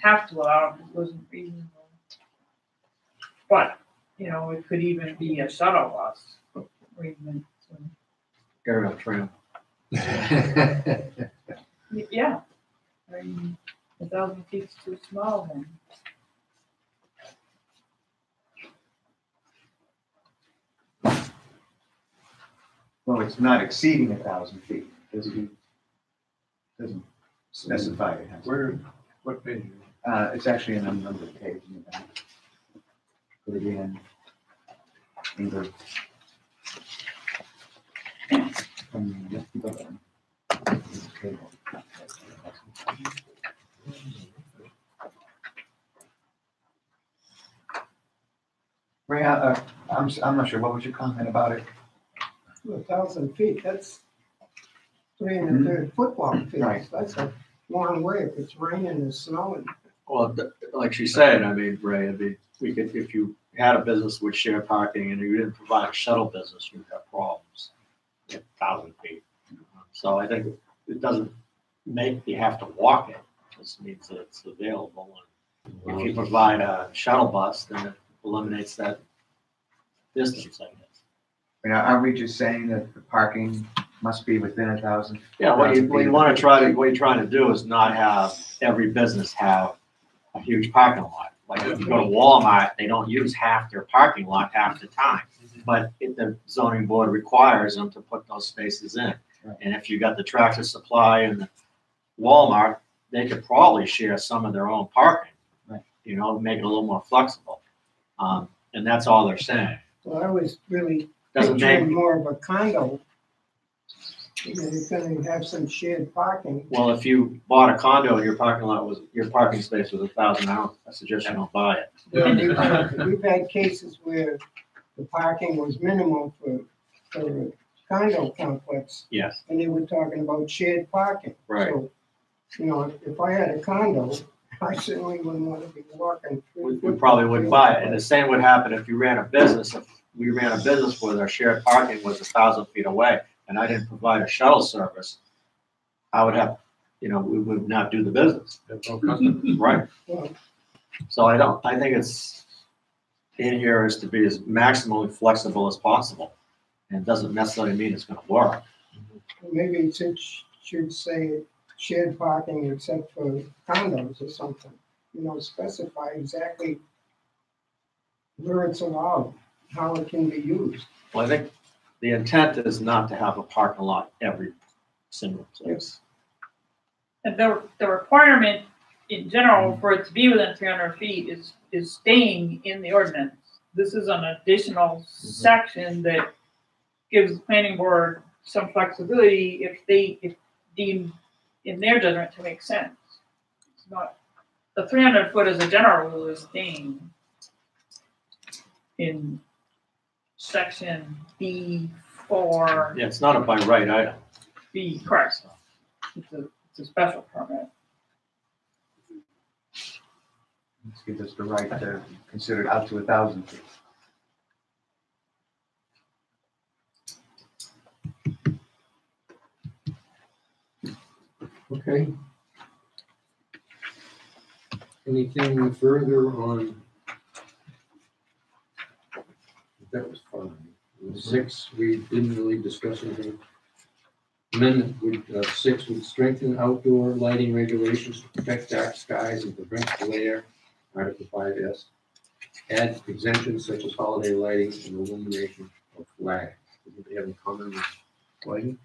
have to allow if it wasn't reasonable. But, it could even be a shuttle bus arrangement. So. Guardrail trail. Yeah. I mean, 1,000 feet's too small then. Well, it's not exceeding 1,000 feet. Doesn't specify it. has to. Where, what page? It's actually an unnumbered page in the back. Put it in English. Ray, I'm not sure, what was your comment about it? 1,000 feet, that's 3 1/3 football Right. fields. That's a long way if it's raining and snowing. Well, like she said, I mean, Ray, I mean, we could, if you had a business with shared parking and you didn't provide a shuttle business, you'd have problems at 1,000 feet. So I think it doesn't make you have to walk it, it just means that it's available. And if you provide a shuttle bus, then it eliminates that distance, I guess. You know, are we just saying that the parking must be within 1,000? Yeah, what you want to try to, what you're trying to do is not have every business have a huge parking lot. Like if you go to Walmart, they don't use half their parking lot half the time. But the zoning board requires them to put those spaces in. And if you got the Tractor Supply and the Walmart, they could probably share some of their own parking. You know, make it a little more flexible. And that's all they're saying. Well, I was really Doesn't picturing make, more of a condo. You know, you're gonna have some shared parking. well, if you bought a condo and your parking lot was, your parking space was 1,000, I suggest you don't buy it. We've had cases where the parking was minimal for a condo complex, Yes, and they were talking about shared parking. right. So, you know, if I had a condo, I certainly wouldn't want to be walking. We probably wouldn't buy it. And the same would happen if you ran a business. If we ran a business where our shared parking was 1,000 feet away and I didn't provide a shuttle service, I would have, you know, we would not do the business. Right. Well, So I think it's in here is to be as maximally flexible as possible. And it doesn't necessarily mean it's going to work. maybe it should say shared parking except for condos or something. You know, specify exactly where it's allowed, how it can be used. Well, I think the intent is not to have a parking lot every single place. And the requirement in general for it to be within 300 feet is staying in the ordinance. This is an additional section that gives the planning board some flexibility if deemed in their judgment to make sense. It's not, the 300 foot as a general rule is staying in section B4. Yeah, it's not a by right item. B, correct. It's a special permit. This gives us the right to consider it out to 1,000 feet. Okay. Anything further on? That was fine. 6, we didn't really discuss anything. Amendment would, 6 would strengthen outdoor lighting regulations to protect dark skies and prevent glare. Article 5S. Add exemptions such as holiday lighting and illumination of flags. Did they have any comment on lighting?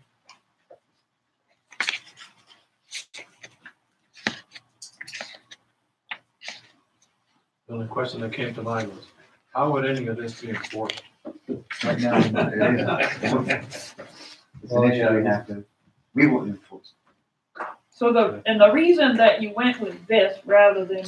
The only question that came to mind was, how would any of this be enforced? Right now, it is. It's an issue we have to, we will enforce. So the reason that you went with this rather than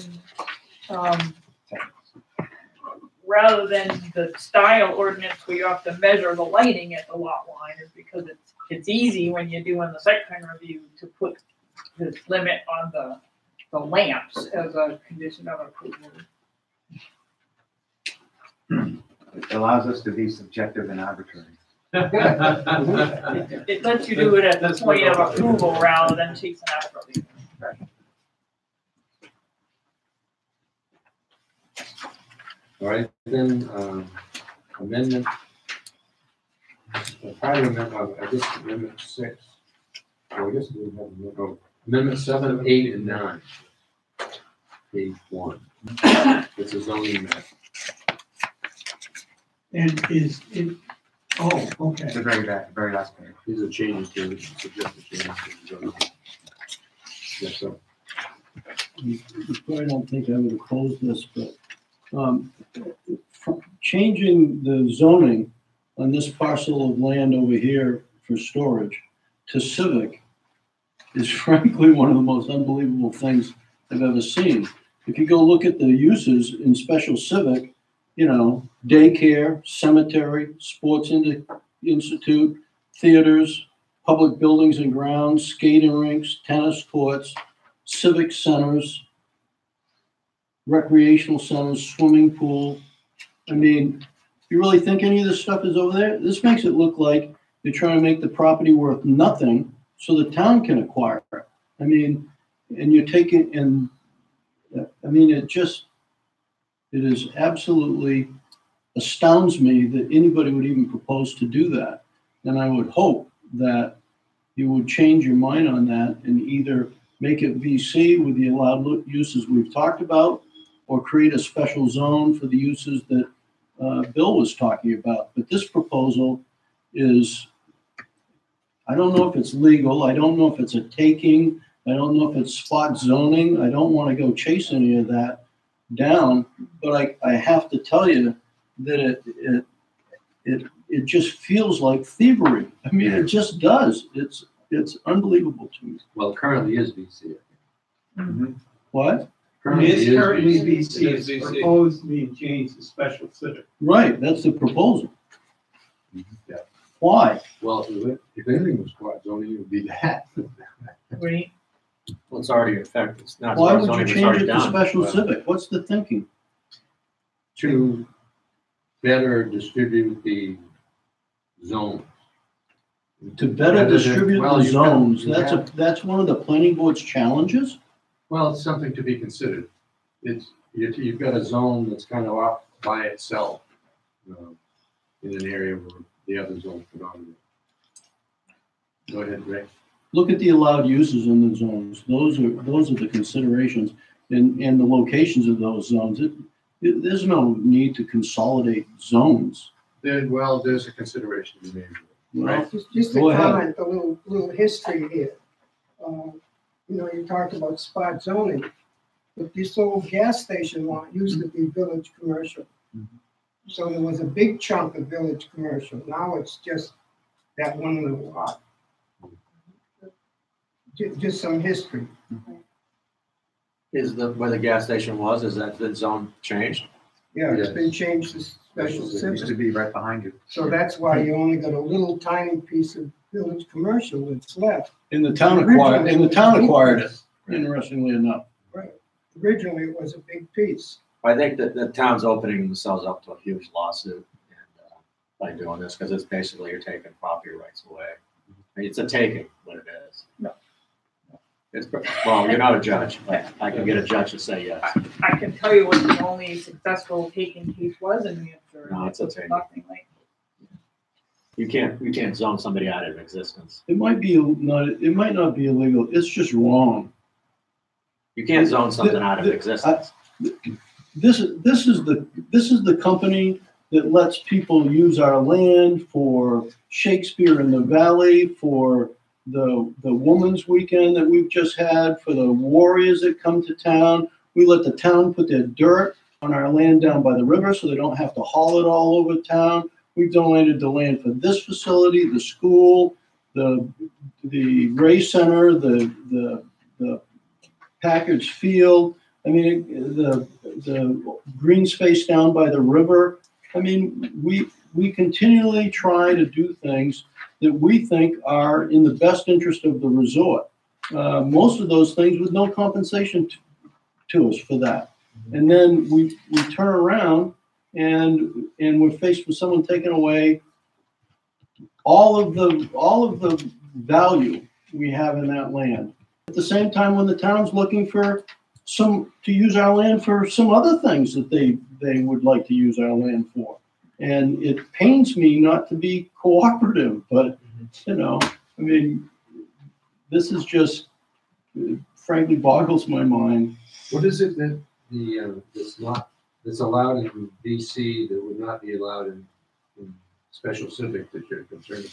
the style ordinance where you have to measure the lighting at the lot line is because it's easy when you're doing the site plan review to put the limit on the lamps as a condition of approval. It allows us to be subjective and arbitrary. It lets you do it at the point of approval rather than chasing after it. All right, then, amendment, part of amendment, I guess amendment 6 Well, I guess we have amendment 7, 8, and 9. Page 1. It's a zoning map. And is it, oh, okay. The very last page. These are changes to the suggested changes to the zoning. Yes, sir. You probably don't think I would have closed this, but changing the zoning on this parcel of land over here for storage to civic is frankly one of the most unbelievable things I've ever seen. If you go look at the uses in special civic, you know, daycare, cemetery, sports institute, theaters, public buildings and grounds, skating rinks, tennis courts, civic centers, recreational centers, swimming pool. I mean, you really think any of this stuff is over there? This makes it look like you're trying to make the property worth nothing so the town can acquire it. I mean, and you're taking, and I mean, it is absolutely astounds me that anybody would even propose to do that. And I would hope that you would change your mind on that and either make it VC with the allowed uses we've talked about, or create a special zone for the uses that Bill was talking about. But this proposal is, I don't know if it's legal. I don't know if it's a taking. I don't know if it's spot zoning. I don't want to go chase any of that down, but I have to tell you that it just feels like thievery. I mean, it just does. It's unbelievable to me. Well, it currently is VC. What? It is currently It is VC, it's VC. proposed being changed to special civic. Right, that's the proposal. Yeah. Why? Well, if anything was spot zoning, it would be that. Right. Well, it's already in effect. It's not. Why would you zoning, it's change already it to done. special Well, civic? What's the thinking? To better distribute the zone. To better Rather than- distribute well, the you zones, have- that's one of the planning board's challenges? Well, it's something to be considered. You've got a zone that's kind of off by itself, in an area where the other zone predominate. Go ahead, Ray. Look at the allowed uses in the zones. Those are the considerations and the locations of those zones. There's no need to consolidate zones. There's a consideration to be made. Well, Just to Go ahead. comment, a little history here. You know, you talked about spot zoning, but this old gas station lot used to be village commercial. So there was a big chunk of village commercial. Now it's just that one little lot. Just some history. Is where the gas station was, is that the zone changed? Yeah, it's Yes. been changed to special It used to civic. be right behind you. So that's why you only got a little tiny piece of village commercial that's left. and the town acquired it, interestingly enough. Right. Originally, it was a big piece. I think that the town's opening themselves up to a huge lawsuit and, by doing this, because it's basically you're taking property rights away. I mean, it's a taking, what it is. No. It's, well, you're not a judge, but I can get a judge to say yes. I can tell you what the only successful taking case was in New Hampshire. No, it's a taking. Nothing like. You can't zone somebody out of existence. It might not be illegal. It's just wrong. You can't zone something out of existence. This is the company that lets people use our land for Shakespeare in the Valley, for the Women's Weekend that we've just had, for the warriors that come to town. We let the town put their dirt on our land down by the river so they don't have to haul it all over town. We've donated the land for this facility, the school, the Ray Center, the Packard's Field. I mean, the green space down by the river. I mean, we continually try to do things that we think are in the best interest of the resort. Most of those things with no compensation to us for that. And then we turn around and we're faced with someone taking away all of the value we have in that land. At the same time, when the town's looking for to use our land for some other things that they would like to use our land for. And it pains me not to be cooperative, but I mean, this is just frankly boggles my mind. What is it that that's allowed in VC that would not be allowed in special civic that you're concerned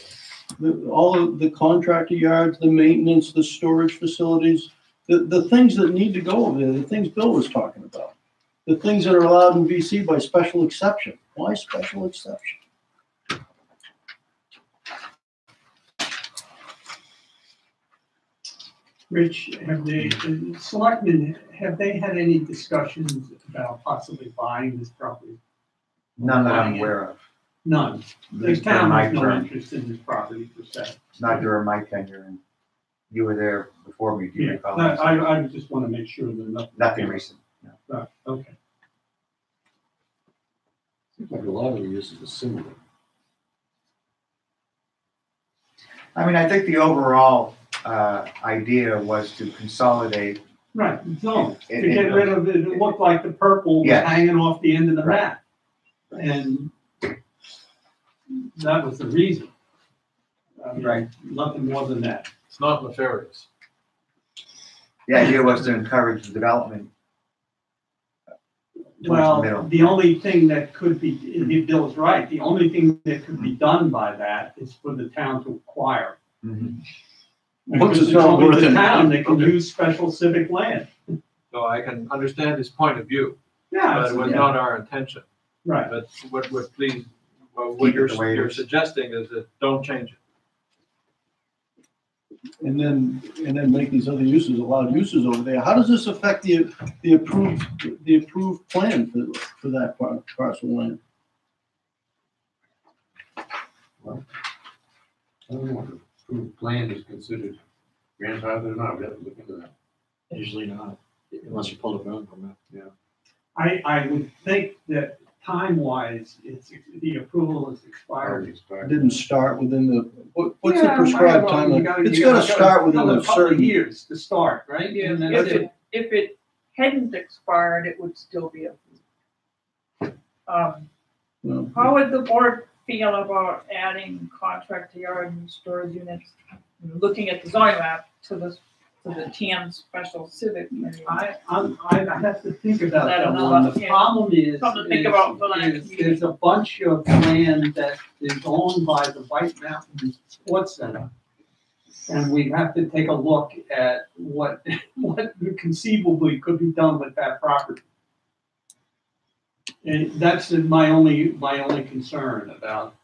about? All of the contractor yards, the maintenance, the storage facilities, the things that need to go over there, the things Bill was talking about, the things that are allowed in VC by special exception. Why special exception? Rich, the selectmen, have they had any discussions about possibly buying this property? None that I'm Buying it? aware of. None. At The least during town my has no term. interest in this property per se. Not during my tenure, and you were there before me, do you Yeah, recall? I just want to make sure that nothing. Nothing recent. No. Okay. Seems like a lot of the uses are similar. I mean, I think the overall idea was to consolidate. Right, zone, to It- get rid of it, it looked like the purple was Yes. hanging off the end of the Right. map. And that was the reason. I mean, Right. Nothing more than that. It's not nefarious. The idea was to encourage the development. towards the Well, middle. the only thing that could be, Bill's right, the only thing that could be done by that is for the town to acquire. Mhm. Once Because it's it's not only worth the it. town that can Okay. use special civic land. So I can understand his point of view, Yeah, but it was yeah, not our intention. right. But what please, what Keep it you're, the way it you're is. suggesting is that don't change it. And then make these other uses allowed uses over there. How does this affect the approved plan for that parcel of land? I don't know, if approved plan is considered grandfathered or not, we have to look into that. Usually not, unless you pull the building permit. I would think that time-wise, the approval is expired. It didn't start within what's the Yeah, prescribed well, you time? gotta- It's you gotta gotta start within another a couple of certain. years to start, right? Yeah, And then if it hadn't expired, it would still be approved. No. How would the board feel about adding contractor yard and storage units, looking at the zoning map to the TAM special civic area? I have to think about That that another- one. The yeah. problem is, Something to think about for the next meeting. there's a bunch of land that is owned by the White Mountain Sports Center. And we have to take a look at what conceivably could be done with that property. And that's my only concern about,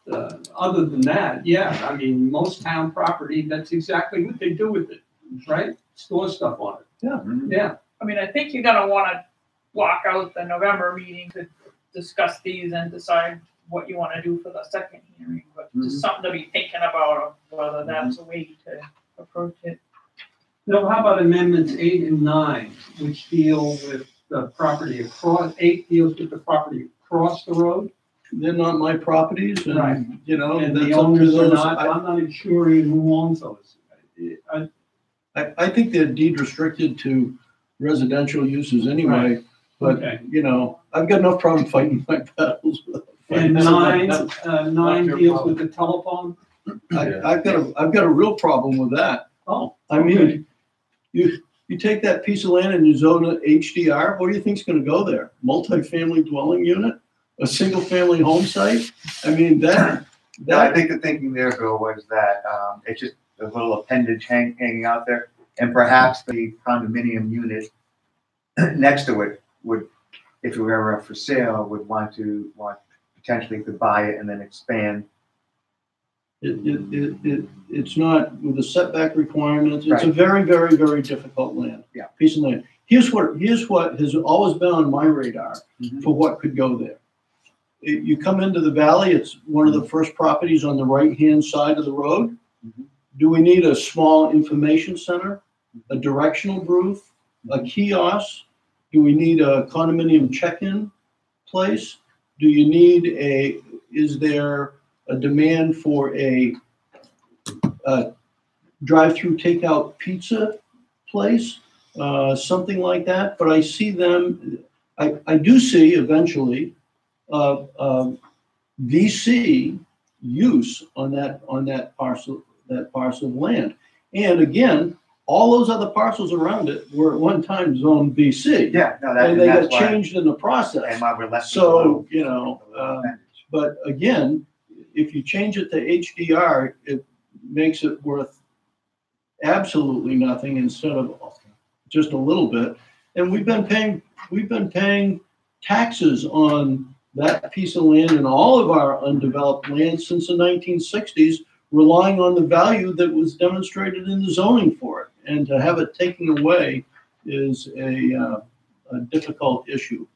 other than that, yeah, I mean, most town property, that's exactly what they do with it, right? Store stuff on it. Mhm. Yeah. I mean, I think you're gonna wanna block out the November meeting to discuss these and decide what you wanna do for the second hearing, but just something to be thinking about of whether that's a way to approach it. Now, how about amendments 8 and 9, which deal with the property across, 8 deals with the property across the road? They're not my properties Right. and, you know, And the that's up to owners are those. not, I'm not even sure who owns those. I think they're deed restricted to residential uses anyway, but, Okay. you know, I've got enough problem fighting my battles. And That's 9, not 9 your deals problem. with the telephone? I've got a real problem with that. Oh, I mean, you take that piece of land and you zone it HDR, what do you think's gonna go there? Multi-family dwelling unit, a single-family home site? I mean, I think the thinking there, Bill, was that it's just a little appendage hanging out there, and perhaps the condominium unit next to it would, if it were ever up for sale, would want potentially could buy it and then expand. It's not with the setback requirements, it's a Right. very, very, very difficult land. Yeah. Piece of land. Here's what has always been on my radar Mhm. for what could go there. You come into the valley, it's one of the first properties on the right-hand side of the road. Mhm. Do we need a small information center, a directional booth, a kiosk? Do we need a condominium check-in place? Do you need is there a demand for a drive-through takeout pizza place? Something like that, but I see them, I do see eventually VC use on that parcel of land. And again, all those other parcels around it were at one time zone BC. Yeah, no, And they got that's why, changed in the process. and why we're left. with So, the you know, little appendage. but again, if you change it to HDR, it makes it worth absolutely nothing instead of just a little bit. And we've been paying taxes on that piece of land and all of our undeveloped land since the 1960s, relying on the value that was demonstrated in the zoning for it. And to have it taken away is a difficult issue.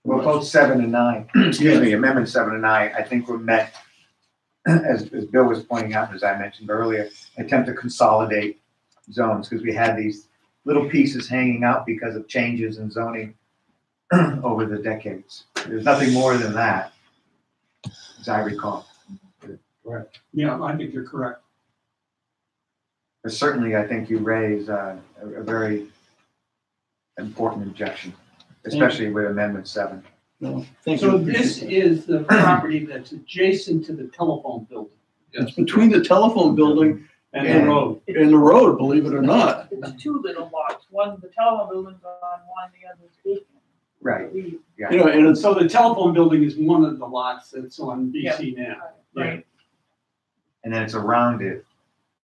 Well, both 7 and 9, excuse me, amendment 7 and 9, I think were meant, as Bill was pointing out, as I mentioned earlier, attempt to consolidate zones, because we had these little pieces hanging out because of changes in zoning over the decades. There's nothing more than that, as I recall. Yeah, I think you're correct. But certainly, I think you raise a very important objection, especially with Amendment 7. No, thank So you. this is the property that's adjacent to the telephone building It's between the telephone building and the road. and the road, believe it or not. It's two little lots, one, the telephone building's on one, the other's vacant. Right. We- Yeah. You know, and it's, So the telephone building is one of the lots that's on BC now. Right. And then it's around it,